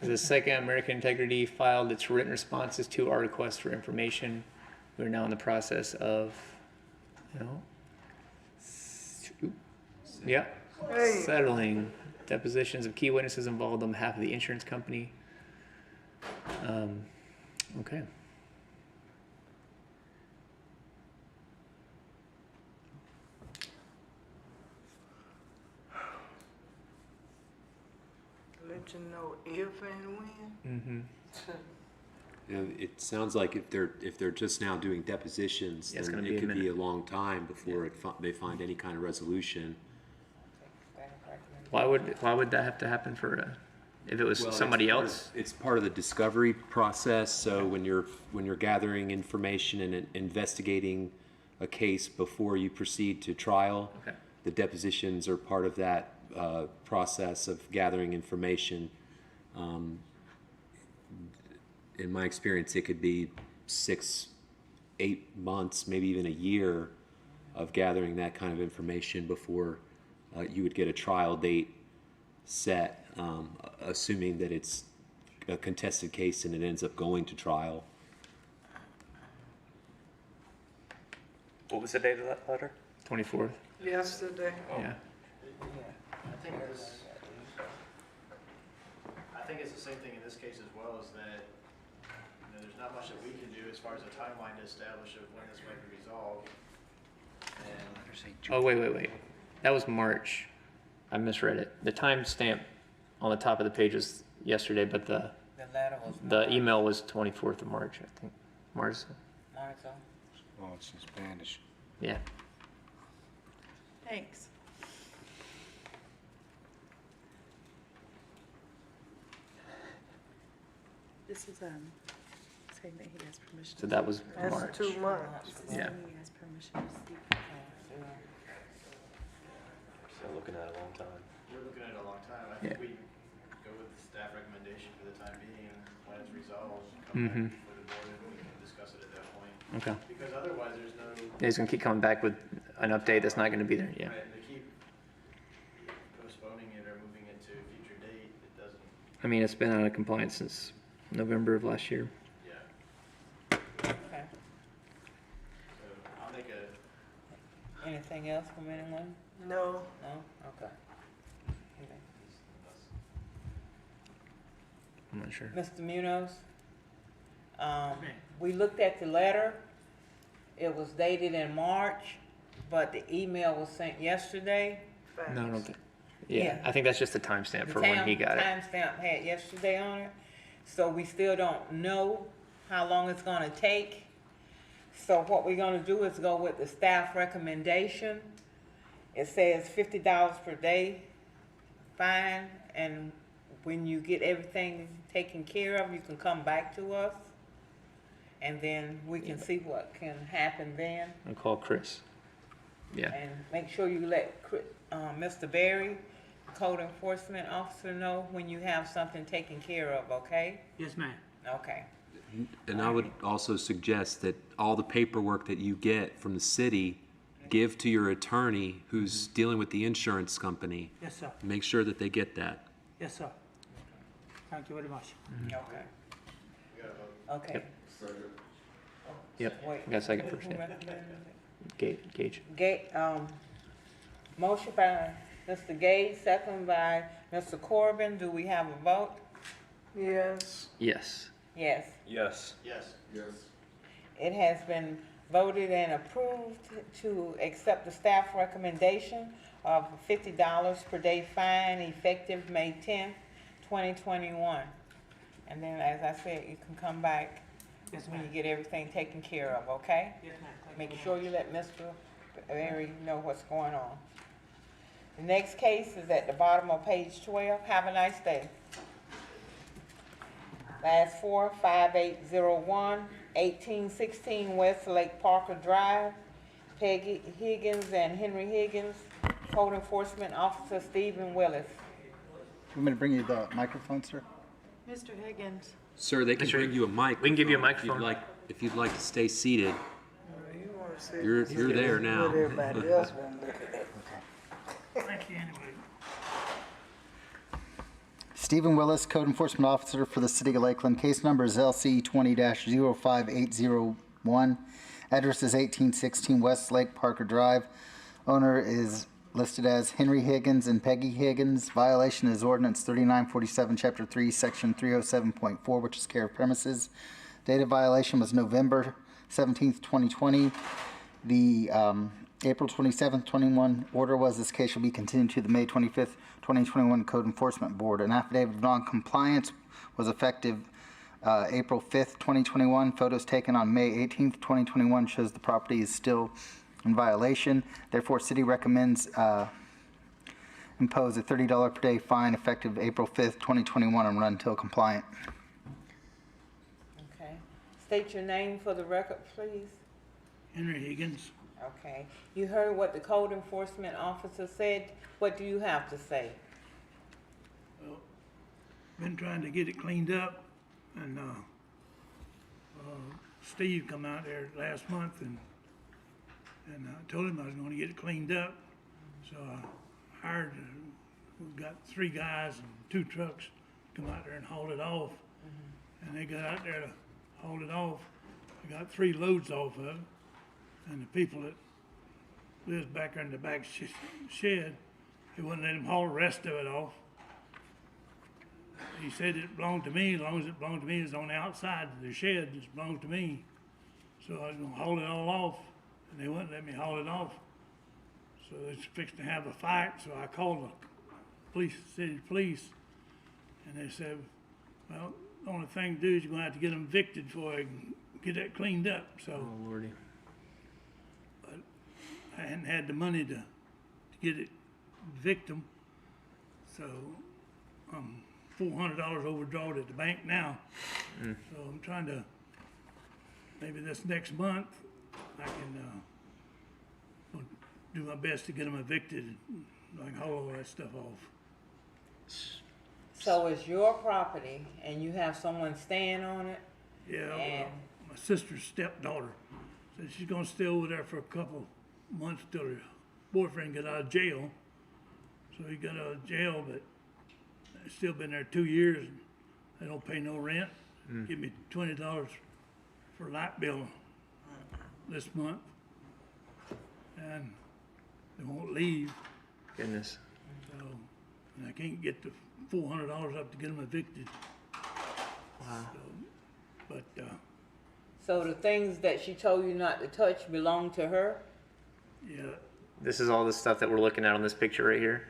The second, American Integrity filed its written responses to our request for information. We're now in the process of, settling depositions of key witnesses involved on behalf of the insurance company. Okay. Let you know if and when. It sounds like if they're just now doing depositions, Yeah, it's then gonna be it a could be minute. a long time before they find any kind of resolution. Why would that have to happen if it was Well, somebody else? It's part of the discovery process. So when you're gathering information and investigating a case before you proceed to trial, the depositions are part of that process of gathering information. In my experience, it could be 6, 8 months, maybe even a year of gathering that kind of information before you would get a trial date set, assuming that it's a contested case and it ends up going to trial. What was the date of that letter? 24th. Yesterday. Yeah. I think it's the same thing in this case as well, is that there's not much that we can do as far as a timeline to establish of when this might be resolved. And Oh, wait. That was March. I misread it. The timestamp on the top of the page was yesterday, but the letter was email was 24th of March, I think. March. Oh, it's in Spanish. Yeah. Thanks. This is, saying that he has permission. So that was That's March. 2 months. Yeah. He has permission to speak. So looking at a long time. we're looking at a long time. I think we go with the staff recommendation for the time being, and when it's resolved, come back before the board and we can discuss it at that point. Okay. Because otherwise, there's no. He's gonna keep coming back with an update that's not gonna be there. Yeah. Right, they keep postponing it or moving it to a future date. It doesn't. I mean, it's been out of compliance since November of last year. Yeah. Okay. So I'll make a. Anything else from anyone? No. No? Okay. I'm not sure. Mr. Munoz, we looked at the letter. It was dated in March, but the email was sent yesterday. No, I don't think. Yeah, Yeah. I think that's just the timestamp for when he got it. Timestamp had yesterday on it, so we still don't know how long it's gonna take. So what we're gonna do is go with the staff recommendation. It says $50 per day fine, and when you get everything taken care of, you can come back to us. And then we can see what can happen then. I'll call Chris. Yeah. And make sure you let Mr. Berry, Code Enforcement Officer, know when you have something taken care of, okay? Yes, ma'am. Okay. And I would also suggest that all the paperwork that you get from the city, give to your attorney who's dealing with the insurance company. Yes, sir. Make sure that they get that. Yes, sir. Thank you very much. Okay. Okay. Yep. Wait. Got a second first. Who Yeah. recommended Gage. Motion by Mr. Gage, second by Mr. Corbin. Do we have a vote? Yes. Yes. Yes. Yes. Yes. Yes. It has been voted and approved to accept the staff recommendation of $50 per day fine effective May 10th, 2021. And then, as I said, you can come back when you get everything taken care of, okay? Yes, ma'am. Make sure you let Mr. Berry know what's going on. The next case is at the bottom of page 12. Have a nice day. Last four, 5801, 1816 West Lake Parker Drive. Peggy Higgins and Henry Higgins, Code Enforcement Officer Stephen Willis. You want me to bring you the microphone, sir? Mr. Higgins. Sir, they can bring you a mic. We can give you a microphone. If you'd like to stay seated, You wanna see you're there now. what everybody else wanna look at. Thank you anyway. Stephen Willis, Code Enforcement Officer for the City of Lakeland. Case number is LC 20-05801. Address is 1816 West Lake Parker Drive. Owner is listed as Henry Higgins and Peggy Higgins. Violation is ordinance 3947, Chapter 3, Section 307.4, which is care of premises. Date of violation was November 17th, 2020. The April 27th, 21 order was this case shall be continued to the May 25th, 2021 Code Enforcement Board. An affidavit of non-compliance was effective April 5th, 2021. Photos taken on May 18th, 2021 shows the property is still in violation. Therefore, city recommends impose a $30 per day fine effective April 5th, 2021 and run until compliant. Okay. State your name for the record, please. Henry Higgins. Okay. You heard what the code enforcement officer said. What do you have to say? Well, been trying to get it cleaned up, and Steve come out there last month and I told him I was going to get it cleaned up. So I hired, we've got 3 guys and 2 trucks come out there and haul it off. And they got out there to haul it off. I got 3 loads off of it. And the people that lives back there in the back shed, they wouldn't let him haul the rest of it off. He said it belonged to me. As long as it belonged to me, it was on the outside of the shed. It belonged to me. So I was going to haul it all off. And they wouldn't let me haul it off. So they was fixing to have a fight, so I called the city police, and they said, well, the only thing to do is you're gonna have to get them evicted before I can get that cleaned up, so. Oh, Lordy. But I hadn't had the money to get it evicted, so I'm $400 overdrawn at the bank now. So I'm trying to, maybe this next month, I can do my best to get them evicted, and I can haul all that stuff off. So it's your property and you have someone staying on it? Yeah, And my sister's stepdaughter said she's gonna stay over there for a couple months till her boyfriend got out of jail. So he got out of jail, but he's still been there 2 years, and they don't pay no rent. Give me $20 for light bill this month, and they won't leave. Goodness. So, and I can't get the $400 up to get them evicted. Wow. So, but so the things that she told you not to touch belong to her? yeah, This is all the stuff that we're looking at on this picture right here.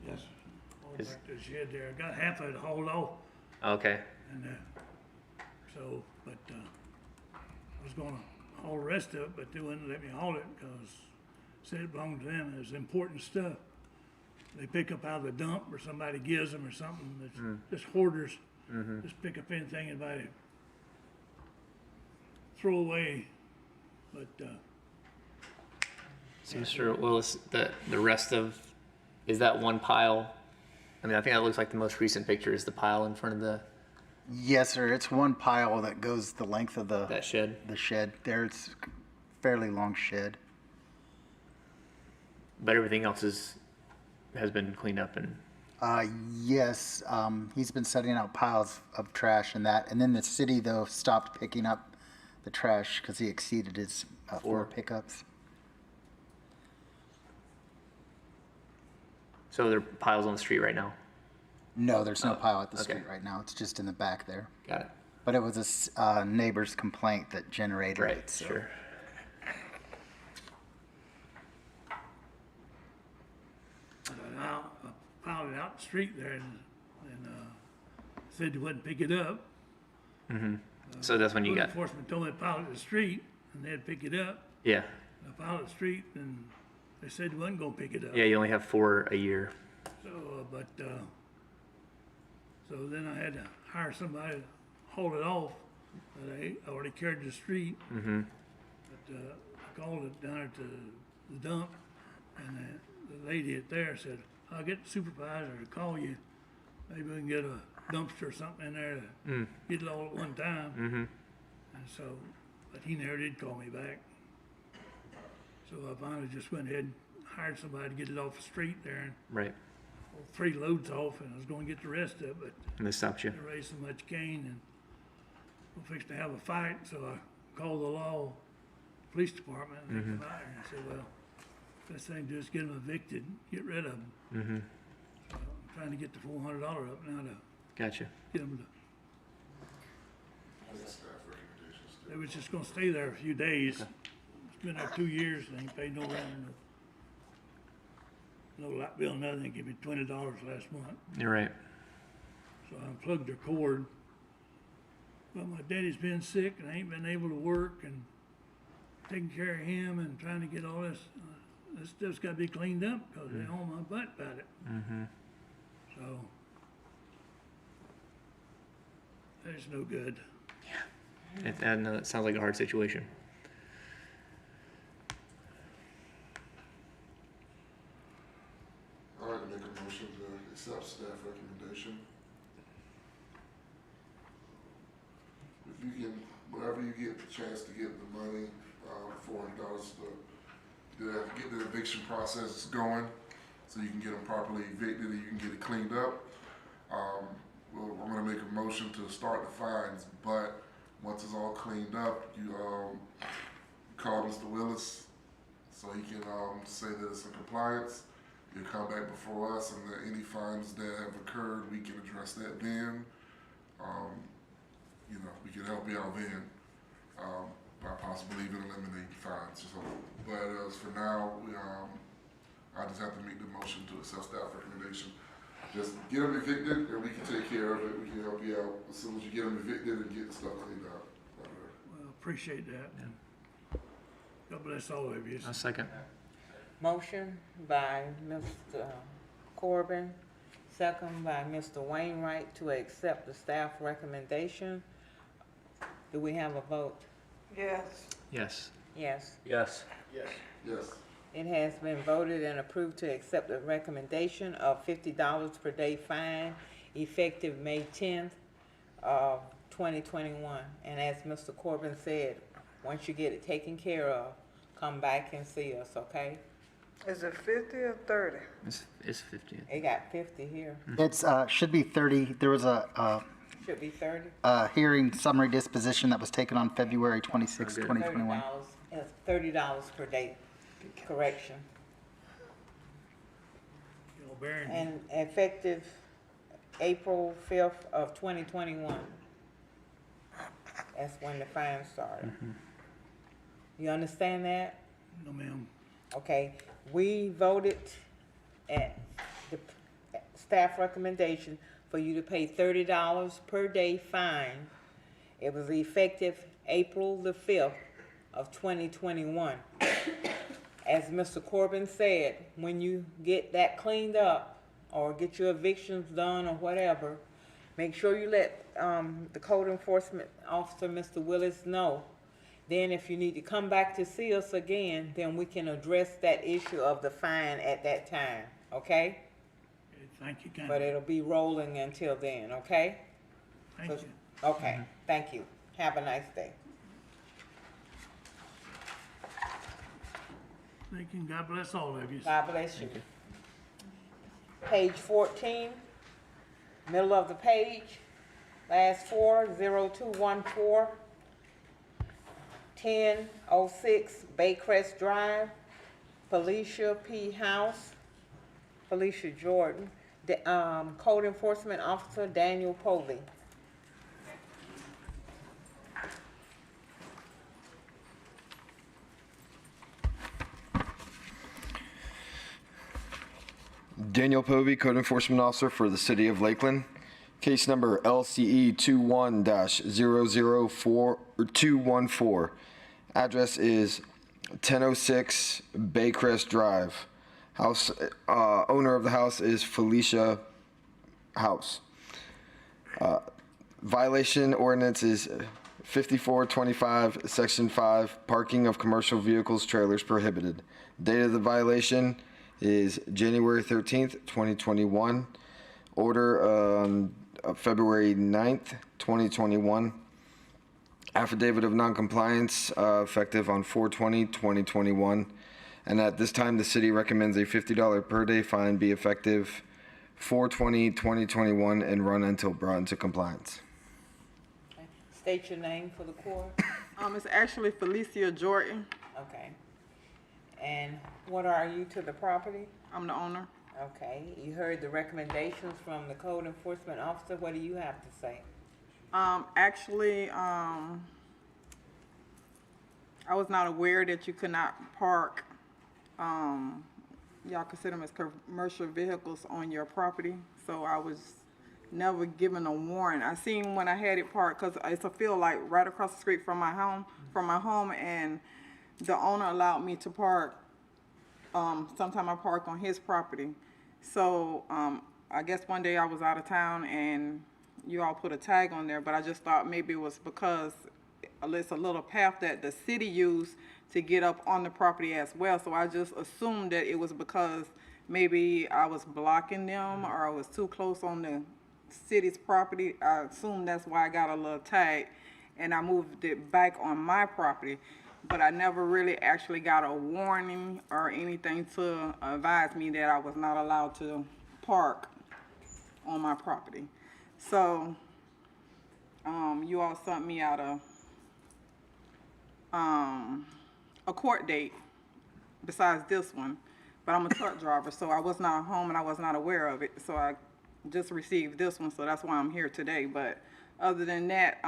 yes, all back to the shed there. I got half of it hauled off, Okay. and so, but I was gonna haul the rest of it, but they wouldn't let me haul it because said it belonged to them. It was important stuff. They pick up out of the dump, or somebody gives them, or something. That's just hoarders. Just pick up anything anybody throw away. But So, Mr. Willis, the rest of, is that one pile? I mean, I think that looks like the most recent picture is the pile in front of the, Yes, sir. It's one pile that goes the length of that shed. the shed. There, it's a fairly long shed. But everything else has been cleaned up and, Yes, he's been setting out piles of trash and that. And then the city, though, stopped picking up the trash because he exceeded his 4 pickups. so there are piles on the street right now. No, there's no pile at the okay. street right now. It's just in the back there. Got it. But it was a neighbor's complaint that generated Right, it. So. sure. I piled it out the street there, and said they wouldn't pick it up. So that's when you Code got, enforcement told me to pile it in the street, and they'd pick it up. yeah. I piled it in the street, and they said they wasn't gonna pick it up. Yeah, you only have 4 a year. So, so then I had to hire somebody to haul it off, but I already carried the street. But I called it down at the dump, and the lady at there said, I'll get the supervisor to call you. Maybe we can get a dumpster or something in there to get it all at one time. And so, but he never did call me back. So I finally just went ahead and hired somebody to get it off the street there. And Right. 3 loads off, and I was gonna get the rest of it, but And they stopped you. they raised so much cane, and we're fixing to have a fight, so I called the law police department, and they come out here and said, well, best thing to do is get them evicted, get rid of them. Mm-hmm. So I'm trying to get the $400 up now to Gotcha. get them to. They was just gonna stay there a few days. It's been there 2 years, and they ain't paid no rent, no light bill, nothing. They gave me $20 last month. You're right. So I unplugged their cord. But my daddy's been sick, and I ain't been able to work, and taking care of him, and trying to get all this, this stuff's gotta be cleaned up, because they on my butt about it. Mm-hmm. So, that's no good. I know that sounds like a hard situation. I'd like to make a motion to accept staff recommendation. If you can, whenever you get the chance to get the money, $400 to get the eviction process going, so you can get them properly evicted and you can get it cleaned up. Well, I'm gonna make a motion to start the fines, but once it's all cleaned up, you call Mr. Willis so he can say that it's in compliance. You'll come back before us, and any fines that have occurred, we can address that then. You know, we can help you out then by possibly even eliminating fines. So, but as for now, I just have to make the motion to accept staff recommendation. Just get them evicted, and we can take care of it. We can help you out as soon as you get them evicted and get the stuff cleaned up. Well, appreciate that. God bless all of you. A second. Motion by Mr. Corbin, second by Mr. Wainwright to accept the staff recommendation. Do we have a vote? Yes. Yes. Yes. Yes. Yes. Yes. It has been voted and approved to accept the recommendation of $50 per day fine effective May 10th of 2021. And as Mr. Corbin said, once you get it taken care of, come back and see us, okay? Is it 50 or 30? It's 50. It got 50 here. It's, should be 30. There was a Should be 30. hearing summary disposition that was taken on February 26, 2021. It's $30 per day, correction. Y'all bearing me. And effective April 5th of 2021. That's when the fine started. You understand that? No, ma'am. Okay, we voted at the staff recommendation for you to pay $30 per day fine. It was effective April the 5th of 2021. As Mr. Corbin said, when you get that cleaned up or get your evictions done or whatever, make sure you let the code enforcement officer, Mr. Willis, know. Then if you need to come back to see us again, then we can address that issue of the fine at that time, okay? Okay, thank you, But kindly. it'll be rolling until then, okay? Thank you. Okay, thank you. Have a nice day. Thank you, and God bless all of you. God bless you. Page 14, middle of the page, last four, 0214, 1006 Baycrest Drive, Felicia P. House, Felicia Jordan, Code Enforcement Officer Daniel Povey. Daniel Povey, Code Enforcement Officer for the City of Lakeland. Case number LCE 21-004214. Address is 1006 Baycrest Drive. House owner of the house is Felicia House. Violation ordinance is 5425, Section 5, parking of commercial vehicles, trailers prohibited. Date of the violation is January 13th, 2021. Order on February 9th, 2021. Affidavit of noncompliance effective on 4/20/2021. And at this time, the city recommends a $50 per day fine be effective 4/20/2021 and run until brought into compliance. State your name for the court. It's actually Felicia Jordan. Okay. And what are you to the property? I'm the owner. Okay, you heard the recommendations from the code enforcement officer. What do you have to say? Actually, I was not aware that you could not park, y'all consider them as commercial vehicles on your property. So I was never given a warrant. I seen when I had it parked, cause it's a field like right across the street from my home, and the owner allowed me to park. Sometime I park on his property. So, I guess one day I was out of town and you all put a tag on there, but I just thought maybe it was because it's a little path that the city used to get up on the property as well. So I just assumed that it was because maybe I was blocking them or I was too close on the city's property. I assumed that's why I got a little tag and I moved it back on my property. But I never really actually got a warning or anything to advise me that I was not allowed to park on my property. So, you all sent me out a court date besides this one, but I'm a truck driver, so I was not home and I was not aware of it. So I just received this one, so that's why I'm here today. But other than that,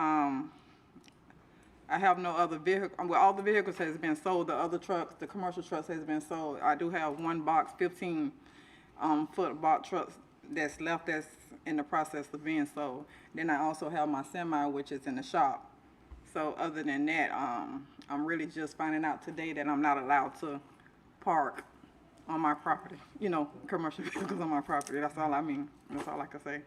I have no other vehicle. Well, all the vehicles has been sold. The other trucks, the commercial trucks has been sold. I do have one box, 15 foot box trucks that's left that's in the process of being sold. Then I also have my semi, which is in the shop. So other than that, I'm really just finding out today that I'm not allowed to park on my property. You know, commercial vehicles on my property. That's all I mean. That's all I can say.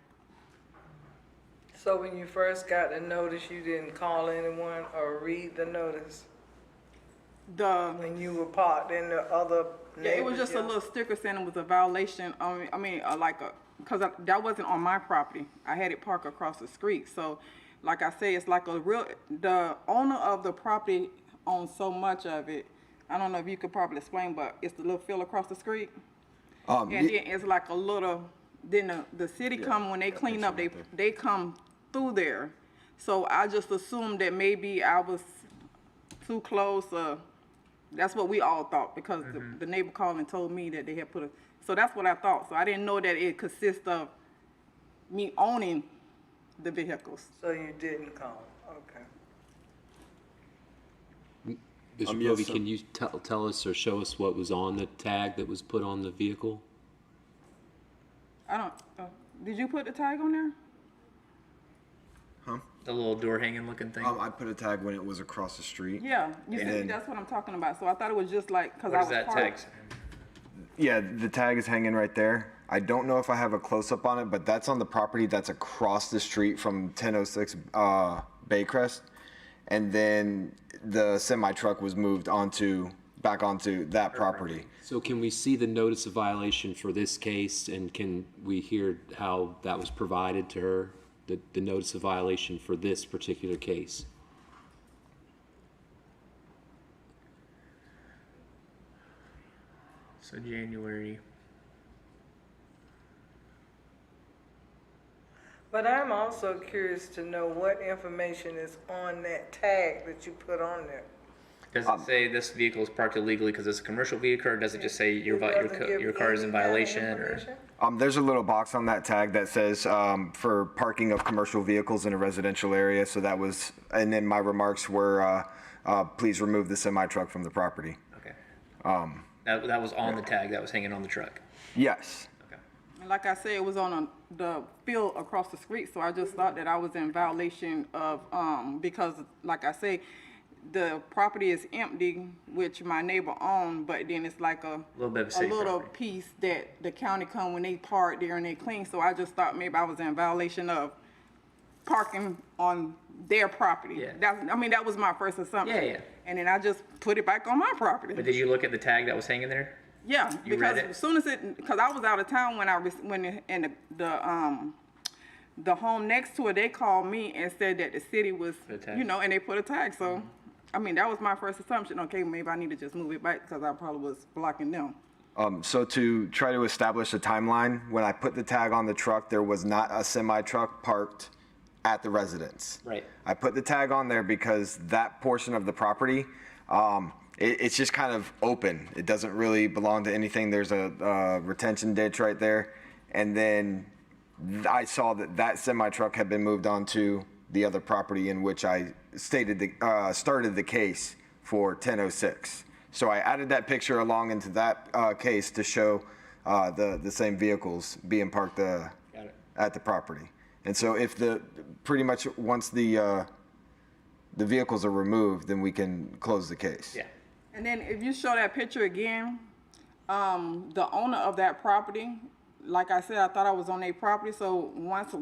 So when you first got the notice, you didn't call anyone or read the notice? When you were parked in the other neighbor's Yeah, it was just a little sticker saying it was a violation. Because that wasn't on my property. I had it parked across the street. So, like I say, it's like the owner of the property owns so much of it. I don't know if you could probably explain, but it's the little field across the street. And then it's like a little, then the city come, when they clean up, they come through there. So I just assumed that maybe I was too close. That's what we all thought, because the neighbor called and told me that they had put so that's what I thought. So I didn't know that it consists of me owning the vehicles. So you didn't call, okay. Mr. Bovee, can you tell us or show us what was on the tag that was put on the vehicle? I don't, did you put the tag on there? Huh? The little door hanging looking thing? I put a tag when it was across the street. Yeah, you And see, then- that's what I'm talking about. So I thought it was just like, because What I is was that parked. tag? Yeah, the tag is hanging right there. I don't know if I have a close-up on it, but that's on the property that's across the street from 1006 Baycrest. And then the semi-truck was moved back onto that property. So can we see the notice of violation for this case, and can we hear how that was provided to her, the notice of violation for this particular case? So January. But I'm also curious to know what information is on that tag that you put on there. Does it say this vehicle is parked illegally because it's a commercial vehicle, or does it just say your car is in any kind of violation? Or information? There's a little box on that tag that says for parking of commercial vehicles in a residential area. So that was, and then my remarks were, please remove the semi-truck from the property. Okay. That was on the tag that was hanging on the truck. Yes. And like I said, it was on the field across the street, so I just thought that I was in violation of, because like I say, the property is empty, which my neighbor owned, but then it's like a little bit of city property. piece that the county come when they park there and they clean. So I just thought maybe I was in violation of parking on their property. Yeah. That was my first assumption. Yeah. And then I just put it back on my property. But did you look at the tag that was hanging there? Yeah, You read because it? as soon as because I was out of town the home next to it, they called me and said that the city was, and they put a tag. So, that was my first assumption. Okay, maybe I need to just move it back because I probably was blocking them. So to try to establish a timeline, when I put the tag on the truck, there was not a semi-truck parked at the residence. Right. I put the tag on there because that portion of the property, it's just kind of open. It doesn't really belong to anything. There's a retention ditch right there. And then I saw that semi-truck had been moved onto the other property in which I started the case for 1006. So I added that picture along into that case to show the same vehicles being parked at the property. And so if pretty much once the vehicles are removed, then we can close the case. Yeah. And then if you show that picture again, the owner of that property, like I said, I thought I was on their property. So once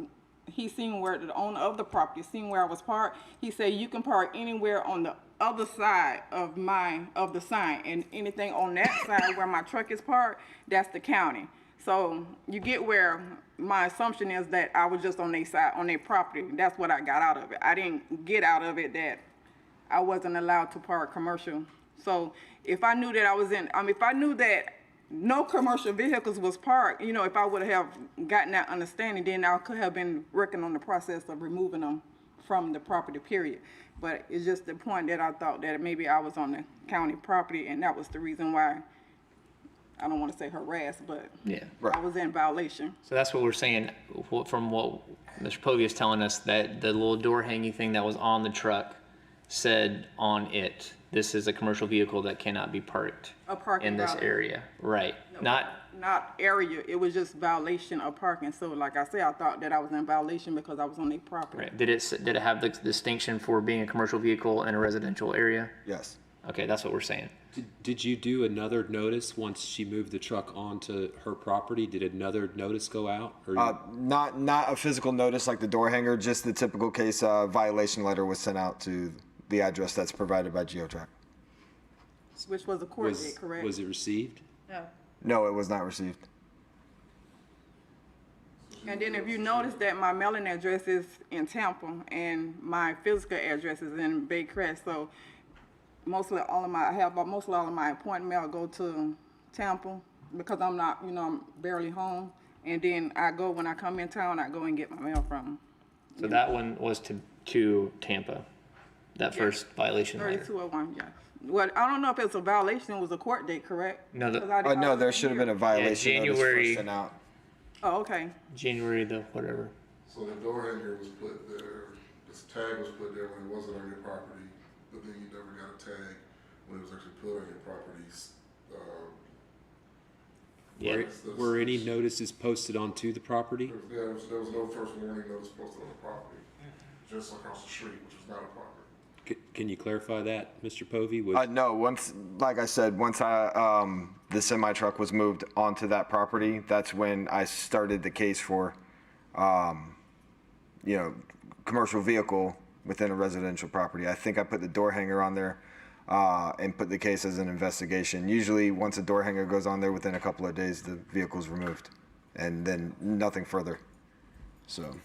he seen where the owner of the property seen where I was parked, he said you can park anywhere on the other side of the sign, and anything on that side where my truck is parked, that's the county. So you get where my assumption is that I was just on their side, on their property. That's what I got out of it. I didn't get out of it that I wasn't allowed to park commercial. So if I knew that if I knew that no commercial vehicles was parked, if I would have gotten that understanding, then I could have been working on the process of removing them from the property, period. But it's just the point that I thought that maybe I was on the county property, and that was the reason why, I don't want to say harassed, but Yeah. I was in violation. So that's what we're saying, from what Mr. Povey is telling us, that the little door hanging thing that was on the truck said on it, this is a commercial vehicle that cannot be parked in this area. Right. No, not area, it was just violation of parking. So like I said, I thought that I was in violation because I was on their property. Right. Did it have the distinction for being a commercial vehicle in a residential area? Yes. Okay, that's what we're saying. Did you do another notice once she moved the truck onto her property? Did another notice go out? Or Not a physical notice like the door hanger, just the typical case violation letter was sent out to the address that's provided by GeoTrack. Which was a court date, correct? Was it received? No. No, it was not received. And then if you notice that my mailing address is in Tampa and my physical address is in Bay Crest, so mostly all of my appointment mail go to Tampa because I'm not, I'm barely home. And then when I come in town, I go and get my mail from. So that one was to Tampa, that first violation letter. 3201, yes. Well, I don't know if it's a violation, it was a court date, correct? No, no, there should have been a violation notice January. first sent out. Oh, okay. January the whatever. So the door hanger was put there, this tag was put there when it wasn't on your property, but then you never got a tag when it was actually put on your properties. Were any notices posted onto the property? There was no first warning notice posted on the property, just across the street, which was not a property. Can you clarify that, Mr. Povey? No, like I said, once the semi truck was moved onto that property, that's when I started the case for, commercial vehicle within a residential property. I think I put the door hanger on there and put the case as an investigation. Usually, once a door hanger goes on there, within a couple of days, the vehicle's removed, and then nothing further. So.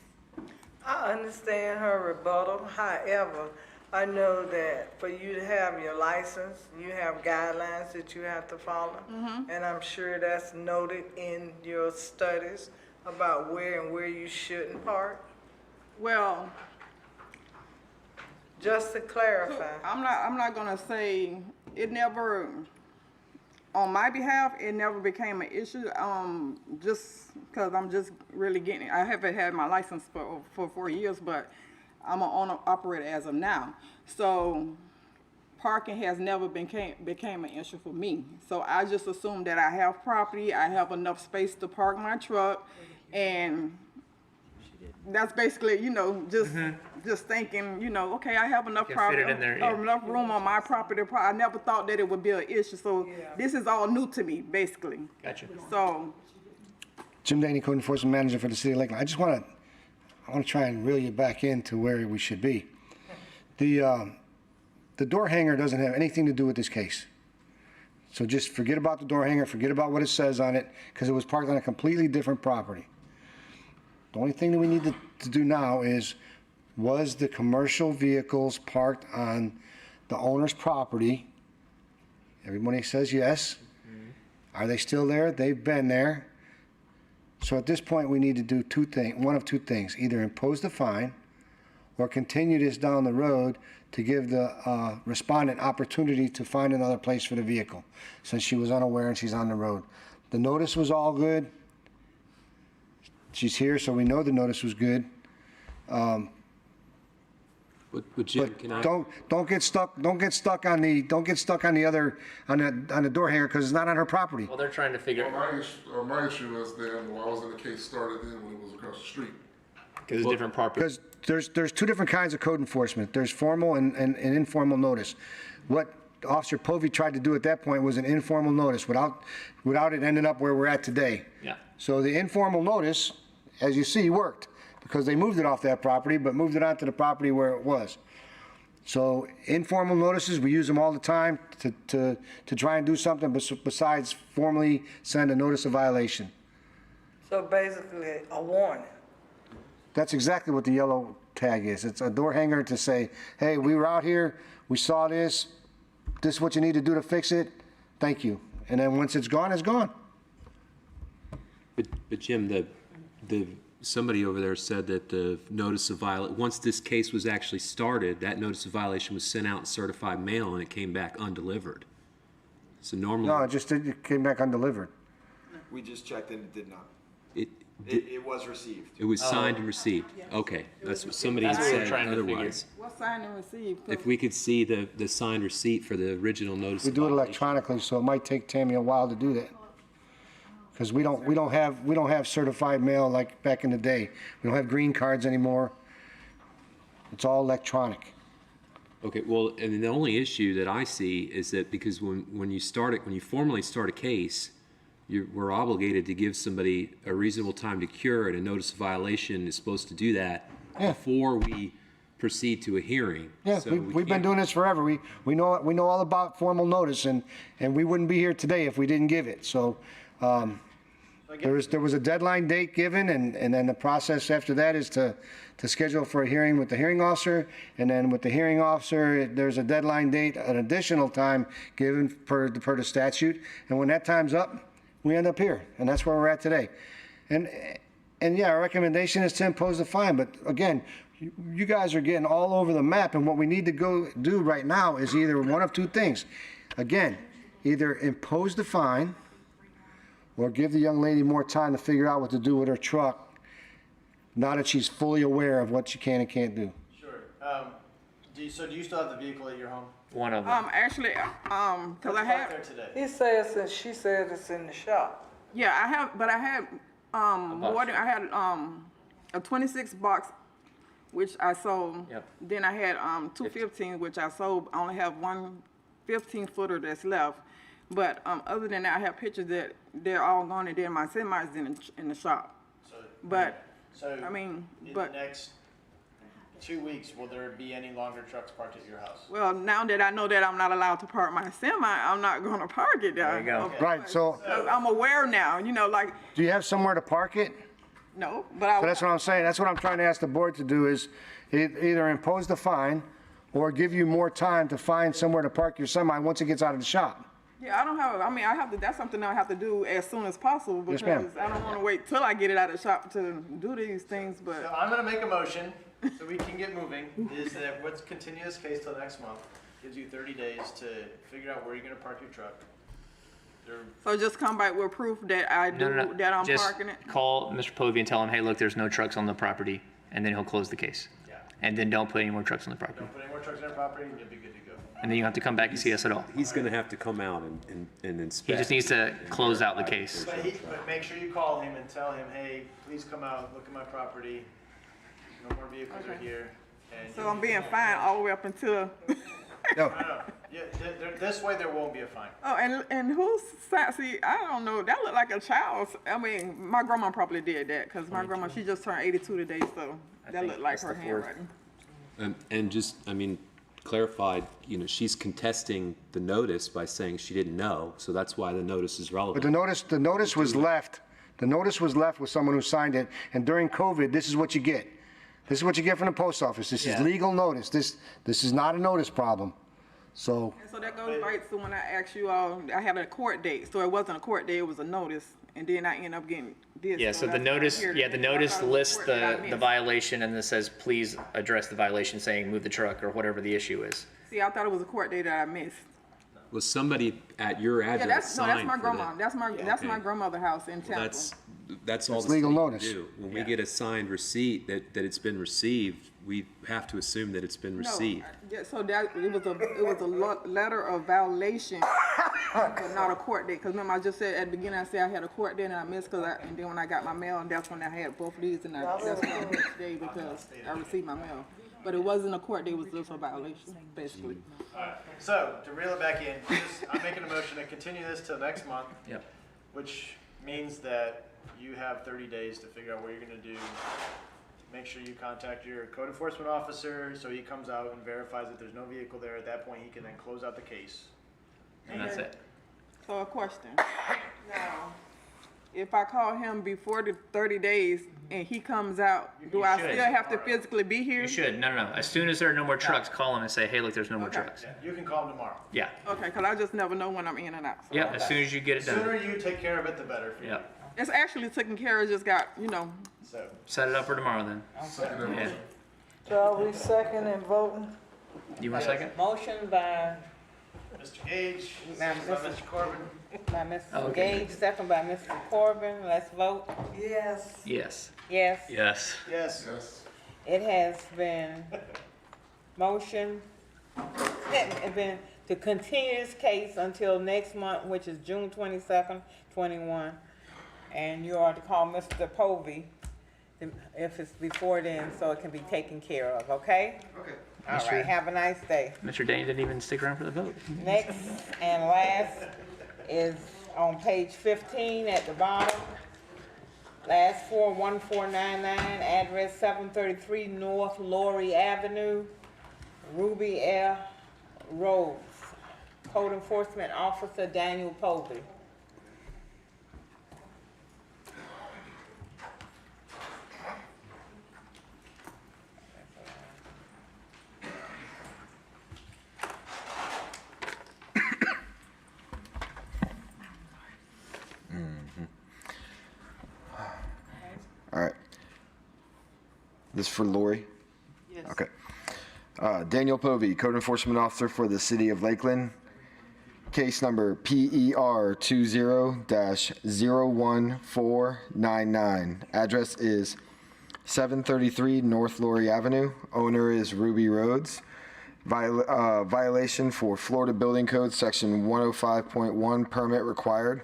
I understand her rebuttal. However, I know that for you to have your license, you have guidelines that you have to follow. And I'm sure that's noted in your studies about where you shouldn't park. Well, just to clarify. I'm not gonna say it never, on my behalf, it never became an issue. Just because I'm just really I haven't had my license for 4 years, but I'm an owner operator as of now. So parking has never became an issue for me. So I just assume that I have property, I have enough space to park my truck, and that's basically, just thinking, okay, I have enough property, enough room on my property. I never thought that it would be an issue. So this is all new to me, basically. Gotcha. So. Jim Daney, Code Enforcement Manager for the City of Lakeland. I want to try and reel you back into where we should be. The door hanger doesn't have anything to do with this case. So just forget about the door hanger, forget about what it says on it, because it was parked on a completely different property. The only thing that we need to do now is, was the commercial vehicles parked on the owner's property? Everybody says yes. Are they still there? They've been there. So at this point, we need to do one of two things, either impose the fine or continue this down the road to give the respondent opportunity to find another place for the vehicle, since she was unaware and she's on the road. The notice was all good. She's here, so we know the notice was good. But Jim, But can I? don't get stuck on the door hanger, because it's not on her property. Well, they're trying to figure. My issue is then, why wasn't the case started then when it was across the street? Because it's different property. Because there's two different kinds of code enforcement. There's formal and informal notice. What Officer Povey tried to do at that point was an informal notice without it ending up where we're at today. Yeah. So the informal notice, as you see, worked, because they moved it off that property, but moved it onto the property where it was. So informal notices, we use them all the time to try and do something besides formally send a notice of violation. So basically, a warning. That's exactly what the yellow tag is. It's a door hanger to say, hey, we were out here, we saw this is what you need to do to fix it, thank you. And then once it's gone, it's gone. But Jim, somebody over there said that the notice of violation, once this case was actually started, that notice of violation was sent out in certified mail and it came back undelivered. So normally. No, it came back undelivered. We just checked and it did not. It was received. It was signed and received. Okay, that's what somebody had said otherwise. What signed and received? If we could see the signed receipt for the original notice. We of do it violation. electronically, so it might take Tammy a while to do that. Because we don't have certified mail like back in the day. We don't have green cards anymore. It's all electronic. Okay, well, and the only issue that I see is that because when you formally start a case, we're obligated to give somebody a reasonable time to cure it. A notice of violation is supposed to do that before we proceed to a hearing. Yeah, So we've been doing this forever. We know all about formal notice, and we wouldn't be here today if we didn't give it. So there was a deadline date given, and then the process after that is to schedule for a hearing with the hearing officer, and then with the hearing officer, there's a deadline date, an additional time given per the statute, and when that time's up, we end up here, and that's where we're at today. And yeah, our recommendation is to impose the fine, but again, you guys are getting all over the map, and what we need to go do right now is either one of two things. Again, either impose the fine or give the young lady more time to figure out what to do with her truck, now that she's fully aware of what she can and can't do. Sure. Do you still have the vehicle at your home? One of them. Actually, cause I have. There today. He says, and she says it's in the shop. Yeah, I have, but I had more than, I had a 26 box, which I sold. Yep. Then I had 215, which I sold. I only have one 15-footer that's left. But other than that, I have pictures that they're all gone, and then my semi's in the shop. So I mean, in but the next 2 weeks, will there be any longer trucks parked at your house? well, now that I know that I'm not allowed to park my semi, I'm not going to park it there. There you go. Okay. Right, so I'm aware now, like, do you have somewhere to park it? no, but I. So that's what I'm saying. That's what I'm trying to ask the board to do is either impose the fine or give you more time to find somewhere to park your semi once it gets out of the shop. Yeah, I don't have, I mean, I have to, that's something I have to do as soon as possible Yes, because ma'am. I don't want to wait till I get it out of the shop to do these things, So but. I'm gonna make a motion, so we can get moving, is that let's continue this case till next month. Gives you 30 days to figure out where you're gonna park your truck. So just come back with proof that I do, that I'm Just parking it? call Mr. Povey and tell him, hey, look, there's no trucks on the property, and then he'll close the case. Yeah. And then don't put any more trucks on the property. Don't put any more trucks on your property and you'll be good to go. And then you don't have to come back and see us at all. He's gonna have to come out and inspect. He just needs to close out the case. But make sure you call him and tell him, hey, please come out, look at my property. No more vehicles are here. And So I'm being fined all the way up until, No. Yeah, this way there won't be a fine. oh, and who's, see, I don't know, that looked like a child's, I mean, my grandma probably did that, because my grandma, she just turned 82 today, so that looked like her handwriting. And just, I mean, clarified, she's contesting the notice by saying she didn't know, so that's why the notice is relevant. But the notice was left. The notice was left with someone who signed it, and during COVID, this is what you get. This is what you get from the post office. This is legal notice. This is not a notice problem. So, And so that goes right to when I asked you all, I had a court date, so it wasn't a court date, it was a notice, and then I end up getting this. Yeah, so the that's why I'm notice, here yeah, the today. I notice thought it was a lists court date I the missed. violation and then says, please address the violation, saying move the truck or whatever the issue is. See, I thought it was a court date that I missed. Was somebody at your Yeah, address that's, no, that's signed my for grandma, that? that's my Okay. grandmother's house in Well, Temple. that's all It's the legal state notice. do. When we get a signed receipt that it's been received, we have to assume that it's been received. No, yeah, so that, it was a letter of violation, but not a court date, cause remember I just said at the beginning, I said I had a court date and I missed, and then when I got my mail, and that's when I had both of these, and that's when I missed today because I received my mail. But it wasn't a court date, it was just a violation, basically. Alright, so to reel it back in, I'm making a motion to continue this till next month. Yep. Which means that you have 30 days to figure out what you're gonna do. Make sure you contact your code enforcement officer, so he comes out and verifies that there's no vehicle there. At that point, he can then close out the case. And that's it. So a question, now, if I call him before the 30 days and he comes out, do I should. still have to physically be here? You should, no. As soon as there are no more trucks, call them and say, hey, look, there's no more Okay. trucks. Yeah, you can call him tomorrow. Yeah, Okay, cause I just never know when I'm in and out. So. yeah, as soon as you get it The sooner done. you take care of it, the better for you. Yeah, It's actually taken care of, just got, So, set it up for tomorrow then. Yeah. So are we second and voting? You want a second? Motion by, Mr. Gage, Now, second by Mrs. Mr. Corbin. by Mr. Okay. Gage, second by Mr. Corbin. Let's vote. Yes. Yes. Yes. Yes. Yes. Yes. It has been motion, it's been to continue this case until next month, which is June 22nd, 21. And you are to call Mr. Povey if it's before then, so it can be taken care of, okay? Okay. All right, have a nice day. Mr. Dane didn't even stick around for the vote. Next and last is on page 15 at the bottom. Last four, 1499, address 733 North Laurie Avenue, Ruby Air Rose. Code Enforcement Officer Daniel Povey. All right. This for Lori? Yes. Okay. Daniel Povey, Code Enforcement Officer for the City of Lakeland. Case number PER 20-01499. Address is 733 North Laurie Avenue. Owner is Ruby Rhodes. Violation for Florida Building Code Section 105.1, permit required.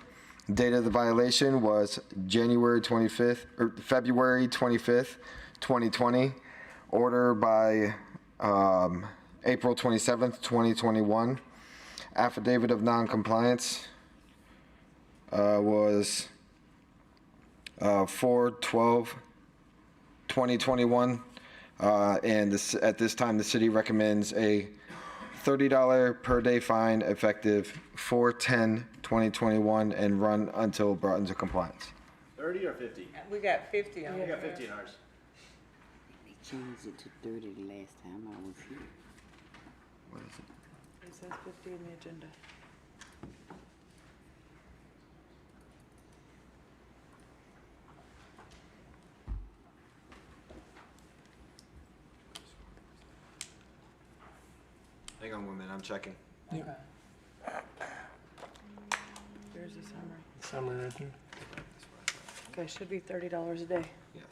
Date of the violation was February 25th, 2020. Order by April 27th, 2021. Affidavit of non-compliance was 4/12/2021. And at this time, the city recommends a $30 per day fine effective 4/10/2021 and run until brought into compliance. 30 or 50? We got 50 on We here. got 50 in ours. They changed it to 30 the last time I was here. What is it? It says 50 in the agenda. Hang on 1 minute, I'm checking. There's the summary. Summary right there. Okay, should be $30 a day. Yes.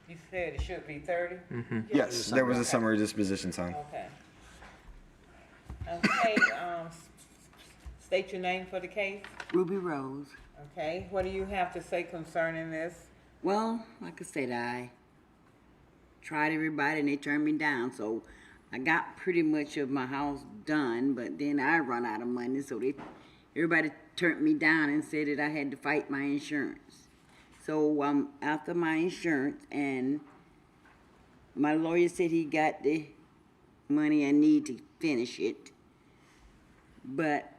You said it should be 30? Yes, there was a summary disposition sign. Okay. Okay, state your name for the case. Ruby Rose. Okay, what do you have to say concerning this? Well, like I said, I tried everybody and they turned me down. So I got pretty much of my house done, but then I run out of money. So everybody turned me down and said that I had to fight my insurance. So I'm after my insurance, and my lawyer said he got the money I need to finish it. But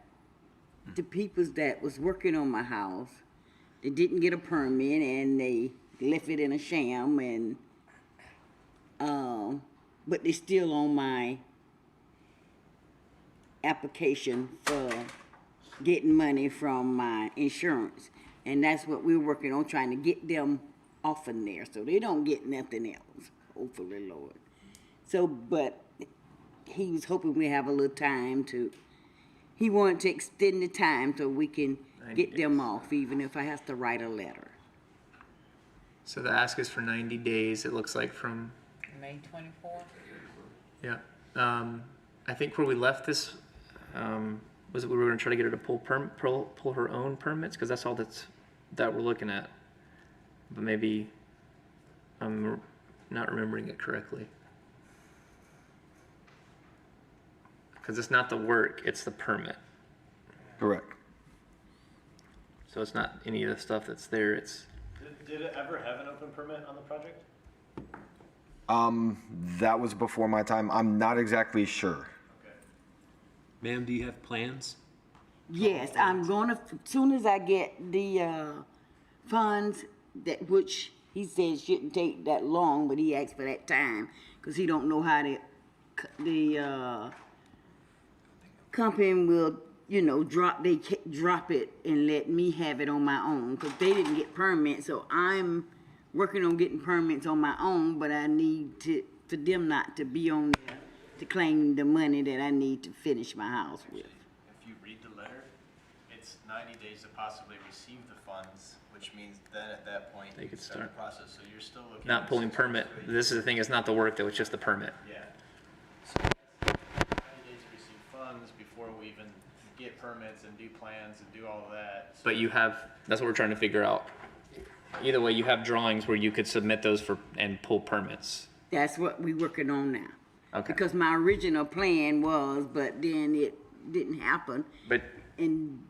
the peoples that was working on my house, they didn't get a permit and they left it in a sham and, but they still on my application for getting money from my insurance. And that's what we're working on, trying to get them off in there so they don't get nothing else, hopefully, Lord. So, but he was hoping we have a little time to, he wanted to extend the time so we can get them off, even if I have to write a letter. So the ask is for 90 days, it looks like from, May 24th? yeah. I think where we left this, was it we were gonna try to get her to pull her own permits? Cause that's all that we're looking at. But maybe I'm not remembering it correctly. Cause it's not the work, it's the permit. Correct. So it's not any of the stuff that's there, it's, Did it ever have an open permit on the project? That was before my time. I'm not exactly sure. Ma'am, do you have plans? Yes, I'm gonna, as soon as I get the, funds that, which he said shouldn't take that long, but he asked for that time, cause he don't know how the company will, you know, drop it and let me have it on my own, cause they didn't get permits, so I'm working on getting permits on my own, but I need for them not to be on there to claim the money that I need to finish my house with. If you read the letter, it's 90 days to possibly receive the funds, which means then at that point They could the start. process. So you're still looking not at pulling 6 permit. months to a This is the thing, it's not the work though, it's just the permit. Yeah. So 90 days to receive funds before we even get permits and do plans and do all of that. So But you have, that's what we're trying to figure out. Either way, you have drawings where you could submit those and pull permits. That's what we working on now. Okay. Because my original plan was, but then it didn't happen. But And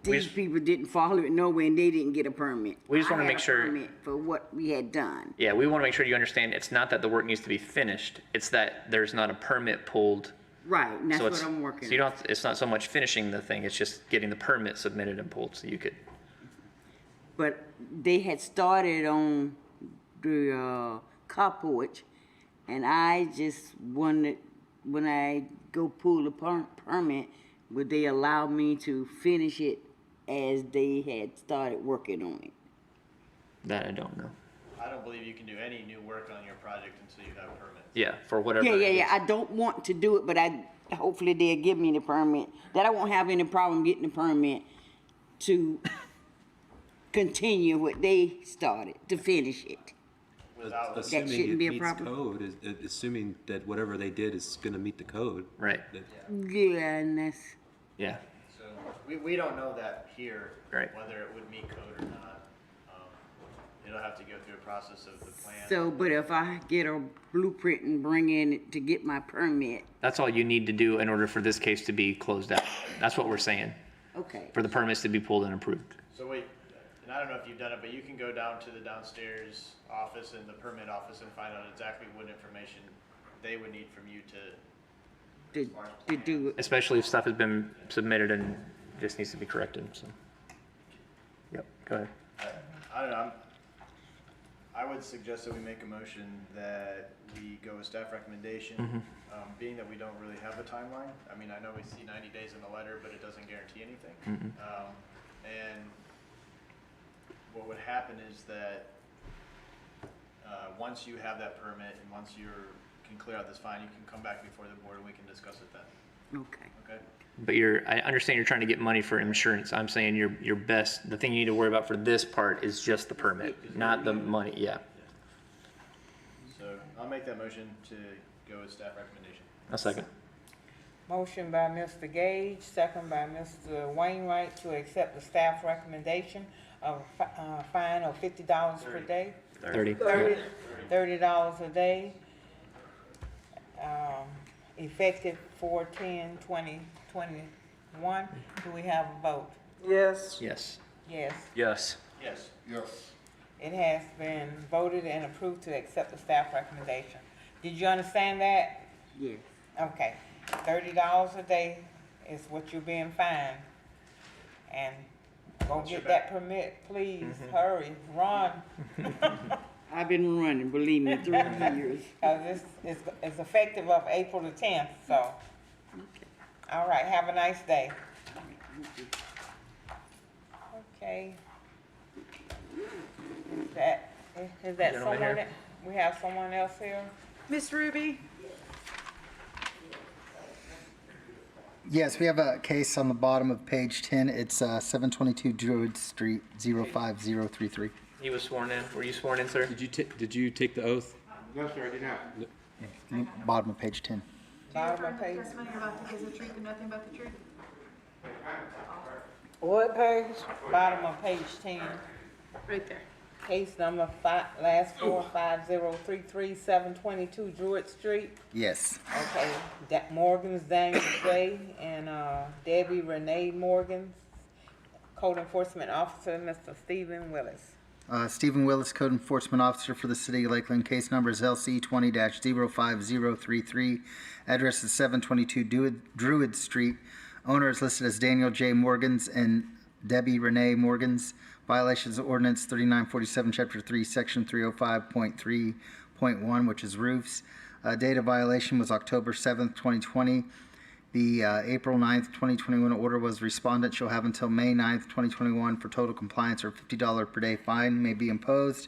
We these just- people didn't follow it nowhere and they didn't get a permit. We just wanna I had make a sure- permit for what we had done. yeah, we want to make sure you understand it's not that the work needs to be finished, it's that there's not a permit pulled. Right, and that's So what it's- I'm working So you on. don't, it's not so much finishing the thing, it's just getting the permit submitted and pulled so you could. But they had started on the carport, and I just wondered, when I go pull the permit, would they allow me to finish it as they had started working on it? That I don't know. I don't believe you can do any new work on your project until you have permits. Yeah, for whatever. Yeah, it yeah, yeah, is. I don't want to do it, but hopefully they'll give me the permit, that I won't have any problem getting the permit to continue what they started, to finish it. Without Assuming shouldn't it be a meets problem. code, assuming that whatever they did is gonna meet the code. Right. Yeah, and that's, Yeah. So we don't know that here, Right. whether it would meet code or not. It'll have to go through a process of the plan. so, but if I get a blueprint and bring in to get my permit, That's all you need to do in order for this case to be closed out. That's what we're saying, okay. for the permits to be pulled and approved. So wait, and I don't know if you've done it, but you can go down to the downstairs office and the permit office and find out exactly what information they would need from you To do it. Especially if stuff has been submitted and just needs to be corrected, so. Yep, go ahead. I don't know, I would suggest that we make a motion that we go with staff recommendation, being that we don't really have a timeline. I mean, I know we see 90 days in the letter, but it doesn't guarantee anything. And what would happen is that once you have that permit and once you can clear out this fine, you can come back before the board and we can discuss it then. Okay. Okay? But I understand you're trying to get money for insurance. I'm saying your best, the thing you need to worry about for this part is just the permit, not the money, yeah. So I'll make that motion to go with staff recommendation. A second. Motion by Mr. Gage, second by Mr. Wainwright to accept the staff recommendation of a fine of $50 per day. 30. $30 a day. Effective 4/10/2021. Do we have a vote? Yes. Yes. Yes. Yes. Yes. Yes. It has been voted and approved to accept the staff recommendation. Did you understand that? Yes. Okay. $30 a day is what you're being fined. and go get that permit, please, hurry, run. I've been running, believe me, 3 years. Cause it's effective of April the 10th, so. All right, have a nice day. Okay. Is that Gentleman someone here. that, we have someone else here? Miss Ruby? Yes, we have a case on the bottom of page 10. It's 722 Druid Street, 05033. He was sworn in. Were you sworn in, sir? Did you take the oath? No, sir, I did not. Bottom of page 10. Bottom of page. Testimony about the truth and nothing but the truth? What page? Bottom of page 10. Right there. Case number last 45033 722 Druid Street. Yes. Okay, Morgan's Daniel J. and Debbie Renee Morgan, Code Enforcement Officer, Mr. Stephen Willis. Stephen Willis, Code Enforcement Officer for the City of Lakeland. Case number is LC 20-05033. Address is 722 Druid Street. Owner is listed as Daniel J. Morgans and Debbie Renee Morgans. Violations of Ordinance 3947, Chapter 3, Section 305.3.1, which is roofs. Date of violation was October 7th, 2020. The April 9th, 2021 order was respondent shall have until May 9th, 2021 for total compliance or $50 per day fine may be imposed.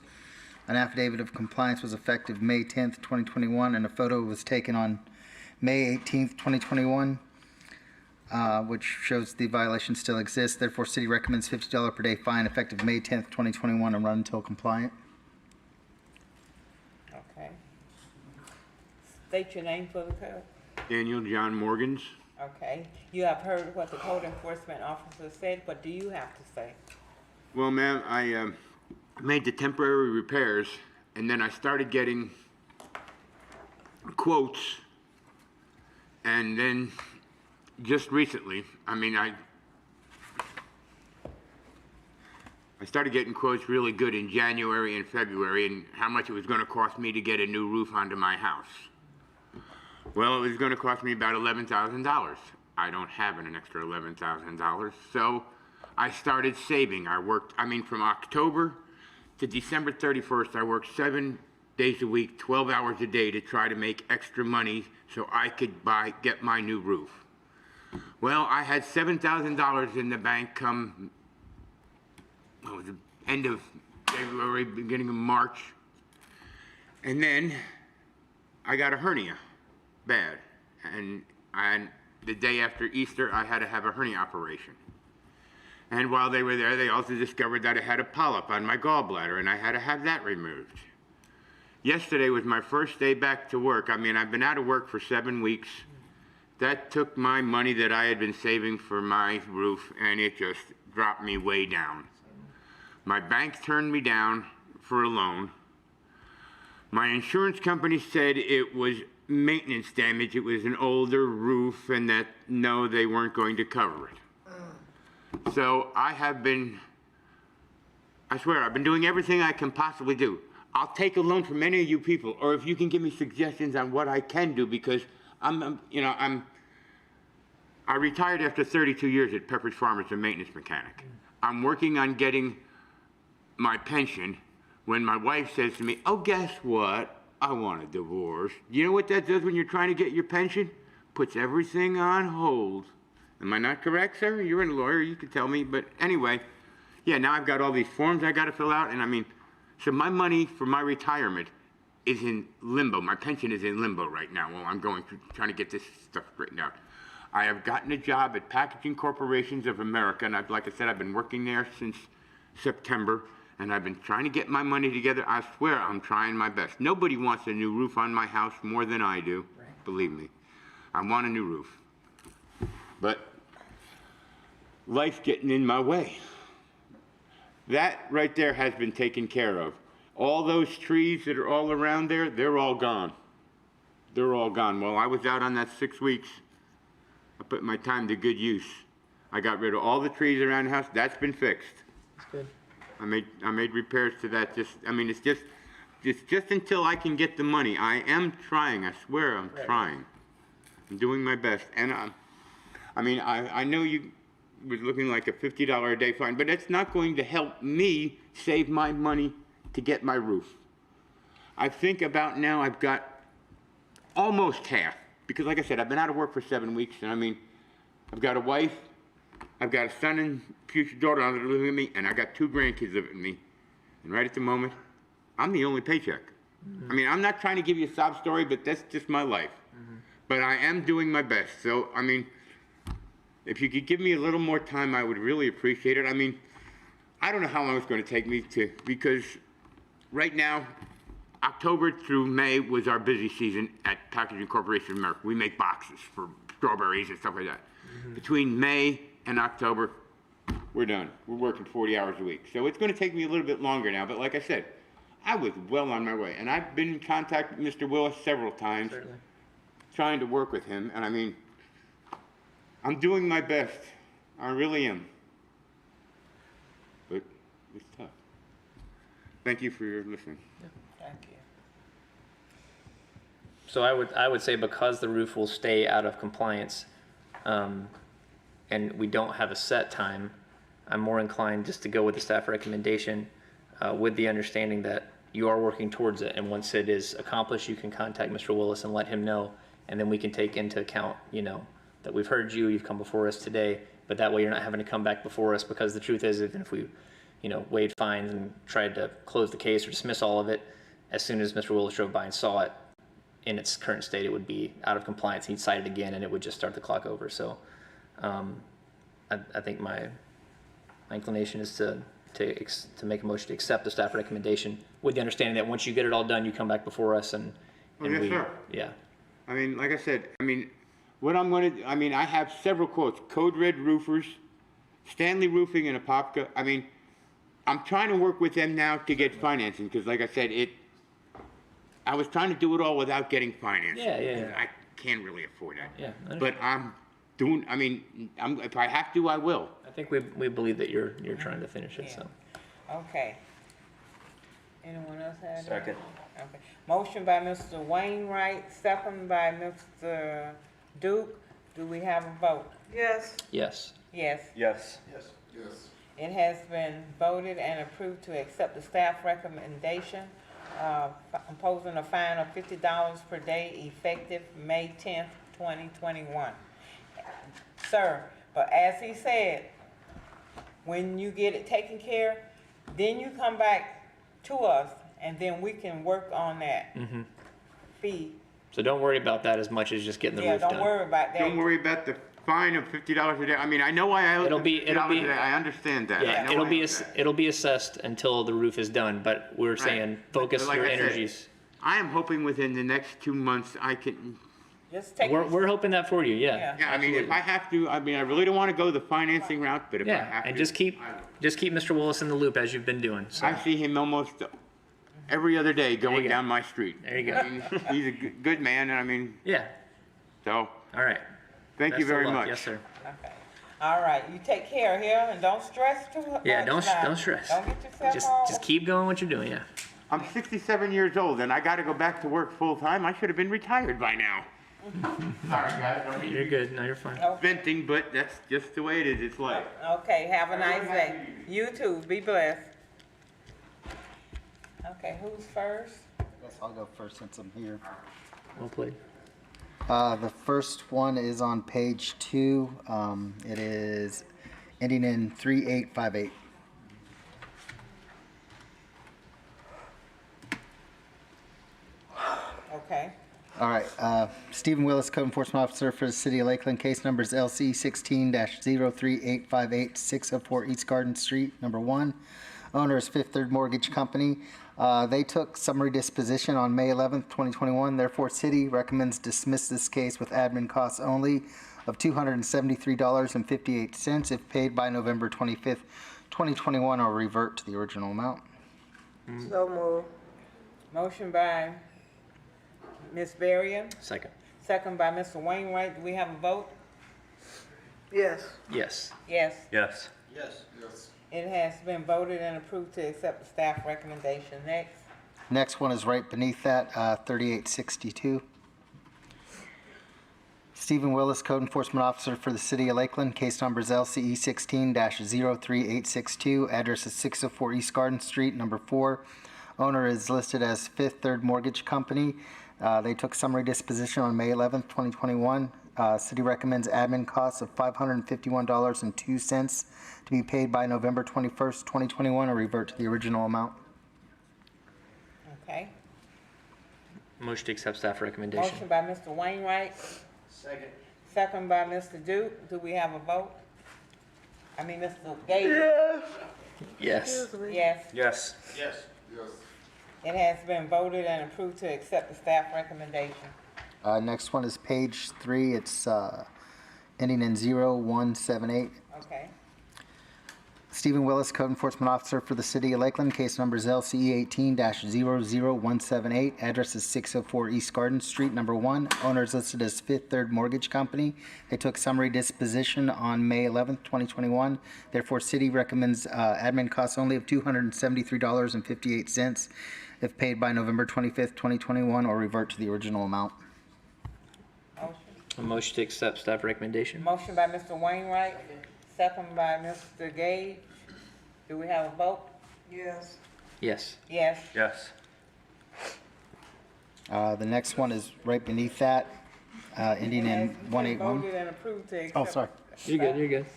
An affidavit of compliance was effective May 10th, 2021, and a photo was taken on May 18th, 2021. Which shows the violation still exists. Therefore, city recommends $50 per day fine effective May 10th, 2021 and run until compliant. Okay. State your name for the code. Daniel John Morgans. Okay. You have heard what the Code Enforcement Officer said. What do you have to say? Well, ma'am, I made the temporary repairs, and then I started getting quotes, and then just recently, I started getting quotes really good in January and February, and how much it was going to cost me to get a new roof onto my house. Well, it was going to cost me about $11,000. I don't have an extra $11,000, so I started saving. From October to December 31st, I worked 7 days a week, 12 hours a day to try to make extra money so I could get my new roof. Well, I had $7,000 in the bank come the end of February, beginning of March. And then I got a hernia, bad. And the day after Easter, I had to have a hernia operation. And while they were there, they also discovered that I had a polyp on my gallbladder, and I had to have that removed. Yesterday was my first day back to work. I've been out of work for 7 weeks. That took my money that I had been saving for my roof, and it just dropped me way down. My bank turned me down for a loan. My insurance company said it was maintenance damage. It was an older roof, and that, no, they weren't going to cover it. So I've been doing everything I can possibly do. I'll take a loan from any of you people, or if you can give me suggestions on what I can do, because I retired after 32 years at Pepperidge Farm as a maintenance mechanic. I'm working on getting my pension when my wife says to me, oh, guess what? I want a divorce. You know what that does when you're trying to get your pension? Puts everything on hold. Am I not correct, sir? You're a lawyer, you can tell me. But anyway, yeah, now I've got all these forms I got to fill out. And so my money for my retirement is in limbo. My pension is in limbo right now while I'm going through trying to get this stuff straightened out. I have gotten a job at Packaging Corporations of America, and like I said, I've been working there since September, and I've been trying to get my money together. I swear I'm trying my best. Nobody wants a new roof on my house more than I do, believe me. I want a new roof. But life's getting in my way. That right there has been taken care of. All those trees that are all around there, they're all gone. They're all gone. While I was out on that 6 weeks, I put my time to good use. I got rid of all the trees around the house. That's been fixed. That's good. I made repairs to that. It's just until I can get the money. I am trying. I swear I'm trying. I'm doing my best. And I know was looking like a $50 a day fine, but that's not going to help me save my money to get my roof. I think about now I've got almost half, because like I said, I've been out of work for 7 weeks, and I mean, I've got a wife, I've got a son and future daughter that are living with me, and I got 2 grandkids living with me. And right at the moment, I'm the only paycheck. I mean, I'm not trying to give you a sob story, but that's just my life. But I am doing my best. So, I mean, if you could give me a little more time, I would really appreciate it. I mean, I don't know how long it's going to take me to, because right now, October through May was our busy season at Packaging Corporation of America. We make boxes for strawberries and stuff like that. Between May and October, we're done. We're working 40 hours a week. So it's going to take me a little bit longer now. But like I said, I was well on my way. And I've been in contact with Mr. Willis several times, trying to work with him. And I mean, I'm doing my best. I really am. But it's tough. Thank you for your listening. Thank you. So I would say because the roof will stay out of compliance, and we don't have a set time, I'm more inclined just to go with the staff recommendation, with the understanding that you are working towards it, and once it is accomplished, you can contact Mr. Willis and let him know, and then we can take into account, you know, that we've heard you, you've come before us today, but that way you're not having to come back before us, because the truth is, even if we, you know, waived fines and tried to close the case or dismiss all of it, as soon as Mr. Willis drove by and saw it in its current state, it would be out of compliance. He'd cite it again, and it would just start the clock over. So, I think my inclination is to make a motion to accept the staff recommendation, with the understanding that once you get it all done, you come back before us and Yes, we, sir. yeah. I mean, like I said, I mean, what I'm going to, I mean, I have several quotes. Code Red Roofers, Stanley Roofing, and Apopka. I mean, I'm trying to work with them now to get financing, because like I said, I was trying to do it all without getting financing. Yeah. I can't really afford that. Yeah. But I'm doing, I mean, if I have to, I will. I think we believe that you're trying to finish it, so. Okay. Anyone else have? Second. Okay. Motion by Mr. Wainwright, second by Mr. Duke. Do we have a vote? Yes. Yes. Yes. Yes. Yes. It has been voted and approved to accept the staff recommendation, imposing a fine of $50 per day effective May 10th, 2021. Sir, but as he said, when you get it taken care, then you come back to us, and then we can work on that fee. So don't worry about that as much as just getting the roof done. Don't worry about that. Don't worry about the fine of $50 a day. I mean, I know why I owe $50 a day. I understand that. Yeah, I know it'll be assessed until the roof is done, but we're saying focus But like your I said, energies. I am hoping within the next 2 months I can. Just take We're hoping that for you, yeah. Yeah, I mean, if I have to, I mean, I really don't want to go the financing route, but if I Yeah, have to. and just keep Mr. Willis in the loop as you've been doing. So. I see him almost every other day going down my street. There you go. I mean, he's a good man, and I mean. Yeah. So. All right. Thank you Best of very luck. much. Yes, sir. Okay. All right, you take care here, and don't stress too much. Yeah, don't now. stress. Don't get yourself Just keep going what you're doing, yeah. I'm 67 years old, and I got to go back to work full time. I should have been retired by now. Sorry, guys. I mean, You're good. No, you're fine. venting, but that's just the way it is. It's life. Okay, have a nice day. You too, be blessed. Okay, who's first? I guess I'll go first since I'm here. Well played. The first one is on page 2. It is ending in 3858. Okay. All right. Stephen Willis, Code Enforcement Officer for the City of Lakeland. Case numbers LC 16-03858, 604 East Garden Street, number 1. Owner is Fifth Third Mortgage Company. They took summary disposition on May 11th, 2021. Therefore, City recommends dismiss this case with admin costs only of $273.58 if paid by November 25th, 2021, or revert to the original amount. So move. Motion by Ms. Berrien, Second. second by Mr. Wainwright. Do we have a vote? Yes. Yes. Yes. Yes. Yes. Yes. It has been voted and approved to accept the staff recommendation. Next. Next one is right beneath that, 3862. Stephen Willis, Code Enforcement Officer for the City of Lakeland. Case number is LCE 16-03862. Address is 604 East Garden Street, number 4. Owner is listed as Fifth Third Mortgage Company. They took summary disposition on May 11th, 2021. City recommends admin costs of $551.02 to be paid by November 21st, 2021, or revert to the original amount. Okay. Motion to accept staff recommendation. Motion by Mr. Wainwright, Second. second by Mr. Duke. Do we have a vote? I mean, Mr. Gage? Yes. Yes. Yes. Yes. Yes. It has been voted and approved to accept the staff recommendation. Next one is page 3. It's ending in 0178. Okay. Stephen Willis, Code Enforcement Officer for the City of Lakeland. Case number is LCE 18-00178. Address is 604 East Garden Street, number 1. Owner is listed as Fifth Third Mortgage Company. They took summary disposition on May 11th, 2021. Therefore, City recommends admin costs only of $273.58 if paid by November 25th, 2021, or revert to the original amount. A motion to accept staff recommendation. Motion by Mr. Wainwright, second by Mr. Gage. Do we have a vote? Yes. Yes. Yes. Yes. The next one is right beneath that, ending in It has been 181. voted and approved to accept. Oh, sorry. You're good, you're good.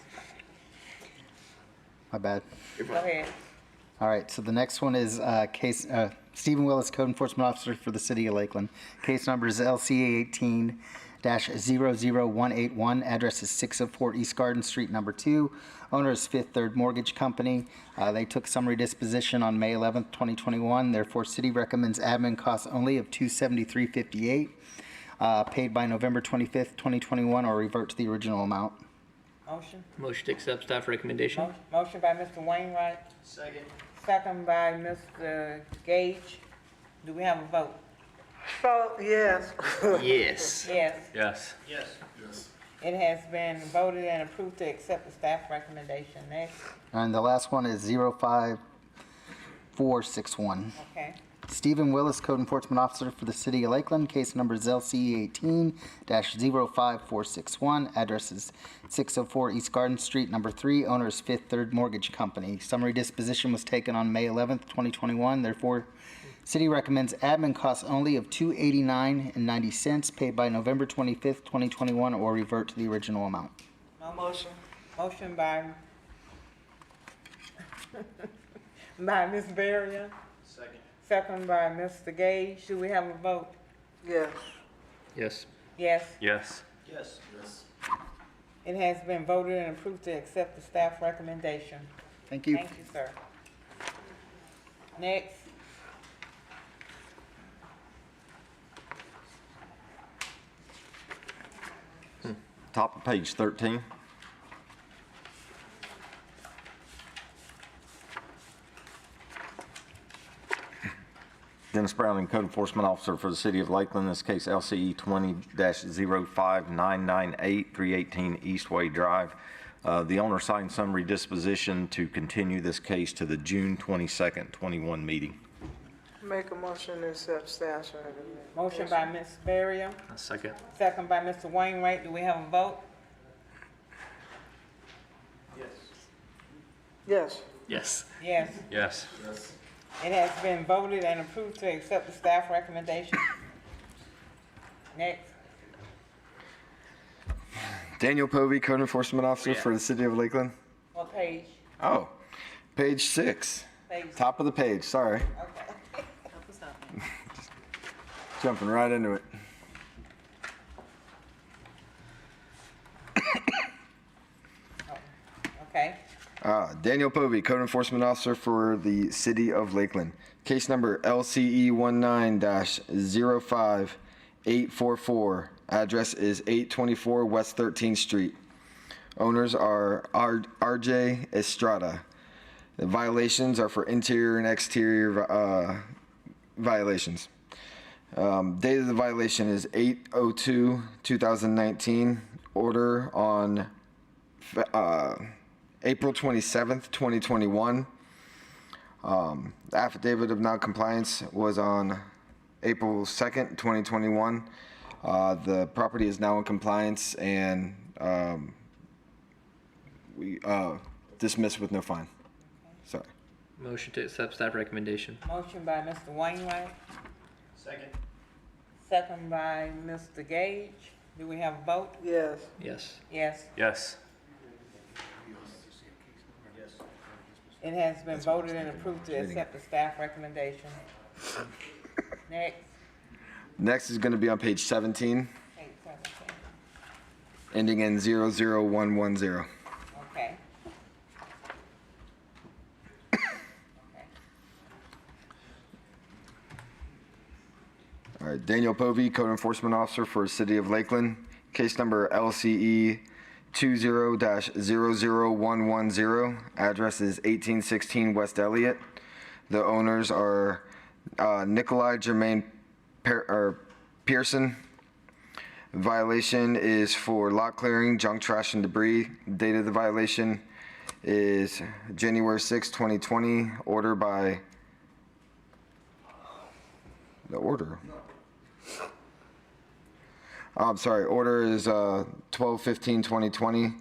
My bad. Go ahead. All right, so the next one is Stephen Willis, Code Enforcement Officer for the City of Lakeland. Case number is LCA 18-00181. Address is 604 East Garden Street, number 2. Owner is Fifth Third Mortgage Company. They took summary disposition on May 11th, 2021. Therefore, City recommends admin costs only of $273.58, paid by November 25th, 2021, or revert to the original amount. Motion. Motion to accept staff recommendation. Motion by Mr. Wainwright, Second. second by Mr. Gage. Do we have a vote? Vote yes. Yes. Yes. Yes. Yes. Yes. It has been voted and approved to accept the staff recommendation. Next. And the last one is 05461. Okay. Stephen Willis, Code Enforcement Officer for the City of Lakeland. Case number is LCE 18-05461. Address is 604 East Garden Street, number 3. Owner is Fifth Third Mortgage Company. Summary disposition was taken on May 11th, 2021. Therefore, City recommends admin costs only of $289.90 paid by November 25th, 2021, or revert to the original amount. No motion. Motion by by Ms. Berrien, Second. second by Mr. Gage. Do we have a vote? Yes. Yes. Yes. Yes. Yes. Yes. It has been voted and approved to accept the staff recommendation. Thank you. Thank you, sir. Next. Top of page 13. Dennis Browning, Code Enforcement Officer for the City of Lakeland. This case LCE 20-05998, 318 Eastway Drive. The owner signed summary disposition to continue this case to the June 22nd, 21 meeting. Make a motion to accept staff's recommendation. Motion by Ms. Berrien, A second. second by Mr. Wainwright. Do we have a vote? Yes. Yes. Yes. Yes. Yes. Yes. It has been voted and approved to accept the staff recommendation. Next. Daniel Povey, Code Enforcement Officer for the City of Lakeland. What page? Oh, page 6. Page. Top of the page, sorry. Okay. Jumping right into it. Okay. Daniel Povey, Code Enforcement Officer for the City of Lakeland. Case number LCE 19-05844. Address is 824 West 13th Street. Owners are RJ Estrada. The violations are for interior and exterior violations. Date of the violation is 8/02/2019. Order on April 27th, 2021. The affidavit of non-compliance was on April 2nd, 2021. The property is now in compliance and we dismissed with no fine. Sorry. Motion to accept staff recommendation. Motion by Mr. Wainwright, Second. second by Mr. Gage. Do we have a vote? Yes. Yes. Yes. Yes. It has been voted and approved to accept the staff recommendation. Next. Next is going to be on page 17, Page 17. ending in 00110. Okay. All right, Daniel Povey, Code Enforcement Officer for City of Lakeland. Case number LCE 20-00110. Address is 1816 West Elliott. The owners are Nikolai Jermaine Pearson. Violation is for lot clearing, junk, trash, and debris. Date of the violation is January 6, 2020. Order by the order. I'm sorry, order is 12/15/2020.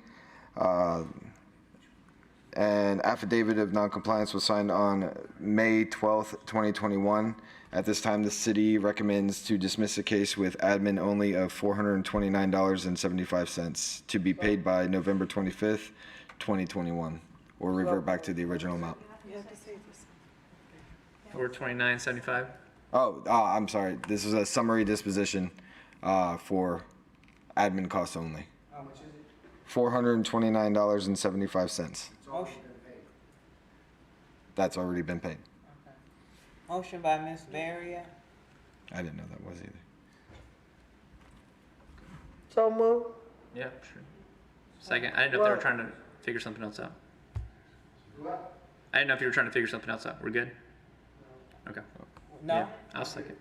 And affidavit of noncompliance was signed on May 12th, 2021. At this time, the city recommends to dismiss the case with admin only of $429.75 to be paid by November 25th, 2021, or revert back to the original amount. Or 2975. Oh, I'm sorry. This is a summary disposition for admin costs only. How much is it? $429.75. Motion. That's already been paid. Motion by Ms. Barrier. I didn't know that was either. So move. Yeah, sure. Second. I didn't know if they were trying to figure something else out. What? I didn't know if you were trying to figure something else out. We're good? Okay. No? Yeah, I'll second.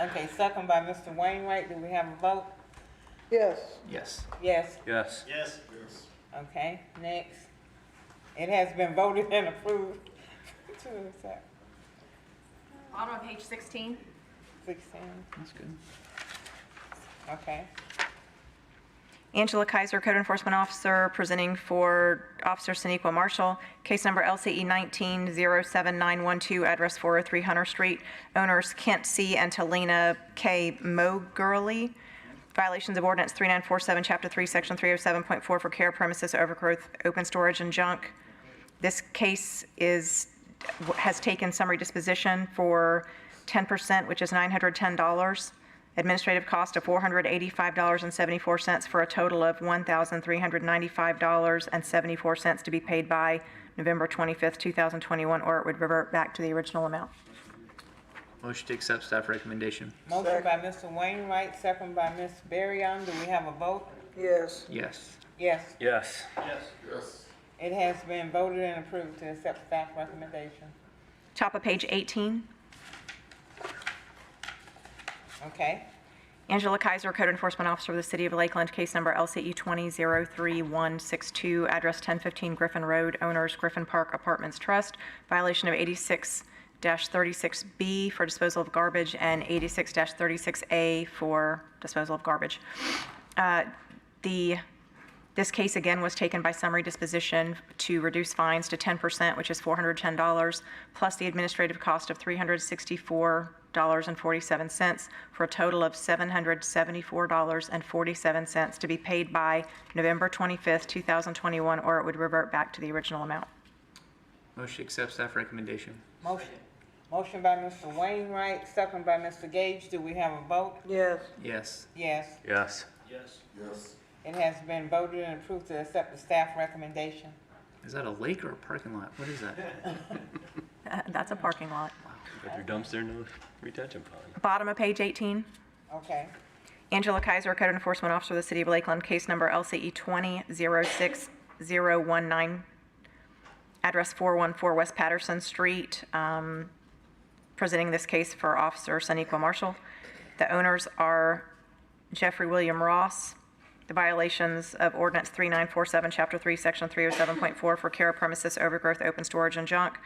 Okay, second by Mr. Wainwright. Do we have a vote? Yes. Yes. Yes. Yes. Yes. Okay, next. It has been voted and approved to accept. Bottom of page 16. 16. That's good. Okay. Angela Kaiser, Code Enforcement Officer, presenting for Officer Sonequa Marshall. Case number LCE 19-07912, address 403 Hunter Street. Owners Kent C. and Talina K. Mogurley. Violations of Ordinance 3947, Chapter 3, Section 307.4 for care premises, overgrowth, open storage, and junk. This case has taken summary disposition for 10%, which is $910. Administrative cost of $485.74 for a total of $1,395.74 to be paid by November 25th, 2021, or it would revert back to the original amount. Motion to accept staff recommendation. Motion by Mr. Wainwright, second by Ms. Berryon. Do we have a vote? Yes. Yes. Yes. Yes. Yes. It has been voted and approved to accept staff recommendation. Top of page 18. Okay. Angela Kaiser, Code Enforcement Officer of the City of Lakeland, case number LCE 20-03162, address 1015 Griffin Road, owners Griffin Park Apartments Trust, violation of 86-36B for disposal of garbage and 86-36A for disposal of garbage. This case again was taken by summary disposition to reduce fines to 10%, which is $410, plus the administrative cost of $364.47 for a total of $774.47 to be paid by November 25th, 2021, or it would revert back to the original amount. Motion to accept staff recommendation. Motion by Mr. Wainwright, second by Mr. Gage. Do we have a vote? Yes. Yes. Yes. Yes. Yes. Yes. It has been voted and approved to accept the staff recommendation. Is that a lake or a parking lot? What is that? That's a parking lot. Got your dumpster, no retention pond. Bottom of page 18. Okay. Angela Kaiser, Code Enforcement Officer of the City of Lakeland, case number LCE 20-06019, address 414 West Patterson Street, presenting this case for Officer Sonequa Marshall. The owners are Jeffrey William Ross. The violations of Ordinance 3947, Chapter 3, Section 307.4 for care of premises, overgrowth, open storage, and junk.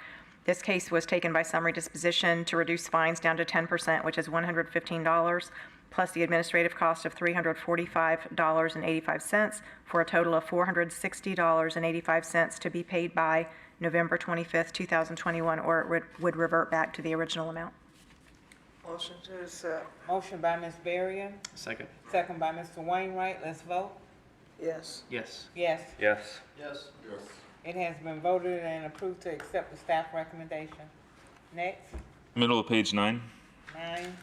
This case was taken by summary disposition to reduce fines down to 10%, which is $115, plus the administrative cost of $345.85, for a total of $460.85 to be paid by November 25th, 2021, or it would revert back to the original amount. Motion to accept. Motion by Ms. Berrien, Second. second by Mr. Wainwright. Let's vote. Yes. Yes. Yes. Yes. Yes. Yes. It has been voted and approved to accept the staff recommendation. Next, Middle of page 9. 9.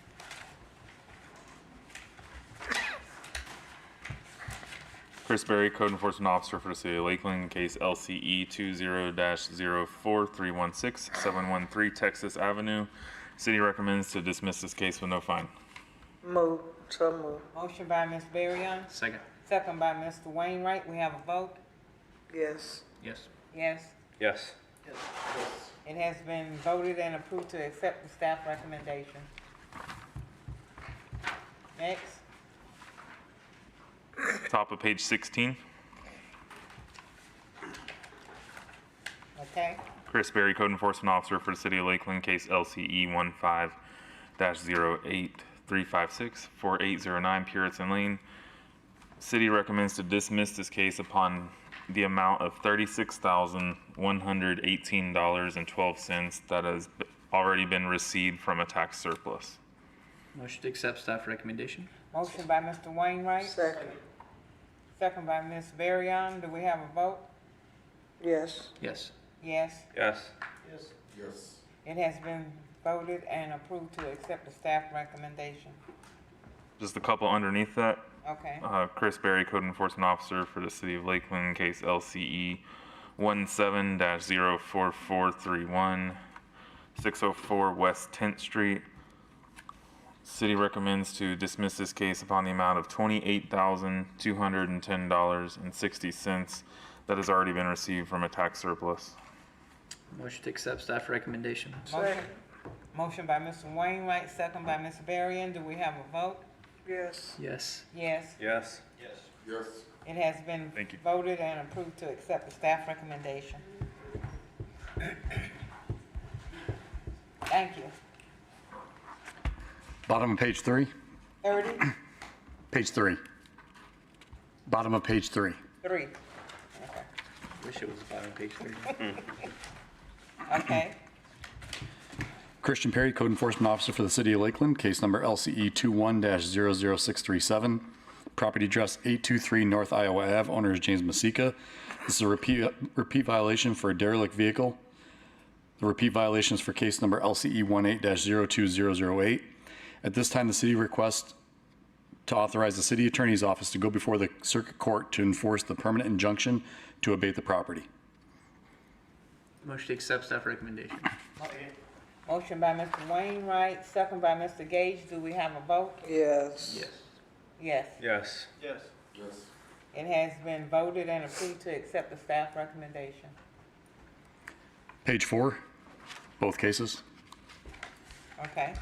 Chris Berry, Code Enforcement Officer for the City of Lakeland, case LCE 20-04316-713 Texas Avenue. City recommends to dismiss this case with no fine. Move. So move. Motion by Ms. Berrien, Second. second by Mr. Wainwright. We have a vote. Yes. Yes. Yes. Yes. It has been voted and approved to accept the staff recommendation. Next, Top of page 16. okay? Chris Berry, Code Enforcement Officer for the City of Lakeland, case LCE 15-08356-4809 Puritan Lane. City recommends to dismiss this case upon the amount of $36,118.12 that has already been received from a tax surplus. Motion to accept staff recommendation. Motion by Mr. Wainwright, Second. second by Ms. Berrien. Do we have a vote? Yes. Yes. Yes. Yes. Yes. Yes. It has been voted and approved to accept the staff recommendation. Just a couple underneath that. Okay. Chris Berry, Code Enforcement Officer for the City of Lakeland, case LCE 17-04431, 604 West 10th Street. City recommends to dismiss this case upon the amount of $28,210.60 that has already been received from a tax surplus. Motion to accept staff recommendation. Motion by Mr. Wainwright, second by Ms. Berrien. Do we have a vote? Yes. Yes. Yes. Yes. Yes. Yes. It has been Thank you. voted and approved to accept the staff recommendation. Thank you. Bottom of page 3. 30, Page 3. Bottom of page 3. 3. Okay. Wish it was bottom of page 3. Okay. Christian Perry, Code Enforcement Officer for the City of Lakeland, case number LCE 21-00637. Property address 823 North Iowa Ave. Owner is James Masika. This is a repeat violation for a derelict vehicle. The repeat violation is for case number LCE 18-02008. At this time, the city requests to authorize the city attorney's office to go before the circuit court to enforce the permanent injunction to abate the property. Motion to accept staff recommendation. Motion by Mr. Wainwright, second by Mr. Gage. Do we have a vote? Yes. Yes. Yes. Yes. Yes. Yes. It has been voted and approved to accept the staff recommendation. Page 4, both cases. Okay.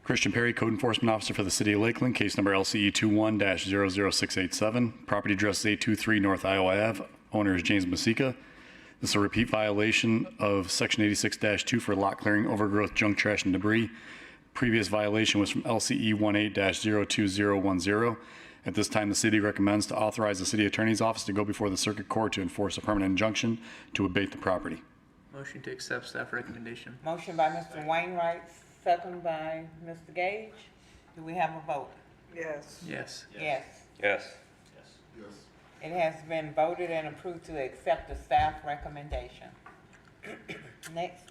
Christian Perry, Code Enforcement Officer for the City of Lakeland, case number LCE 21-00687. Property address is 823 North Iowa Ave. Owner is James Masika. This is a repeat violation of Section 86-2 for lot clearing, overgrowth, junk, trash, and debris. Previous violation was from LCE 18-02010. At this time, the city recommends to authorize the city attorney's office to go before the circuit court to enforce a permanent injunction to abate the property. Motion to accept staff recommendation. Motion by Mr. Wainwright, second by Mr. Gage. Do we have a vote? Yes. Yes. Yes. Yes. Yes. It has been voted and approved to accept the staff recommendation. Next.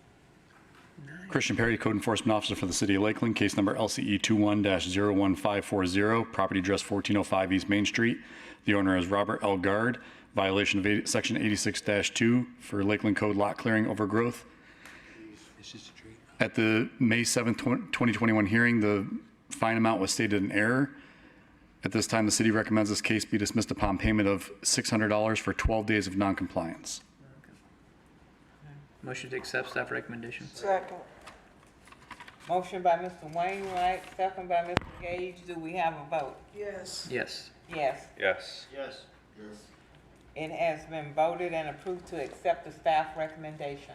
Christian Perry, Code Enforcement Officer for the City of Lakeland, case number LCE 21-01540, property address 1405 East Main Street. The owner is Robert L. Guard. Violation of Section 86-2 for Lakeland Code lot clearing, overgrowth. At the May 7th, 2021 hearing, the fine amount was stated in error. At this time, the city recommends this case be dismissed upon payment of $600 for 12 days of noncompliance. Motion to accept staff recommendation. Second. Motion by Mr. Wainwright, second by Mr. Gage. Do we have a vote? Yes. Yes. Yes. Yes. Yes. Yes. It has been voted and approved to accept the staff recommendation.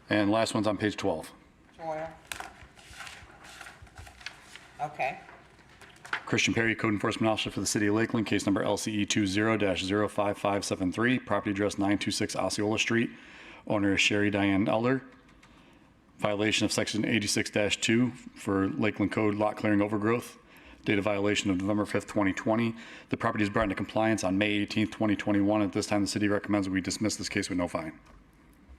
And last one's on page 12. 12. Okay. Christian Perry, Code Enforcement Officer for the City of Lakeland, case number LCE 20-05573, property address 926 Osceola Street. Owner is Sherry Diane Elder. Violation of section 86-2 for Lakeland Code lot clearing overgrowth. Date of violation of November 5th, 2020. The property is brought into compliance on May 18th, 2021. At this time, the city recommends we dismiss this case with no fine.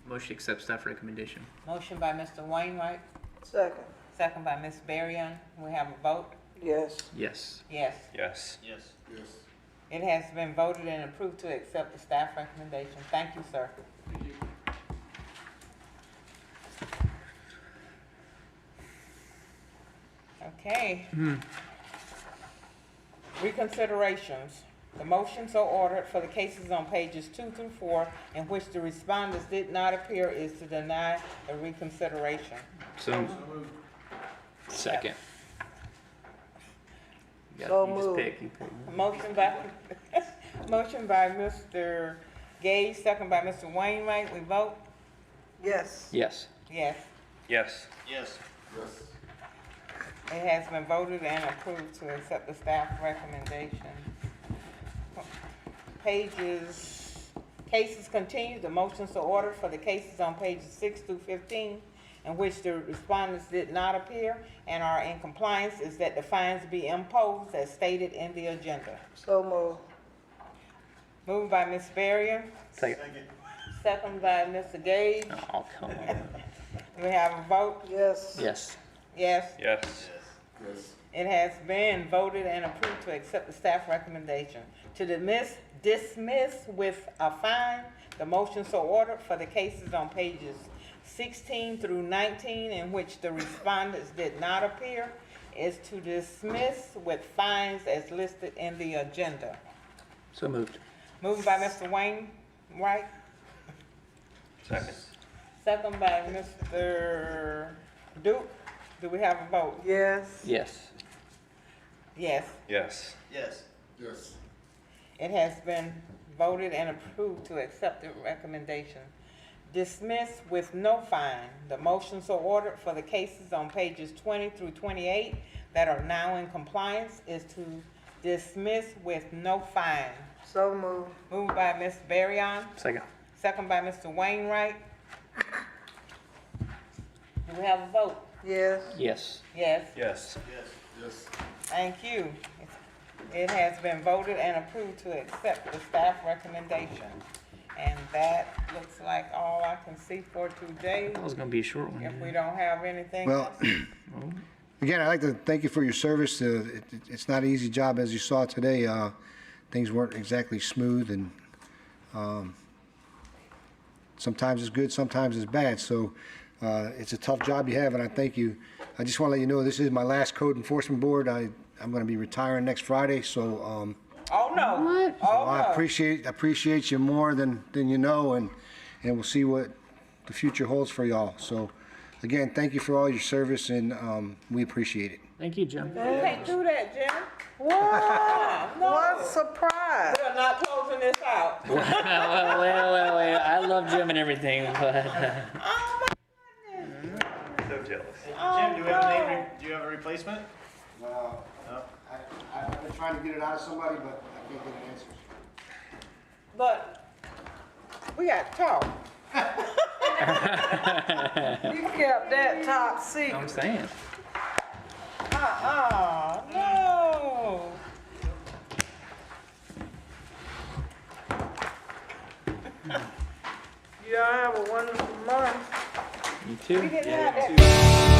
Motion to accept staff recommendation. Motion by Mr. Wainwright, Second. second by Ms. Berrien. We have a vote? Yes. Yes. Yes. Yes. Yes. Yes. It has been voted and approved to accept the staff recommendation. Thank you, sir. Okay. Reconsiderations. The motions are ordered for the cases on pages 2 through 4 in which the respondents did not appear is to deny the reconsideration. So second. So You just moved. pick. You pick. Motion by, motion by Mr. Gage, second by Mr. Wainwright. We vote? Yes. Yes. Yes. Yes. Yes. Yes. It has been voted and approved to accept the staff recommendation. Cases continue. The motions are ordered for the cases on pages 6 through 15 in which the respondents did not appear and are in compliance is that the fines be imposed as stated in the agenda. So moved. Moved by Ms. Berrien, Second. second by Mr. Gage. Oh, come on. We have a vote? Yes. Yes. Yes. Yes. Yes. It has been voted and approved to accept the staff recommendation. To dismiss with a fine, the motions are ordered for the cases on pages 16 through 19 in which the respondents did not appear is to dismiss with fines as listed in the agenda. So moved. Moved by Mr. Wainwright, Second. second by Mr. Duke. Do we have a vote? Yes. Yes. Yes. Yes. Yes. Yes. It has been voted and approved to accept the recommendation. Dismiss with no fine. The motions are ordered for the cases on pages 20 through 28 that are now in compliance is to dismiss with no fine. So moved. Moved by Ms. Berrien, Second. second by Mr. Wainwright. Do we have a vote? Yes. Yes. Yes. Yes. Yes. Yes. Thank you. It has been voted and approved to accept the staff recommendation. And that looks like all I can see for today. That was gonna be a short one. If we don't have anything Well, else. again, I'd like to thank you for your service. It's not an easy job, as you saw today. Things weren't exactly smooth, and sometimes it's good, sometimes it's bad. So it's a tough job you have, and I thank you. I just want to let you know this is my last code enforcement board. I'm going to be retiring next Friday, so Oh, no. What? Oh, I no. appreciate you more than you know, and we'll see what the future holds for y'all. So again, thank you for all your service, and we appreciate it. Thank you, Jim. You can't do that, Jim. What? No. What surprise? We're not closing this out. Wait. I love Jim and everything, but Oh, my goodness. So jealous. Jim, do we have a name? Do you have a replacement? No. No. I've been trying to get it out of somebody, but I can't get an answer. But we got to talk. You kept that top secret. I'm saying. No. You all have a wonderful month. You too. We didn't have that.